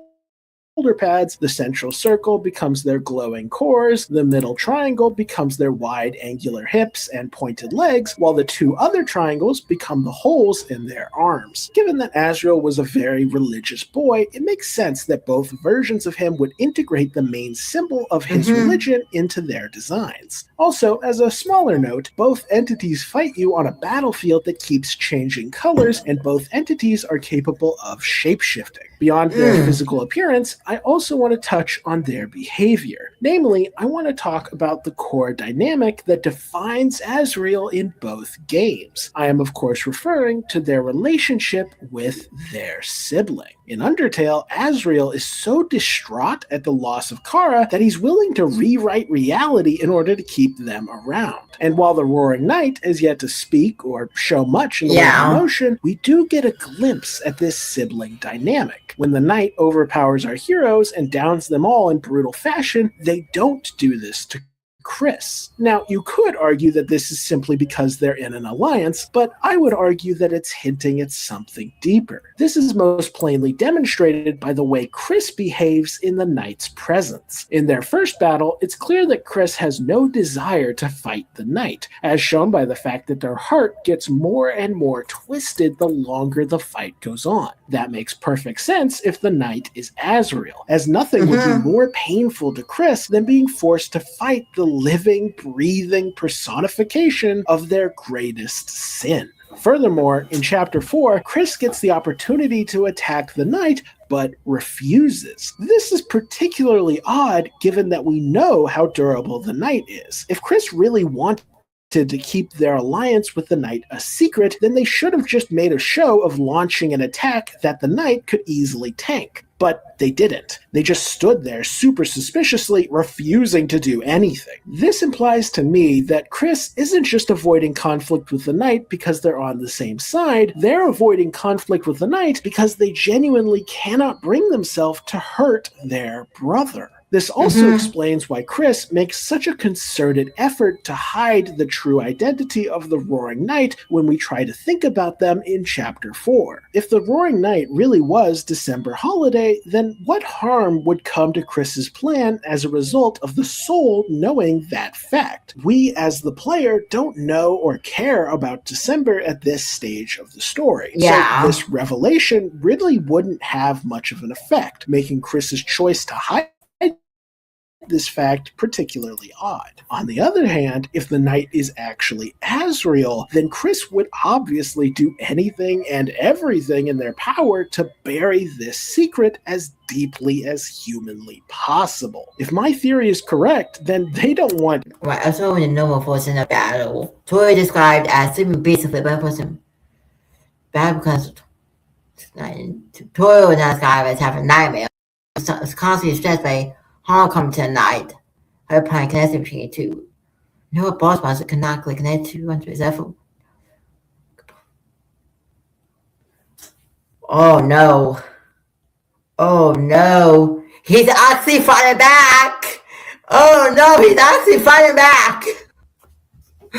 pads, the central circle becomes their glowing cores, the middle triangle becomes their wide angular hips and pointed legs, while the two other triangles become the holes in their arms. Given that Azrael was a very religious boy, it makes sense that both versions of him would integrate the main symbol of his religion into their designs. Also, as a smaller note, both entities fight you on a battlefield that keeps changing colors, and both entities are capable of shape-shifting. Beyond their physical appearance, I also want to touch on their behavior. Namely, I want to talk about the core dynamic that defines Azrael in both games. I am, of course, referring to their relationship with their sibling. In Undertale, Azrael is so distraught at the loss of Kara that he's willing to rewrite reality in order to keep them around. And while the Roaring Knight is yet to speak or show much in the way of emotion, we do get a glimpse at this sibling dynamic. When the Knight overpowers our heroes and downs them all in brutal fashion, they don't do this to Chris. Now, you could argue that this is simply because they're in an alliance, but I would argue that it's hinting at something deeper. This is most plainly demonstrated by the way Chris behaves in the Knight's presence. In their first battle, it's clear that Chris has no desire to fight the Knight, as shown by the fact that their heart gets more and more twisted the longer the fight goes on. That makes perfect sense if the Knight is Azrael, as nothing would be more painful to Chris than being forced to fight the living, breathing personification of their greatest sin. Furthermore, in Chapter 4, Chris gets the opportunity to attack the Knight, but refuses. This is particularly odd given that we know how durable the Knight is. If Chris really wanted to keep their alliance with the Knight a secret, then they should have just made a show of launching an attack that the Knight could easily tank. But they didn't. They just stood there super suspiciously, refusing to do anything. This implies to me that Chris isn't just avoiding conflict with the Knight because they're on the same side, they're avoiding conflict with the Knight because they genuinely cannot bring themselves to hurt their brother. This also explains why Chris makes such a concerted effort to hide the true identity of the Roaring Knight when we try to think about them in Chapter 4. If the Roaring Knight really was December Holiday, then what harm would come to Chris's plan as a result of the Soul knowing that fact? We, as the player, don't know or care about December at this stage of the story. Yeah. So this revelation really wouldn't have much of an effect, making Chris's choice to hide this fact particularly odd. On the other hand, if the Knight is actually Azrael, then Chris would obviously do anything and everything in their power to bury this secret as deeply as humanly possible. If my theory is correct, then they don't want... Right, also in the normal force in a battle, Tori described as sleeping peacefully by a person. Bad because Tori was not described as having nightmares. It's constantly stressed by harm coming to the Night. Her plan connected between the two. No boss monster cannot connect to under his effort. Oh no. Oh no. He's actually fighting back. Oh no, he's actually fighting back. He's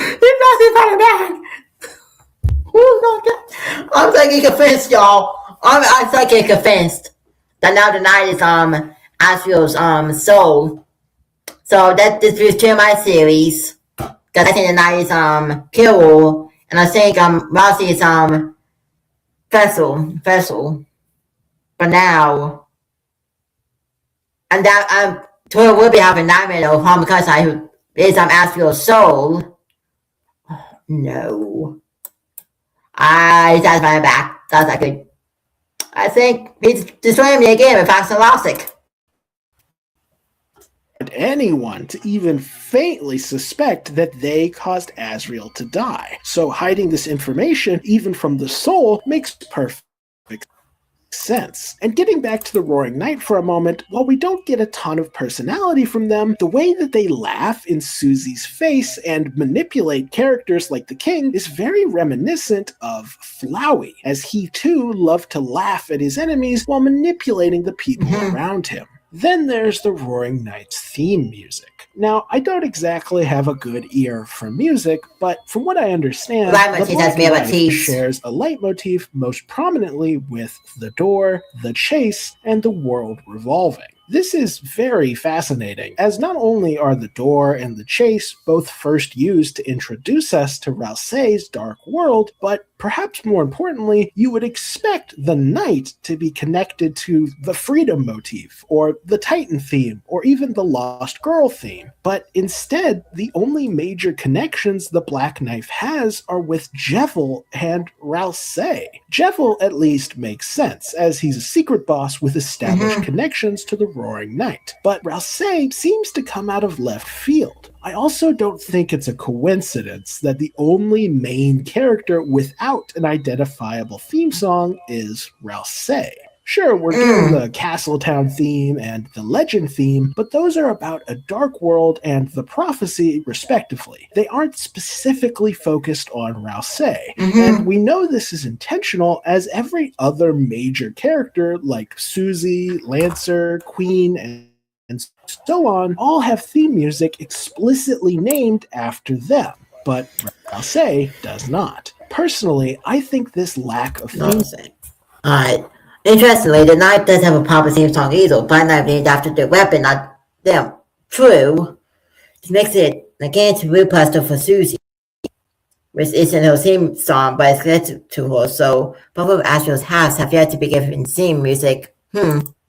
actually fighting back. Oh my god. I'm fucking convinced, y'all. I'm fucking convinced that now the Night is Azrael's soul. So that disputes to my series. Cause I think the Night is Kirill, and I think Rousey is Vessel. But now, and that Tori will be having nightmare of harm because I is Azrael's soul. Oh, no. That's my back. That's not good. I think he's destroying me again with Axolotl. Anyone to even faintly suspect that they caused Azrael to die. So hiding this information, even from the Soul, makes perfect sense. And getting back to the Roaring Knight for a moment, while we don't get a ton of personality from them, the way that they laugh in Susie's face and manipulate characters like the King is very reminiscent of Flowey, as he too loved to laugh at his enemies while manipulating the people around him. Then there's the Roaring Knight's theme music. Now, I don't exactly have a good ear for music, but from what I understand, the Black Knight shares a leitmotif most prominently with the door, the chase, and the world revolving. This is very fascinating, as not only are the door and the chase both first used to introduce us to Rousseau's dark world, but perhaps more importantly, you would expect the Knight to be connected to the Freedom motif, or the Titan theme, or even the Lost Girl theme. But instead, the only major connections the Black Knife has are with Jevil and Rousseau. Jevil at least makes sense, as he's a secret boss with established connections to the Roaring Knight. But Rousseau seems to come out of left field. I also don't think it's a coincidence that the only main character without an identifiable theme song is Rousseau. Sure, we're getting the Castletown theme and the Legend theme, but those are about a dark world and the prophecy, respectively. They aren't specifically focused on Rousseau. And we know this is intentional, as every other major character, like Susie, Lancer, Queen, and and so on all have theme music explicitly named after them, but Rousey does not. Personally, I think this lack of theme Alright. Interestingly, the knight does have a proper theme song either, but not named after the weapon, not them. True. This makes it again to replaster for Susie, which isn't her theme song, but it's connected to her, so both of Asriel's halves have yet to be given theme music.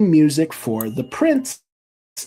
Music for the prince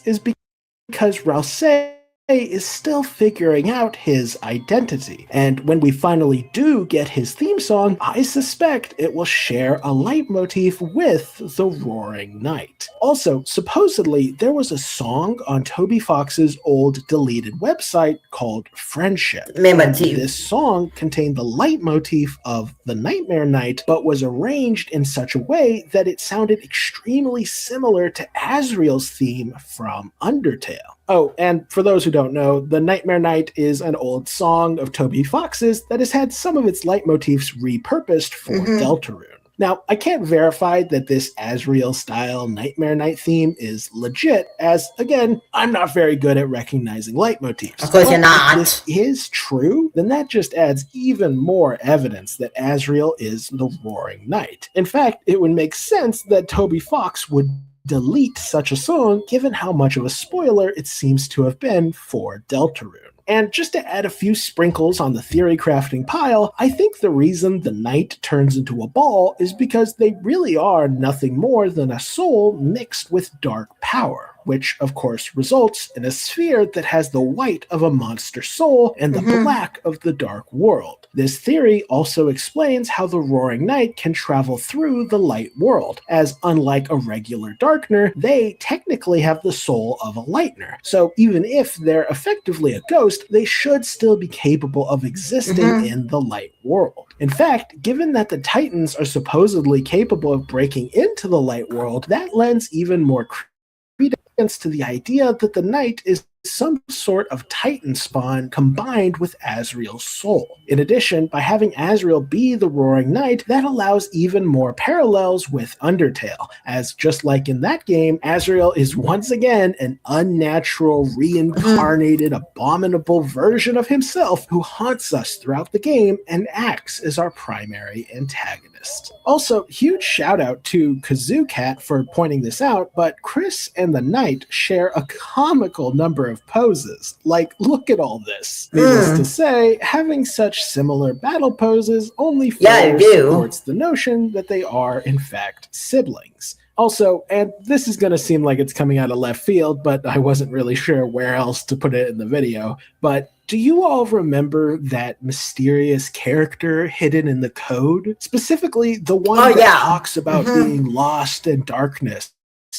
is because Rousey is still figuring out his identity, and when we finally do get his theme song, I suspect it will share a leitmotif with the Roaring Knight. Also, supposedly, there was a song on Toby Fox's old deleted website called Friendship. This song contained the leitmotif of the Nightmare Knight, but was arranged in such a way that it sounded extremely similar to Asriel's theme from Undertale. Oh, and for those who don't know, the Nightmare Knight is an old song of Toby Fox's that has had some of its leitmotifs repurposed for Deltarune. Now, I can't verify that this Asriel-style Nightmare Knight theme is legit, as, again, I'm not very good at recognizing leitmotifs. Of course you're not. If this is true, then that just adds even more evidence that Asriel is the Roaring Knight. In fact, it would make sense that Toby Fox would delete such a song, given how much of a spoiler it seems to have been for Deltarune. And just to add a few sprinkles on the theory crafting pile, I think the reason the knight turns into a ball is because they really are nothing more than a soul mixed with dark power, which of course results in a sphere that has the white of a monster soul and the black of the dark world. This theory also explains how the Roaring Knight can travel through the light world, as unlike a regular Darkner, they technically have the soul of a Lightner. So even if they're effectively a ghost, they should still be capable of existing in the light world. In fact, given that the Titans are supposedly capable of breaking into the light world, that lends even more credence to the idea that the knight is some sort of Titan spawn combined with Asriel's soul. In addition, by having Asriel be the Roaring Knight, that allows even more parallels with Undertale, as just like in that game, Asriel is once again an unnatural, reincarnated, abominable version of himself who haunts us throughout the game and acts as our primary antagonist. Also, huge shout out to Kazoo Cat for pointing this out, but Chris and the Knight share a comical number of poses. Like, look at all this. Needless to say, having such similar battle poses only further supports the notion that they are, in fact, siblings. Also, and this is going to seem like it's coming out of left field, but I wasn't really sure where else to put it in the video, but do you all remember that mysterious character hidden in the code? Specifically, the one that talks about being lost in darkness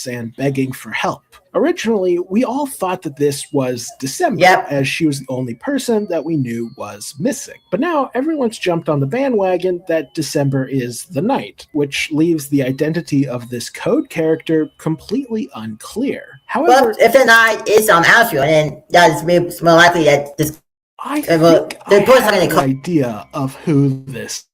and begging for help. Originally, we all thought that this was December, as she was the only person that we knew was missing. But now everyone's jumped on the bandwagon that December is the Knight, which leaves the identity of this code character completely unclear. However, if the Knight is Asriel, then that is more likely that this I think I have an idea of who this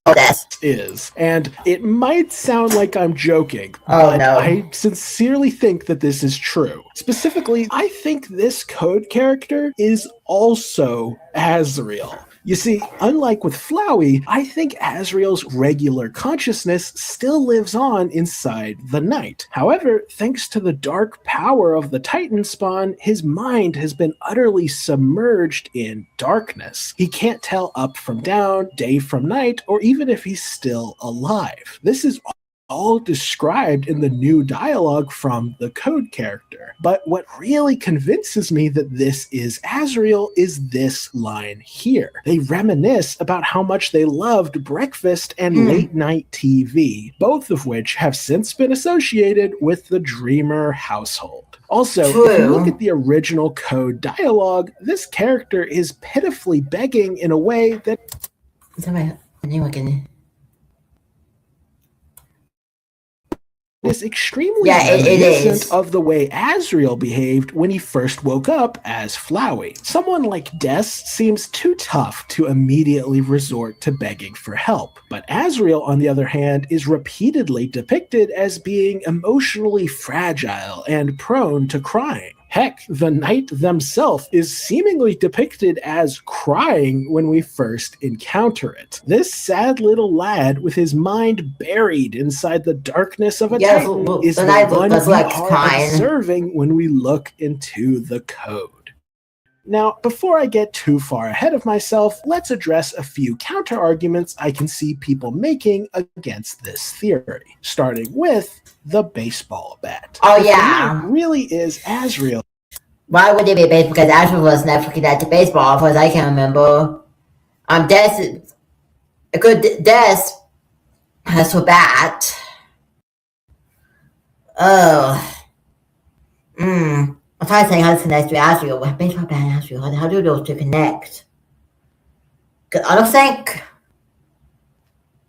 is, and it might sound like I'm joking, but I sincerely think that this is true. Specifically, I think this code character is also Asriel. You see, unlike with Flowey, I think Asriel's regular consciousness still lives on inside the Knight. However, thanks to the dark power of the Titan spawn, his mind has been utterly submerged in darkness. He can't tell up from down, day from night, or even if he's still alive. This is all described in the new dialogue from the code character. But what really convinces me that this is Asriel is this line here. They reminisce about how much they loved breakfast and late night TV, both of which have since been associated with the Dreamer household. Also, if you look at the original code dialogue, this character is pitifully begging in a way that is extremely reminiscent of the way Asriel behaved when he first woke up as Flowey. Someone like Des seems too tough to immediately resort to begging for help, but Asriel, on the other hand, is repeatedly depicted as being emotionally fragile and prone to crying. Heck, the knight themselves is seemingly depicted as crying when we first encounter it. This sad little lad with his mind buried inside the darkness of a titan is the one we are observing when we look into the code. Now, before I get too far ahead of myself, let's address a few counter-arguments I can see people making against this theory, starting with the baseball bat. Oh, yeah. It really is Asriel. Why would it be baseball? Because Asriel was never connected to baseball, as far as I can remember. Des has a bat. Oh. I'm trying to think how this connects to Asriel. Baseball bat and Asriel. How do those two connect? Cause I don't think.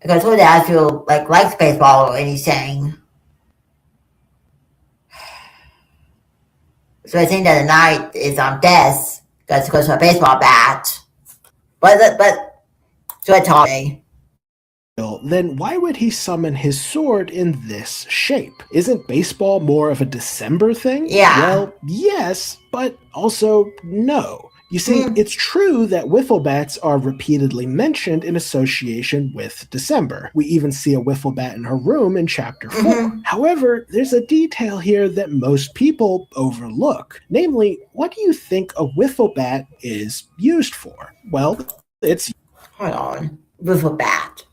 Because I told that Asriel likes baseball or anything. So I think that the knight is Des because of a baseball bat. But so I told me. Then why would he summon his sword in this shape? Isn't baseball more of a December thing? Yeah. Well, yes, but also no. You see, it's true that wiffle bats are repeatedly mentioned in association with December. We even see a wiffle bat in her room in Chapter 4. However, there's a detail here that most people overlook. Namely, what do you think a wiffle bat is used for? Well, it's... Hold on. Wiffle bat.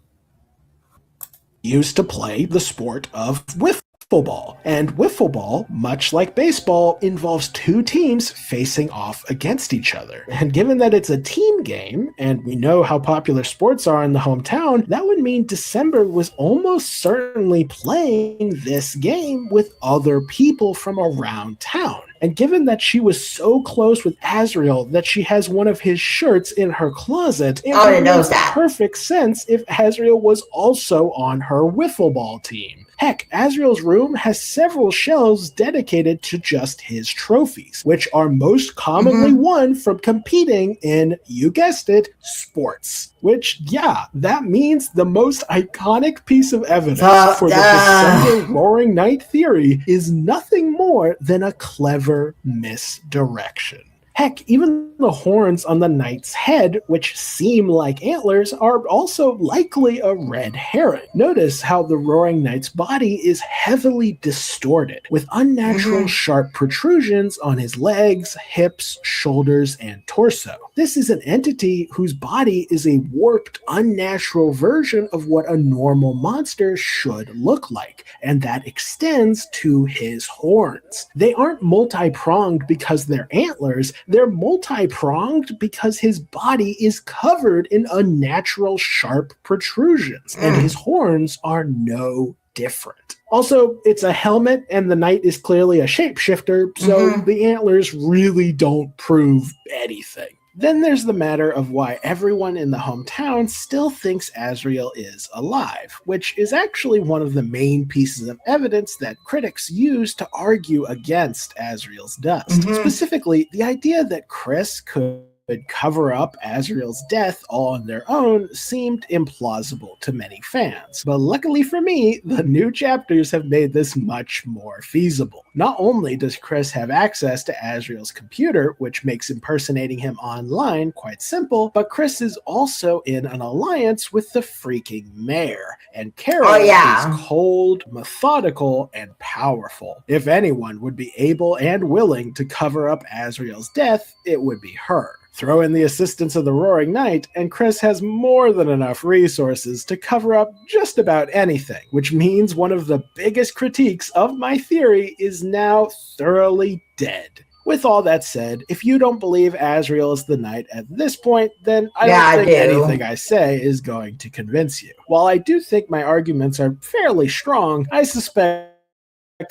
Used to play the sport of wiffle ball. And wiffle ball, much like baseball, involves two teams facing off against each other. And given that it's a team game, and we know how popular sports are in the hometown, that would mean December was almost certainly playing this game with other people from around town. And given that she was so close with Asriel that she has one of his shirts in her closet, it makes perfect sense if Asriel was also on her wiffle ball team. Heck, Asriel's room has several shelves dedicated to just his trophies, which are most commonly won from competing in, you guessed it, sports. Which, yeah, that means the most iconic piece of evidence for the December Roaring Knight theory is nothing more than a clever misdirection. Heck, even the horns on the knight's head, which seem like antlers, are also likely a red herring. Notice how the Roaring Knight's body is heavily distorted, with unnatural sharp protrusions on his legs, hips, shoulders, and torso. This is an entity whose body is a warped, unnatural version of what a normal monster should look like, and that extends to his horns. They aren't multi-pronged because they're antlers, they're multi-pronged because his body is covered in unnatural sharp protrusions, and his horns are no different. Also, it's a helmet, and the knight is clearly a shapeshifter, so the antlers really don't prove anything. Then there's the matter of why everyone in the hometown still thinks Asriel is alive, which is actually one of the main pieces of evidence that critics use to argue against Asriel's dust. Specifically, the idea that Chris could cover up Asriel's death all on their own seemed implausible to many fans. But luckily for me, the new chapters have made this much more feasible. Not only does Chris have access to Asriel's computer, which makes impersonating him online quite simple, but Chris is also in an alliance with the freaking mayor. And Carol is cold, methodical, and powerful. If anyone would be able and willing to cover up Asriel's death, it would be her. Throw in the assistance of the Roaring Knight, and Chris has more than enough resources to cover up just about anything, which means one of the biggest critiques of my theory is now thoroughly dead. With all that said, if you don't believe Asriel is the knight at this point, then I don't think anything I say is going to convince you. While I do think my arguments are fairly strong, I suspect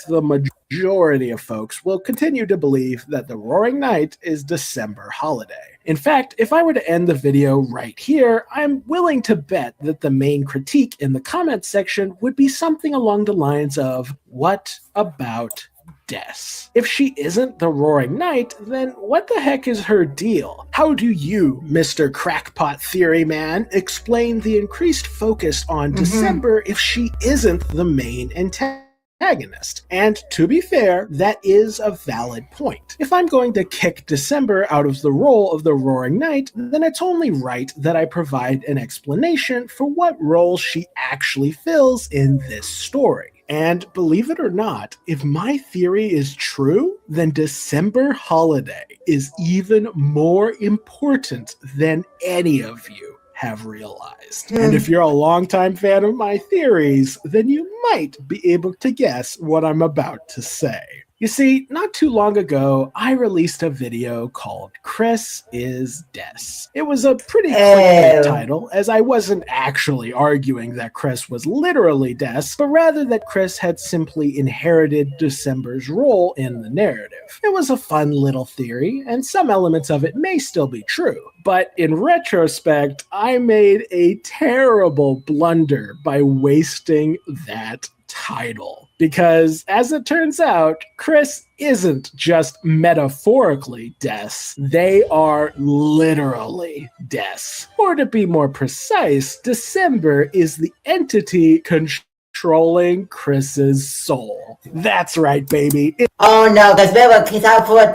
the majority of folks will continue to believe that the Roaring Knight is December holiday. In fact, if I were to end the video right here, I'm willing to bet that the main critique in the comments section would be something along the lines of, what about Des? If she isn't the Roaring Knight, then what the heck is her deal? How do you, Mr. Crackpot Theory Man, explain the increased focus on December if she isn't the main antagonist? protagonist. And to be fair, that is a valid point. If I'm going to kick December out of the role of the Roaring Knight, then it's only right that I provide an explanation for what role she actually fills in this story. And believe it or not, if my theory is true, then December holiday is even more important than any of you have realized. And if you're a longtime fan of my theories, then you might be able to guess what I'm about to say. You see, not too long ago, I released a video called Chris is Des. It was a pretty clickbait title, as I wasn't actually arguing that Chris was literally Des, but rather that Chris had simply inherited December's role in the narrative. It was a fun little theory, and some elements of it may still be true. But in retrospect, I made a terrible blunder by wasting that title. Because, as it turns out, Chris isn't just metaphorically Des. They are literally Des. Or to be more precise, December is the entity controlling Chris's soul. That's right, baby. Oh no, because remember, because I thought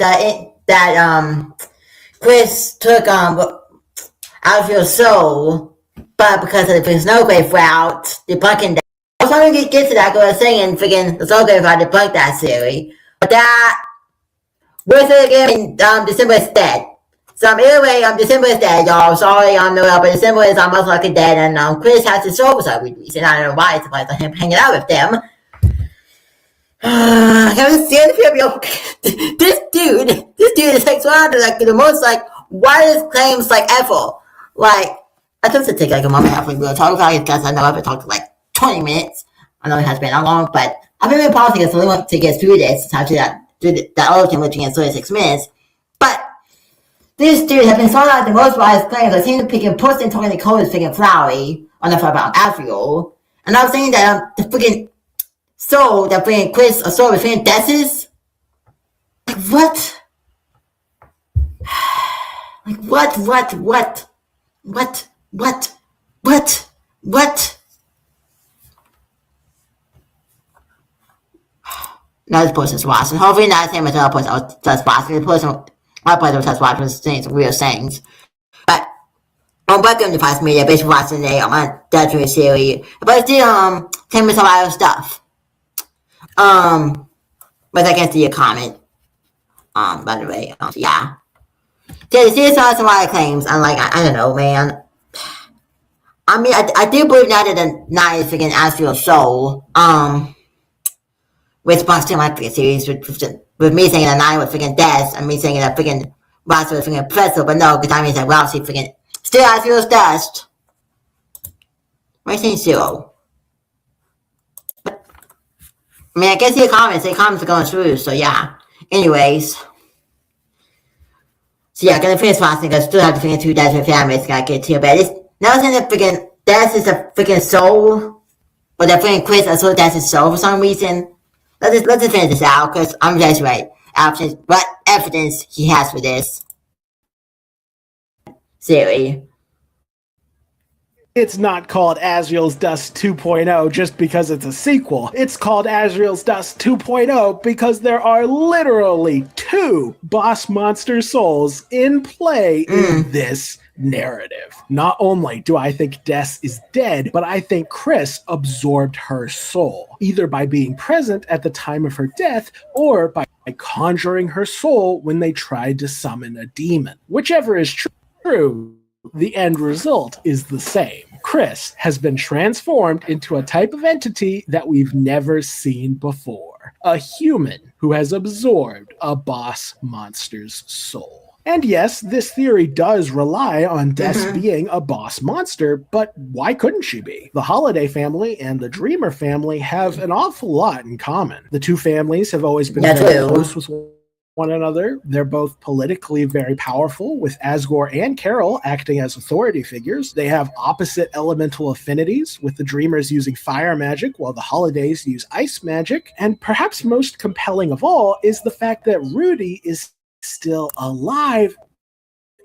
that Chris took out of your soul, but because of the Snowgrave route, debunking that. I was trying to get to that because I was saying freaking the Snowgrave route debunked that theory. But that was it again, December is dead. So anyway, December is dead, y'all. Sorry, but December is most likely dead, and Chris has his soul for some reason. I don't know why, it's about him hanging out with them. I haven't seen the This dude is like one of the most widest claims ever. I took to take a moment after we were talking about it because I know I've been talking 20 minutes. I know it has been that long, but I've been pausing it so I want to get through this. Time to do that other thing, which in 36 minutes. But this dude has been thrown out the most widest claims. I've seen him picking puss and talking to Cole is picking Flowey on the about Afriel. And I was saying that the freaking soul that freaking Chris a soul with freaking Des's. What? What? No, this person's watching. Hopefully not the same as the other person I was just watching. The person I was just watching was saying some real things. But on welcome to Fox Media, basically watching a Deltarune series. But still telling me some other stuff. But I can see a comment. By the way, yeah. So the series has a lot of claims. I'm I don't know, man. I mean, I do believe now that the night is freaking Astral Soul. With Buster my freaking series, with me saying the night was freaking Des, and me saying that freaking Ross was freaking Pretzel, but no, because I mean, well, she freaking still Astral's dust. Why saying zero? I mean, I guess the comments are going through, so yeah. Anyways. So yeah, gonna finish watching, because I still have to freaking 2 Des families, gotta get to, but it's now saying that freaking Des is a freaking soul, or that freaking Chris is so Des' soul for some reason. Let's just finish this out, because I'm just right. Options, what evidence he has for this theory. It's not called Azrael's Dust 2.0 just because it's a sequel. It's called Azrael's Dust 2.0 because there are literally 2 boss monster souls in play in this narrative. Not only do I think Des is dead, but I think Chris absorbed her soul, either by being present at the time of her death or by conjuring her soul when they tried to summon a demon. Whichever is true, the end result is the same. Chris has been transformed into a type of entity that we've never seen before. A human who has absorbed a boss monster's soul. And yes, this theory does rely on Des being a boss monster, but why couldn't she be? The Holiday family and the Dreamer family have an awful lot in common. The 2 families have always been very close with one another. They're both politically very powerful, with Asgore and Carol acting as authority figures. They have opposite elemental affinities, with the Dreamers using fire magic while the Holidays use ice magic. And perhaps most compelling of all is the fact that Rudy is still alive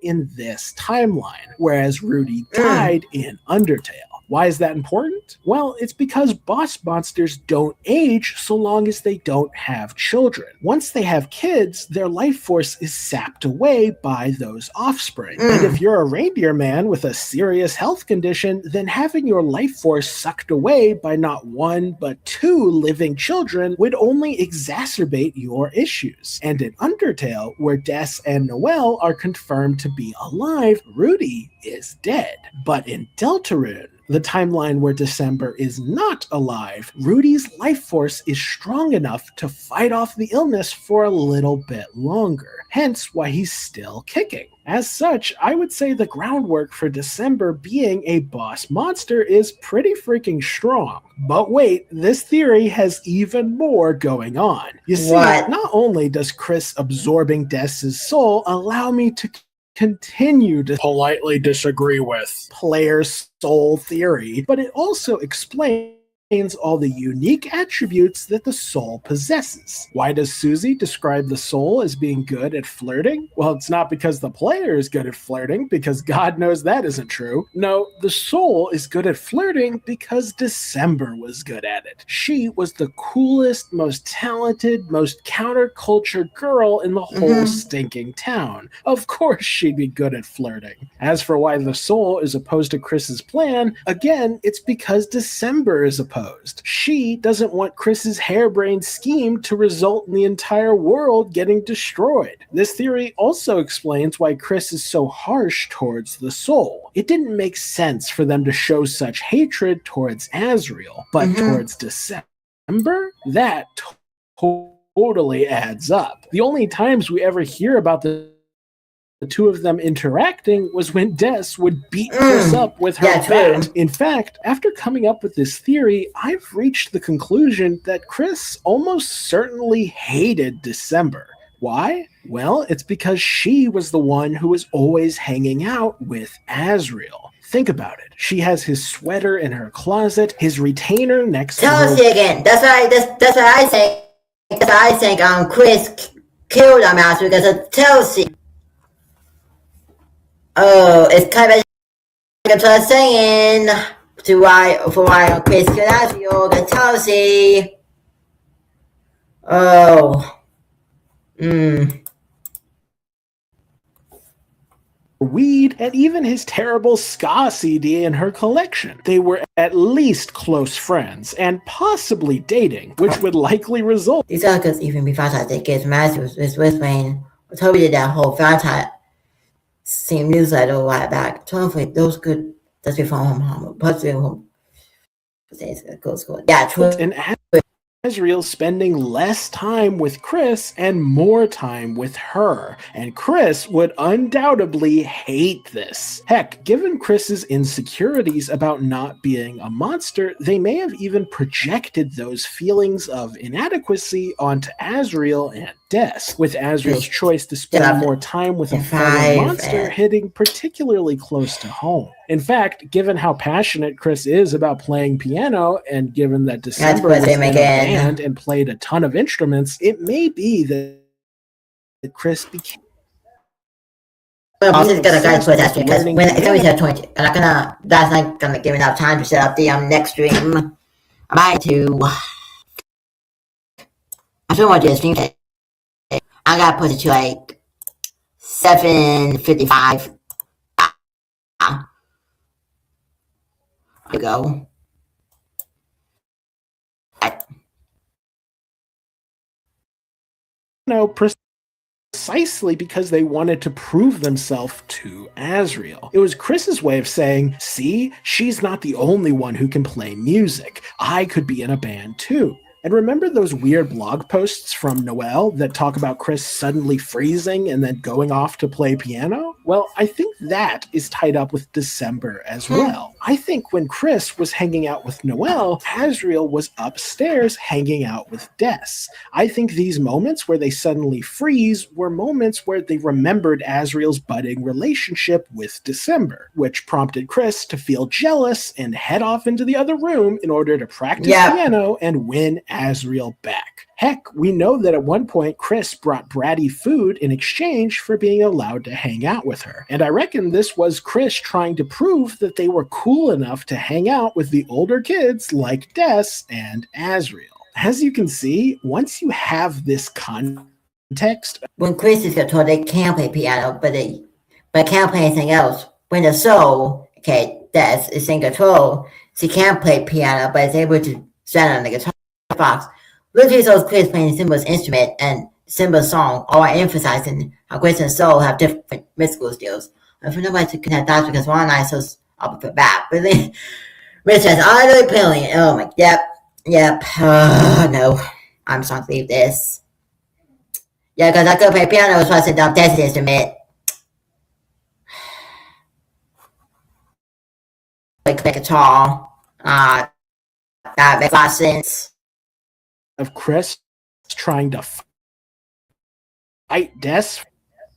in this timeline, whereas Rudy died in Undertale. Why is that important? Well, it's because boss monsters don't age so long as they don't have children. Once they have kids, their life force is sapped away by those offspring. And if you're a reindeer man with a serious health condition, then having your life force sucked away by not one but two living children would only exacerbate your issues. And in Undertale, where Des and Noelle are confirmed to be alive, Rudy is dead. But in Deltarune, the timeline where December is not alive, Rudy's life force is strong enough to fight off the illness for a little bit longer, hence why he's still kicking. As such, I would say the groundwork for December being a boss monster is pretty freaking strong. But wait, this theory has even more going on. You see, not only does Chris absorbing Des's soul allow me to continue to politely disagree with player's soul theory, but it also explains all the unique attributes that the soul possesses. Why does Susie describe the soul as being good at flirting? Well, it's not because the player is good at flirting, because God knows that isn't true. No, the soul is good at flirting because December was good at it. She was the coolest, most talented, most counterculture girl in the whole stinking town. Of course she'd be good at flirting. As for why the soul is opposed to Chris's plan, again, it's because December is opposed. She doesn't want Chris's harebrained scheme to result in the entire world getting destroyed. This theory also explains why Chris is so harsh towards the soul. It didn't make sense for them to show such hatred towards Azriel, but towards December? That totally adds up. The only times we ever hear about the two of them interacting was when Des would beat Chris up with her bat. In fact, after coming up with this theory, I've reached the conclusion that Chris almost certainly hated December. Why? Well, it's because she was the one who was always hanging out with Azriel. Think about it. She has his sweater in her closet, his retainer next to her. Chelsea again. That's what I think. That's what I think. Chris killed Azriel because of Chelsea. Oh, it's kind of like I'm saying for why Chris Canazio and Chelsea. Oh. Weed, and even his terrible ska CD in her collection. They were at least close friends, and possibly dating, which would likely result. These are because even before I think it's Matthews with Wayne. I told you that whole Valentine same newsletter a while back. Totally, those good. That's before home. Positive home. Yeah, true. And Azriel spending less time with Chris and more time with her. And Chris would undoubtedly hate this. Heck, given Chris's insecurities about not being a monster, they may have even projected those feelings of inadequacy onto Azriel and Des, with Azriel's choice to spend more time with a fellow monster hitting particularly close to home. In fact, given how passionate Chris is about playing piano, and given that December was in a band and played a ton of instruments, it may be that Chris became... I'm just gonna go to that because when it's always at 20, and that's not gonna give enough time to set up the next stream. I might to. I still want to do the stream. I gotta put it to like 7:55. To go. No, precisely because they wanted to prove themselves to Azriel. It was Chris's way of saying, see, she's not the only one who can play music. I could be in a band too. And remember those weird blog posts from Noelle that talk about Chris suddenly freezing and then going off to play piano? Well, I think that is tied up with December as well. I think when Chris was hanging out with Noelle, Azriel was upstairs hanging out with Des. I think these moments where they suddenly freeze were moments where they remembered Azriel's budding relationship with December, which prompted Chris to feel jealous and head off into the other room in order to practice piano and win Azriel back. Heck, we know that at one point Chris brought Bratty food in exchange for being allowed to hang out with her. And I reckon this was Chris trying to prove that they were cool enough to hang out with the older kids like Des and Asriel. As you can see, once you have this context, when Chris is told they can play piano, but can't play anything else. When the soul, Des is in control, she can't play piano, but is able to stand on the guitar box. Literally shows Chris playing Simba's instrument and Simba's song, all emphasizing how Chris and Soul have different musical skills. And for nobody to connect dots because one eye is up for back. But then Rich says, I do playing. Oh my, yep. No, I'm just gonna leave this. Yeah, because I could play piano as well as a Des instrument. Like guitar, that makes a lot of sense. Of Chris trying to fight Des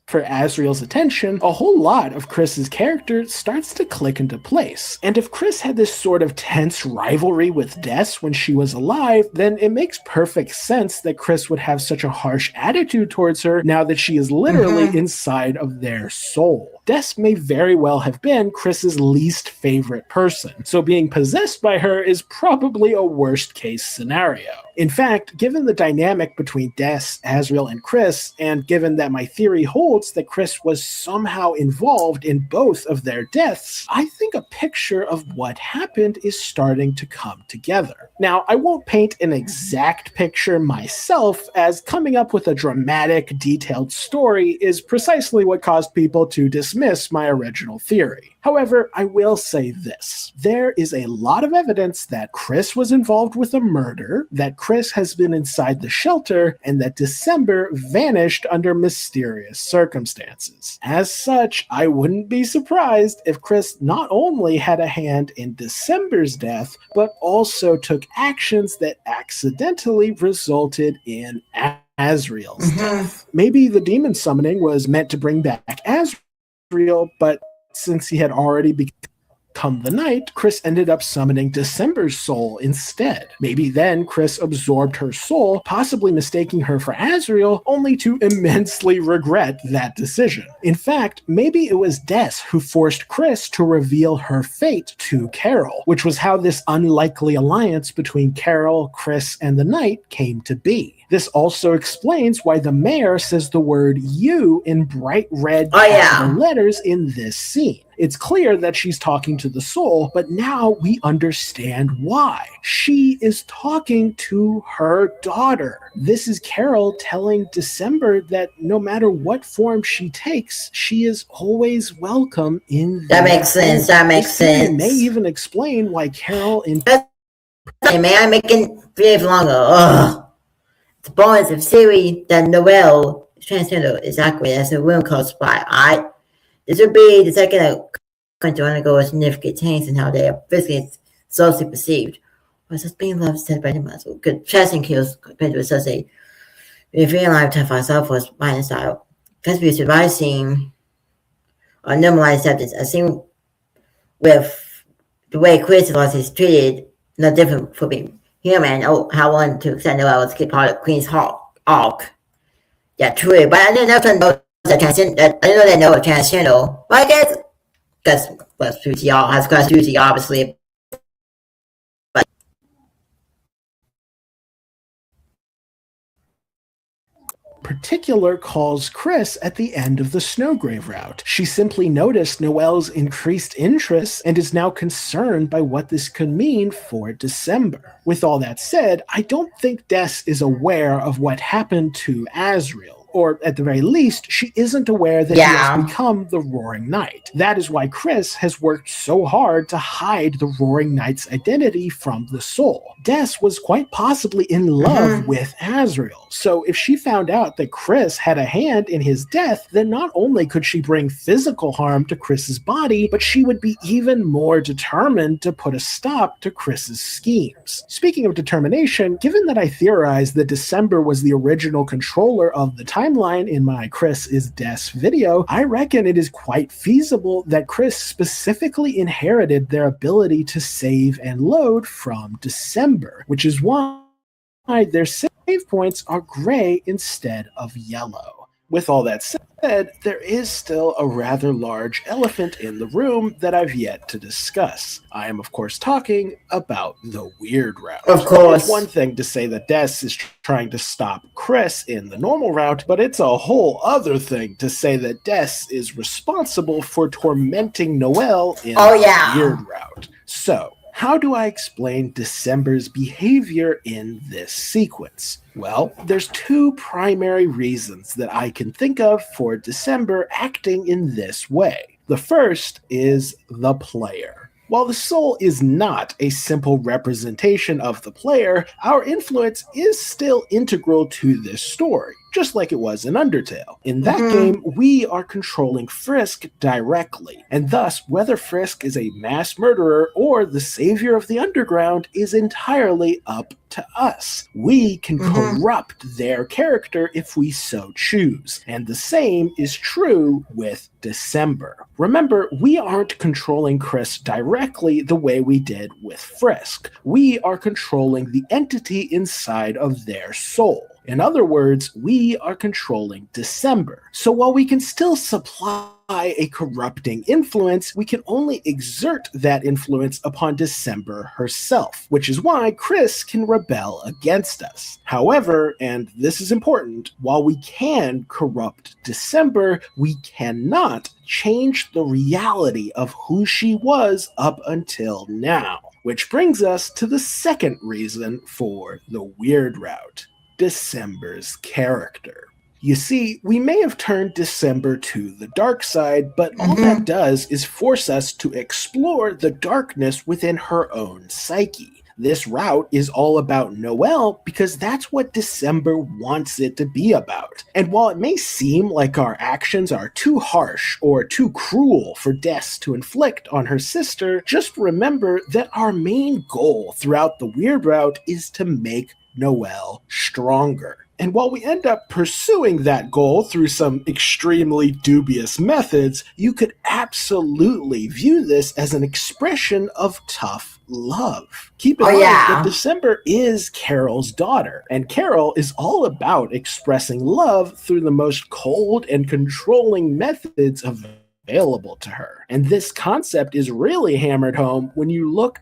for Asriel's attention, a whole lot of Chris's character starts to click into place. And if Chris had this sort of tense rivalry with Des when she was alive, then it makes perfect sense that Chris would have such a harsh attitude towards her now that she is literally inside of their soul. Des may very well have been Chris's least favorite person, so being possessed by her is probably a worst case scenario. In fact, given the dynamic between Des, Asriel, and Chris, and given that my theory holds that Chris was somehow involved in both of their deaths, I think a picture of what happened is starting to come together. Now, I won't paint an exact picture myself, as coming up with a dramatic, detailed story is precisely what caused people to dismiss my original theory. However, I will say this. There is a lot of evidence that Chris was involved with a murder, that Chris has been inside the shelter, and that December vanished under mysterious circumstances. As such, I wouldn't be surprised if Chris not only had a hand in December's death, but also took actions that accidentally resulted in Asriel's death. Maybe the demon summoning was meant to bring back Asriel, but since he had already become the Knight, Chris ended up summoning December's soul instead. Maybe then Chris absorbed her soul, possibly mistaking her for Asriel, only to immensely regret that decision. In fact, maybe it was Des who forced Chris to reveal her fate to Carol, which was how this unlikely alliance between Carol, Chris, and the Knight came to be. This also explains why the mayor says the word "you" in bright red capital letters in this scene. It's clear that she's talking to the soul, but now we understand why. She is talking to her daughter. This is Carol telling December that no matter what form she takes, she is always welcome in that makes sense. That makes sense. It may even explain why Carol in may I make it brief longer? The bonus of theory that Noel is transgender is accurate as a room close by. This would be the second country to undergo a significant change in how they are physically socially perceived. Was this being loved said by the muscle? Good chasing kills compared to associate. If real lifetime for ourselves was violent style. Because we survive seeing or normalized acceptance, I think with the way Chris is treated, no different for being human. Oh, how one to accept Noel was part of Queen's Hawk. Yeah, true. But I didn't know that transgender. I didn't know that Noel was transgender. Well, I guess because Susie has class Susie obviously. Particular calls Chris at the end of the Snowgrave route. She simply noticed Noel's increased interest and is now concerned by what this could mean for December. With all that said, I don't think Des is aware of what happened to Asriel. Or at the very least, she isn't aware that he has become the Roaring Knight. That is why Chris has worked so hard to hide the Roaring Knight's identity from the soul. Des was quite possibly in love with Asriel. So if she found out that Chris had a hand in his death, then not only could she bring physical harm to Chris's body, but she would be even more determined to put a stop to Chris's schemes. Speaking of determination, given that I theorized that December was the original controller of the timeline in my Chris is Des video, I reckon it is quite feasible that Chris specifically inherited their ability to save and load from December, which is why their save points are gray instead of yellow. With all that said, there is still a rather large elephant in the room that I've yet to discuss. I am, of course, talking about the weird route. Of course. It's one thing to say that Des is trying to stop Chris in the normal route, but it's a whole other thing to say that Des is responsible for tormenting Noelle in the weird route. So, how do I explain December's behavior in this sequence? Well, there's two primary reasons that I can think of for December acting in this way. The first is the player. While the soul is not a simple representation of the player, our influence is still integral to this story, just like it was in Undertale. In that game, we are controlling Frisk directly, and thus whether Frisk is a mass murderer or the savior of the underground is entirely up to us. We can corrupt their character if we so choose, and the same is true with December. Remember, we aren't controlling Chris directly the way we did with Frisk. We are controlling the entity inside of their soul. In other words, we are controlling December. So while we can still supply a corrupting influence, we can only exert that influence upon December herself, which is why Chris can rebel against us. However, and this is important, while we can corrupt December, we cannot change the reality of who she was up until now. Which brings us to the second reason for the weird route: December's character. You see, we may have turned December to the dark side, but all that does is force us to explore the darkness within her own psyche. This route is all about Noelle because that's what December wants it to be about. And while it may seem like our actions are too harsh or too cruel for Des to inflict on her sister, just remember that our main goal throughout the weird route is to make Noelle stronger. And while we end up pursuing that goal through some extremely dubious methods, you could absolutely view this as an expression of tough love. Keep in mind that December is Carol's daughter, and Carol is all about expressing love through the most cold and controlling methods available to her. And this concept is really hammered home when you look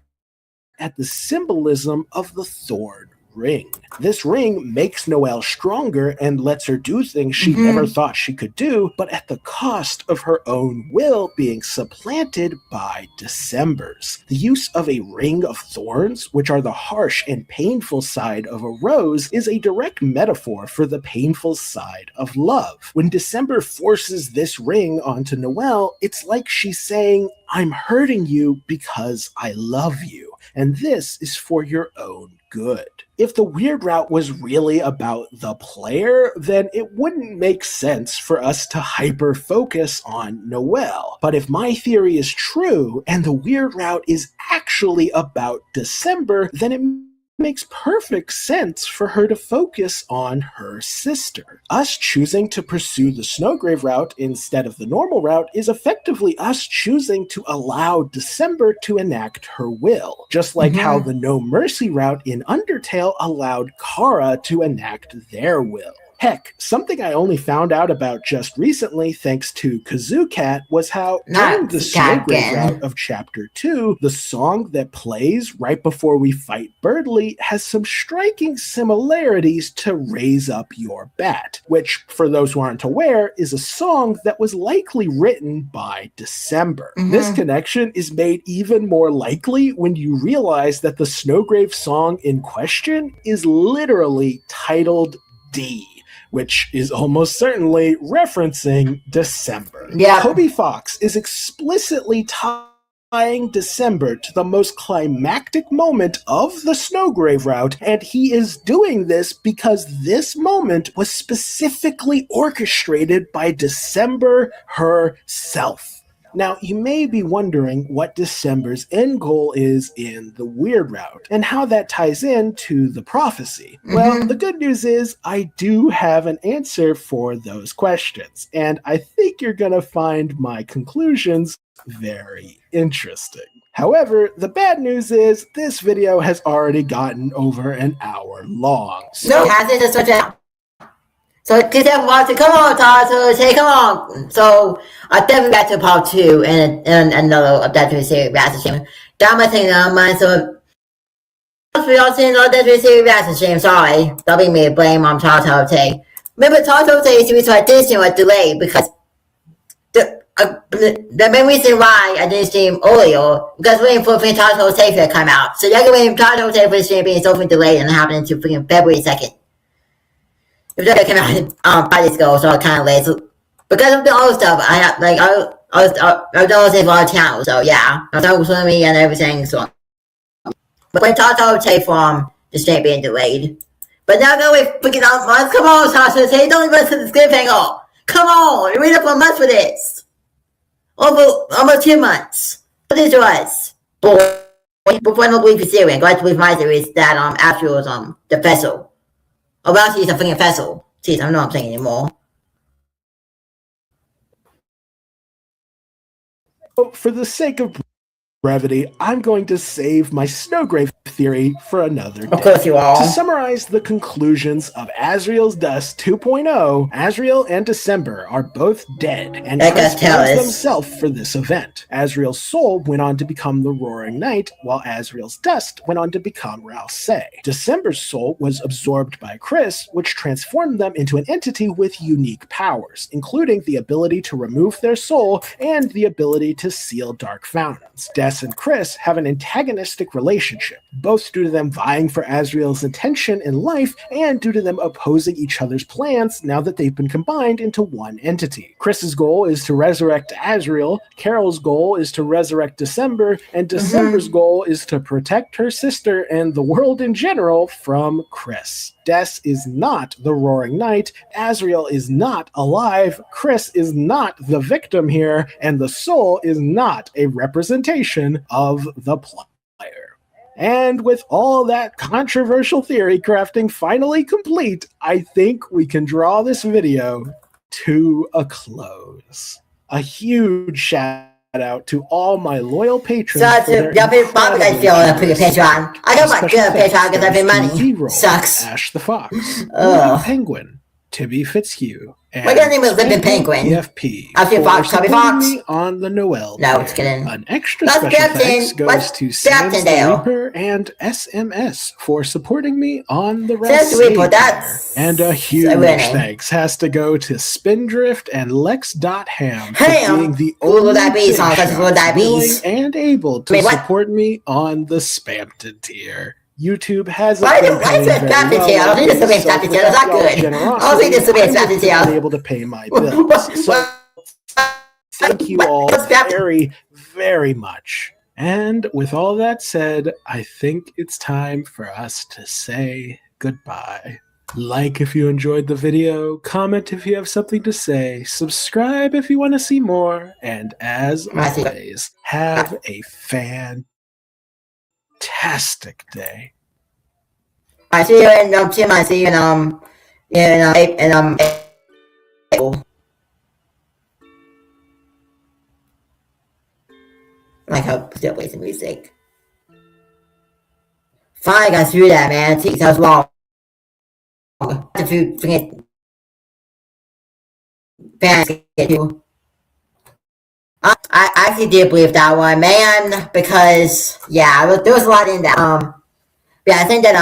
at the symbolism of the thorn ring. This ring makes Noelle stronger and lets her do things she never thought she could do, but at the cost of her own will being supplanted by December's. The use of a ring of thorns, which are the harsh and painful side of a rose, is a direct metaphor for the painful side of love. When December forces this ring onto Noelle, it's like she's saying, "I'm hurting you because I love you, and this is for your own good." If the weird route was really about the player, then it wouldn't make sense for us to hyper-focus on Noelle. But if my theory is true, and the weird route is actually about December, then it makes perfect sense for her to focus on her sister. Us choosing to pursue the Snowgrave route instead of the normal route is effectively us choosing to allow December to enact her will, just like how the No Mercy route in Undertale allowed Kara to enact their will. Heck, something I only found out about just recently thanks to KazooCat was how during the Snowgrave route of Chapter 2, the song that plays right before we fight Birdly has some striking similarities to Raise Up Your Bat, which, for those who aren't aware, is a song that was likely written by December. This connection is made even more likely when you realize that the Snowgrave song in question is literally titled D, which is almost certainly referencing December. Toby Fox is explicitly tying December to the most climactic moment of the Snowgrave route, and he is doing this because this moment was specifically orchestrated by December herself. Now, you may be wondering what December's end goal is in the weird route, and how that ties into the prophecy. Well, the good news is I do have an answer for those questions, and I think you're gonna find my conclusions very interesting. However, the bad news is this video has already gotten over an hour long. No, it hasn't. Just switch it out. So, because everyone wants to come on, Todd, so say, come on. So, I'll definitely back to part 2 and another Deltarune series reaction stream. That my thing on mine, so we all seen all Deltarune series reaction stream. Sorry, that'll be me to blame on Todd Tay. Remember, Todd Tay series I did stream was delayed because the main reason why I didn't stream earlier because waiting for freaking Todd Tay to come out. So, you're waiting for Todd Tay for the stream being so freaking delayed and happening to freaking February 2nd. If that came out 5 days ago, so I kind of late. So, because of the other stuff, I have like I've done all things for our channel, so yeah, I'm talking with me and everything. So, but when Tato take from the stream being delayed, but now go wait freaking out months. Come on, Tato, say don't even listen to the cliffhanger. Come on, you wait up for months for this. Over almost 2 months. What is yours, boy? Before I don't believe your theory, I'm glad to believe my theory is that after was the vessel. Oh, well, she's a freaking vessel. Jeez, I don't know what I'm saying anymore. For the sake of brevity, I'm going to save my Snowgrave theory for another day. Of course you are. To summarize the conclusions of Asriel's Dust 2.0, Asriel and December are both dead, and Chris blames themselves for this event. Asriel's soul went on to become the Roaring Knight, while Asriel's Dust went on to become Ralsei. December's soul was absorbed by Chris, which transformed them into an entity with unique powers, including the ability to remove their soul and the ability to seal dark fountains. Des and Chris have an antagonistic relationship, both due to them vying for Asriel's attention in life and due to them opposing each other's plans now that they've been combined into one entity. Chris's goal is to resurrect Asriel, Carol's goal is to resurrect December, and December's goal is to protect her sister and the world in general from Chris. Des is not the Roaring Knight, Asriel is not alive, Chris is not the victim here, and the soul is not a representation of the player. And with all that controversial theory crafting finally complete, I think we can draw this video to a close. A huge shout out to all my loyal patrons. So, Patreon. I got my good Patreon because I've been money. Sucks. Ash the Fox, Penguin, Tibby Fitzhugh, my good name is Living Penguin. PFP. I'll Fox, Toby Fox. Me on the Noel. No, it's kidding. An extra special thanks goes to Sans the Reaper and SMS for supporting me on the Ralsei. And a huge thanks has to go to Spindrift and Lex.ham for being the only willing and able to support me on the Spamton tier. YouTube hasn't been paying very well. I don't think this will be a Spamton tier. That's not good. I don't think this will be a Spamton tier. I'm able to pay my bills. So thank you all very, very much. And with all that said, I think it's time for us to say goodbye. Like if you enjoyed the video, comment if you have something to say, subscribe if you want to see more, and as always, have a fantastic day. I see you in 2 months. See you in April. Like how still wasting music. Finally got through that, man. Jeez, that was long. If you forget fans get you. I actually did believe that one, man, because yeah, there was a lot in that. Yeah, I think that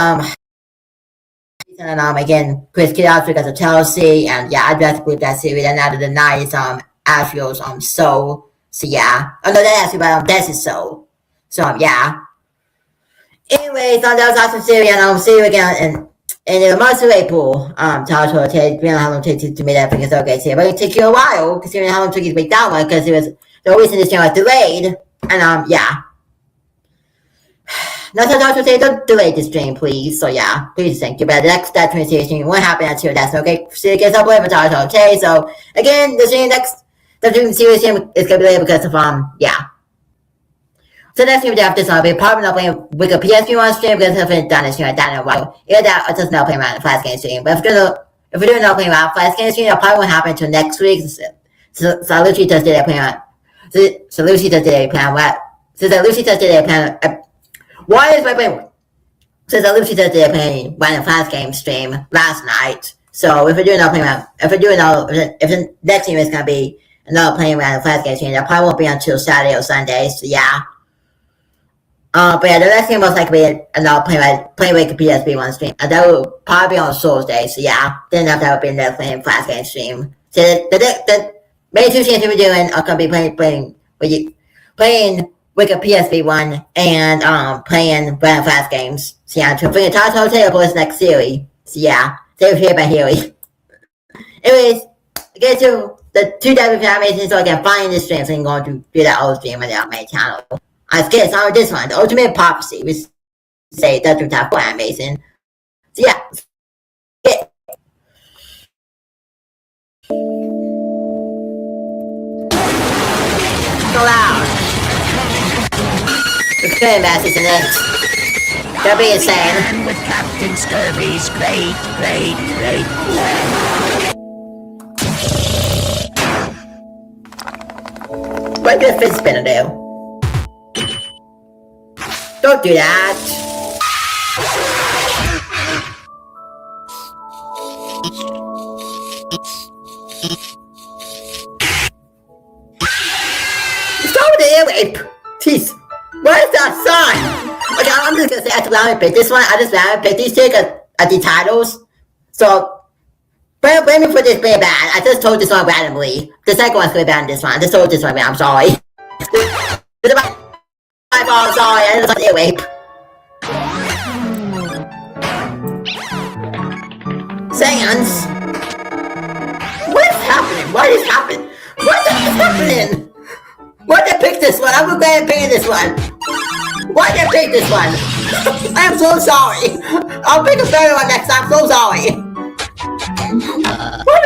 and again, Chris Kid out because of Chelsea, and yeah, I just believe that series. And out of the night is Asriel's soul. So yeah, oh no, that actually about Des' soul. So yeah. Anyways, that was awesome series, and I'll see you again in the month of April. Tato, depending on how long it takes to make that freaking okay here, but it took you a while considering how long it took you to make that one because it was the reason this channel was delayed. And yeah. Not so Tato say don't delay this stream, please. So yeah, please thank you. But the next Deltarune series stream won't happen until that's okay. So you guys up later, Tato. Okay, so again, the stream next Deltarune series stream is gonna be later because of yeah. So next stream after this, I'll be probably not playing with a PS1 stream because I've been done this stream. I don't know why. Either that or just not playing around the Flash game stream. But if we're doing not playing around Flash game stream, it probably won't happen until next week. So I literally just did a plan. So Lucy just did a plan. What? Since Lucy says they're playing, why is my brain? Since Lucy says they're playing random flash game stream last night. So if the next stream is gonna be another playing random flash game stream, that probably won't be until Saturday or Sunday. So yeah. But yeah, the next game most likely be another playing with PSP one stream. And that will probably be on Thursday. So yeah, then that will be another playing flash game stream. So the main two streams we're doing are gonna be playing with a PSP one and playing random flash games. So yeah, to bring a title for this next series. So yeah, save here by Haley. Anyways, get to the 2 animations so I can find this stream, so I'm going to do that old stream on the main channel. I skipped some of this one, the Ultimate Prophecy, which say Deltarune Top 4 animation. So yeah, yeah. So loud. The Scurvy Masters in it. They'll be insane. With Captain Scurvy's great. What does Fist Spinner do? Don't do that. Stop with the air rape. Jeez. What is that sign? Okay, I'm just gonna say I just randomly pick this one. I just randomly pick these two as the titles. So blame me for this being bad. I just told this one randomly. The second one's gonna be bad than this one. I just told this one I'm sorry. I'm sorry, I just want to rape. Sans. What is happening? What is happening? What is happening? Why did I pick this one? I'm glad I picked this one. Why did I pick this one? I'm so sorry. I'll pick a better one next time. I'm so sorry. What?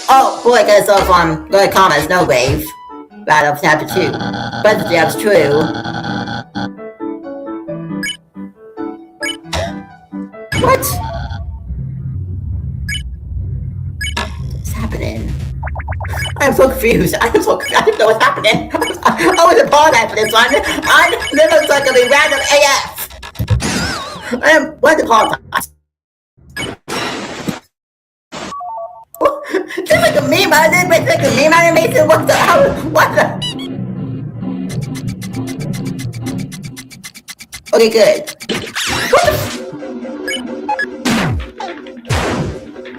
Oh boy, because of good comments, no grave. Right of chapter 2. But that's true. What? What's happening? I'm so confused. I don't know what's happening. I was apologizing for this one. This looks like gonna be random AF. I am what to apologize. This is like a meme. It's like a meme animation. What the hell? What the? Okay, good.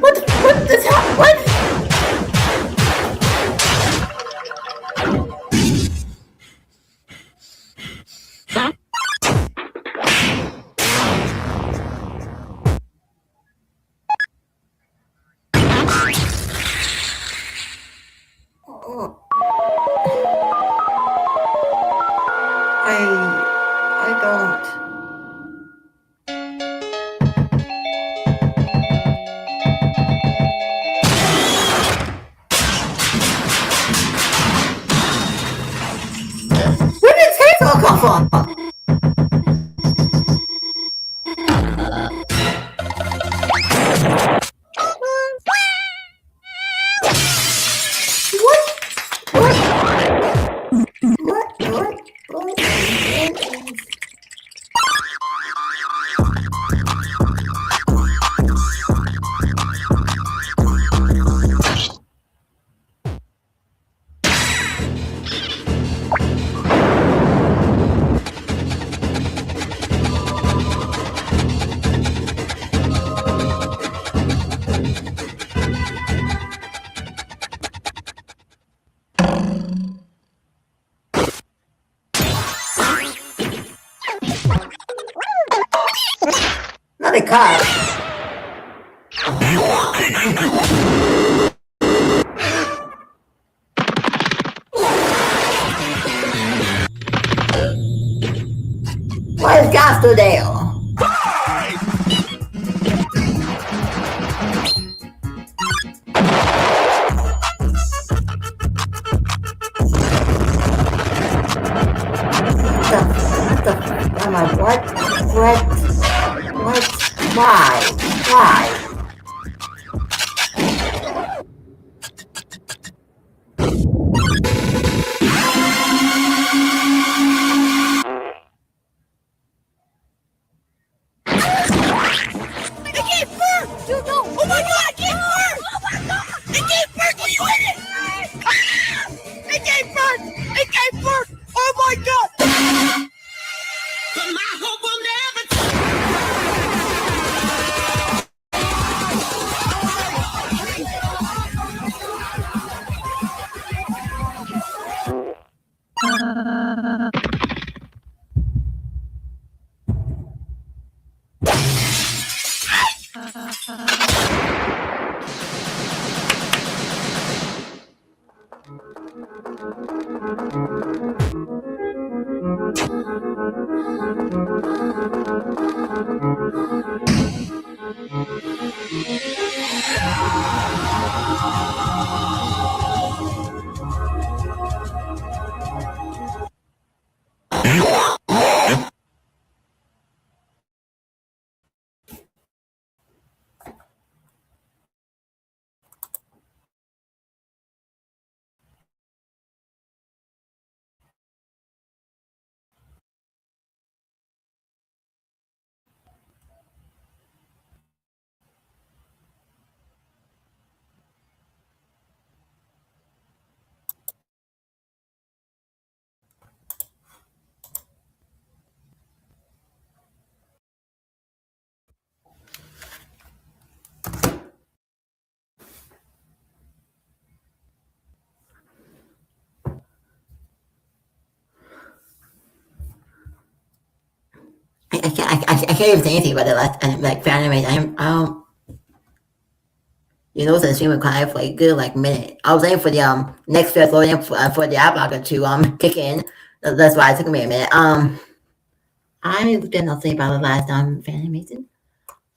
What this happened? What? I don't. Where did this all come from? Not a car. Why is gas still there? What? Why? I can't even say anything about it. Like fan animation. You know, the stream was quiet for a good like minute. I was waiting for the next first loading for the app logger to kick in. That's why it took me a minute. I did not say about the last fan animation.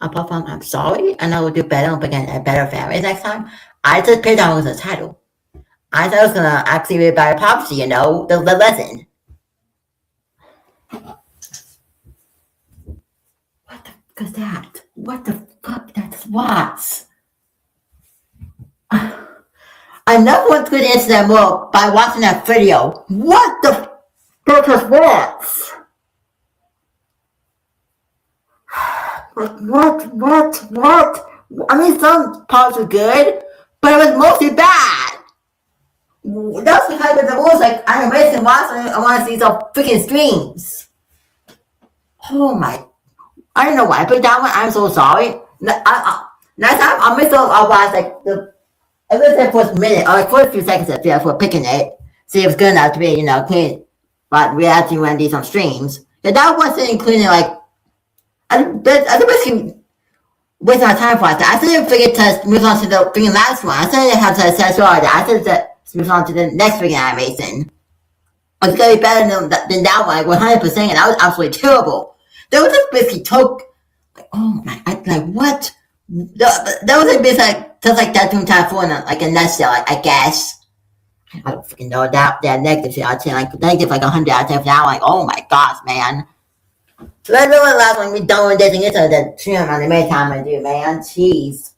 Apart from, I'm sorry, and I will do better and begin a better fan race next time. I just paid down with the title. I thought I was gonna actually read by prophecy, you know, the lesson. What the fuck is that? What the fuck? That's what? I never went to the internet more by watching that video. What the fuck is what? What? I mean, some parts were good, but it was mostly bad. That's because of the rules, like animation watching. I want to see some freaking streams. Oh my! I don't know why I put that one. I'm so sorry. Next time I'll watch like the at least the first minute or like first few seconds of for picking it. See if it's good enough to be clean. But we actually want to do some streams. And that wasn't including like I basically wasting my time for it. I didn't forget to move on to the freaking last one. I didn't have to assess order. I said to move on to the next freaking animation. It's gonna be better than that one, like 100%. And that was absolutely terrible. They was just basically took, like, oh my, like what? That was like basically like, just like that Deltarune 4 in like a nutshell, I guess. I don't freaking know that negative shit. I'd say like negative like 100 out of 10 for that. Like, oh my gosh, man. Let's do the last one. We done with this and get to the trim on the main time I do, man. Jeez.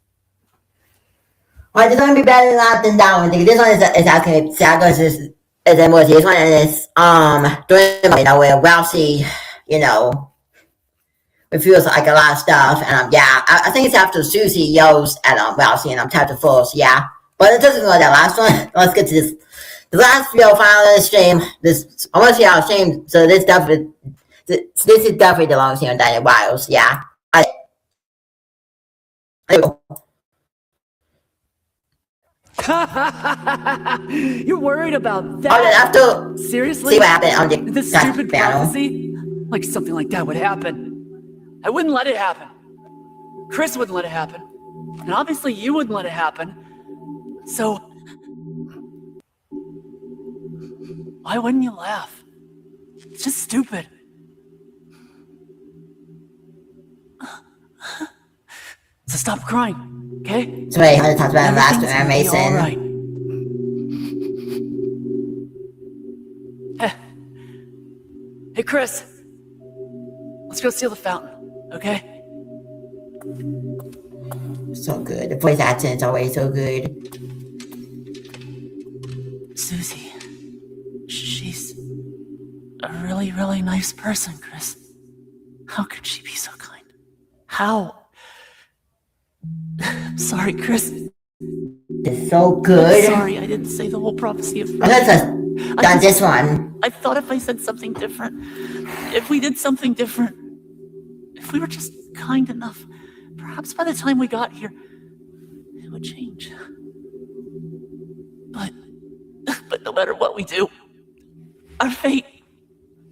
Well, this one be better than that one. This one is actually Saga is a more serious one, and it's during where Rousey, refused like a lot of stuff, and I think it's after Susie yells at Rousey and chapter 4, so yeah. But it doesn't go that last one. Let's get to this. The last final of the stream. I want to see how it's streamed. So this is definitely the longest stream on Daniel Wiles. Yeah. You're worried about that? I have to Seriously? see what happened on the stupid panel. prophecy? Like something like that would happen. I wouldn't let it happen. Chris wouldn't let it happen. And obviously you wouldn't let it happen. So why wouldn't you laugh? It's just stupid. So stop crying, okay? So wait, how to talk about last animation. All right. Hey, Chris. Let's go seal the fountain, okay? So good. The voice acting is always so good. Susie. She's a really, really nice person, Chris. How could she be so kind? How? I'm sorry, Chris. It's so good. I'm sorry, I didn't say the whole prophecy of... Let's just done this one. I thought if I said something different, if we did something different, if we were just kind enough, perhaps by the time we got here, it would change. But no matter what we do, our fate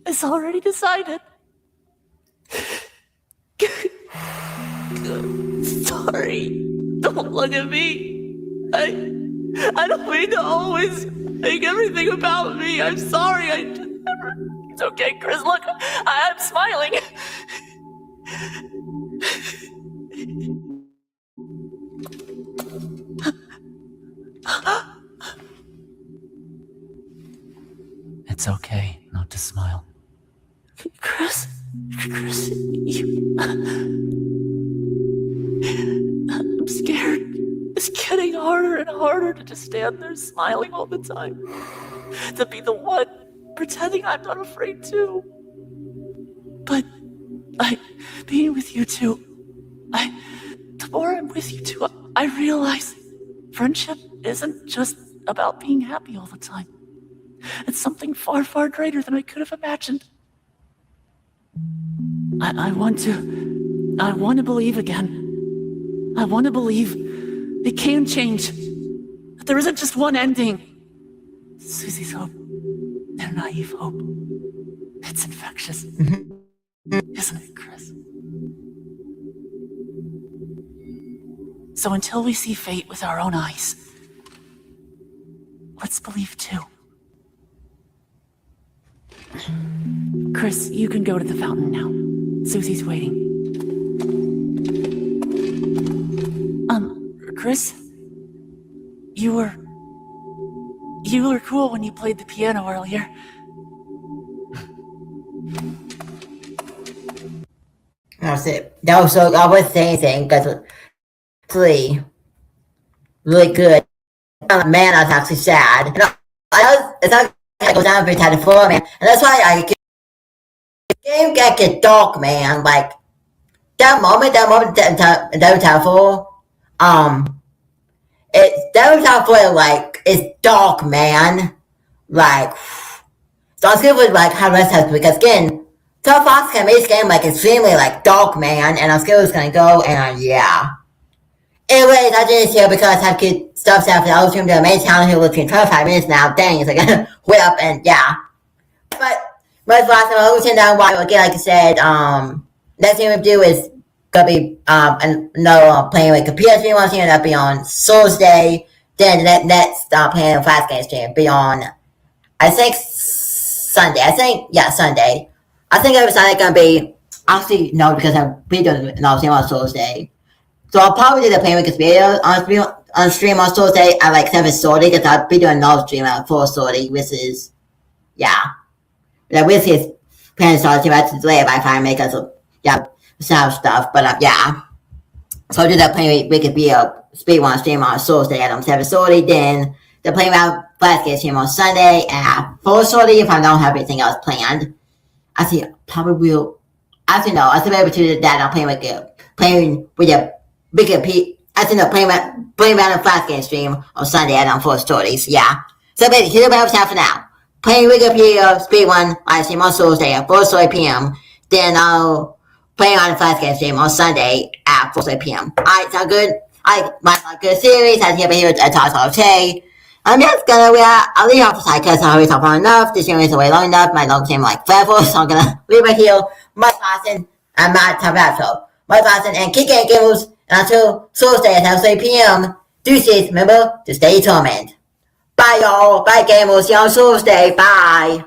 is already decided. Sorry. Don't look at me. I don't mean to always make everything about me. I'm sorry. I just never... It's okay, Chris. Look, I'm smiling. it's okay not to smile. Chris, you... I'm scared. It's getting harder and harder to just stand there smiling all the time. To be the one pretending I'm not afraid too. But being with you two, the more I'm with you two, I realize friendship isn't just about being happy all the time. It's something far, far greater than I could have imagined. I want to believe again. I want to believe it can change. That there isn't just one ending. Susie's hope, their naive hope. It's infectious. Isn't it, Chris? So until we see fate with our own eyes, let's believe too. Chris, you can go to the fountain now. Susie's waiting. Chris? You were cool when you played the piano earlier. That's it. That was so, I wasn't saying anything because it was really good. Man, I was actually sad. And it's not like I go down every time the floor, man. And that's why the game get dark, man. Like, that moment in Devil Tower 4, Devil Tower 4, like, it's dark, man. Like, so I was good with, like, how the rest has, because again, Tough Fox can make this game, like, extremely, like, dark, man, and I was good was gonna go, and, yeah. Anyways, I did this here because I have good stuff set for the other stream, the main channel here with 25 minutes now, dang, it's like, way up, and, yeah. But, most last time, I was sitting down, while, again, like I said, next thing we'll do is gonna be playing with computer stream on stream, that'll be on Thursday. Then the next playing a fast game stream be on I think Sunday. Sunday. I think every Sunday gonna be actually no because I'm doing another stream on Thursday. So I'll probably do the playing with computer on stream on Thursday at like 7:30 because I'll be doing another stream at 4:30, which is which is playing starting to delay by 5 minutes because of sound stuff, but yeah. So I'll do that playing with computer speed one stream on Thursday at 7:30. Then the playing around flash game stream on Sunday at 4:30 if I don't have anything else planned. I see probably will. Actually no, I should be able to do that. I'm playing with a bigger P. I think no playing around a flash game stream on Sunday at 4:30. So yeah. So basically, here's what I have for now. Playing with computer speed one live stream on Thursday at 4:30 p.m. Then I'll playing on the flash game stream on Sunday at 4:30 p.m. Alright, sound good? My good series. I think here at Talk today. I'm just gonna I'll leave off the side because I already talked long enough. This stream is away long enough. My long stream like forever, so I'm gonna leave it here. My Lawson and Matt Tabasso. My Lawson and Kick Game Games. And until Thursday at 7:30 p.m. Deuces, remember to stay determined. Bye y'all. Bye gamers. See you on Thursday. Bye.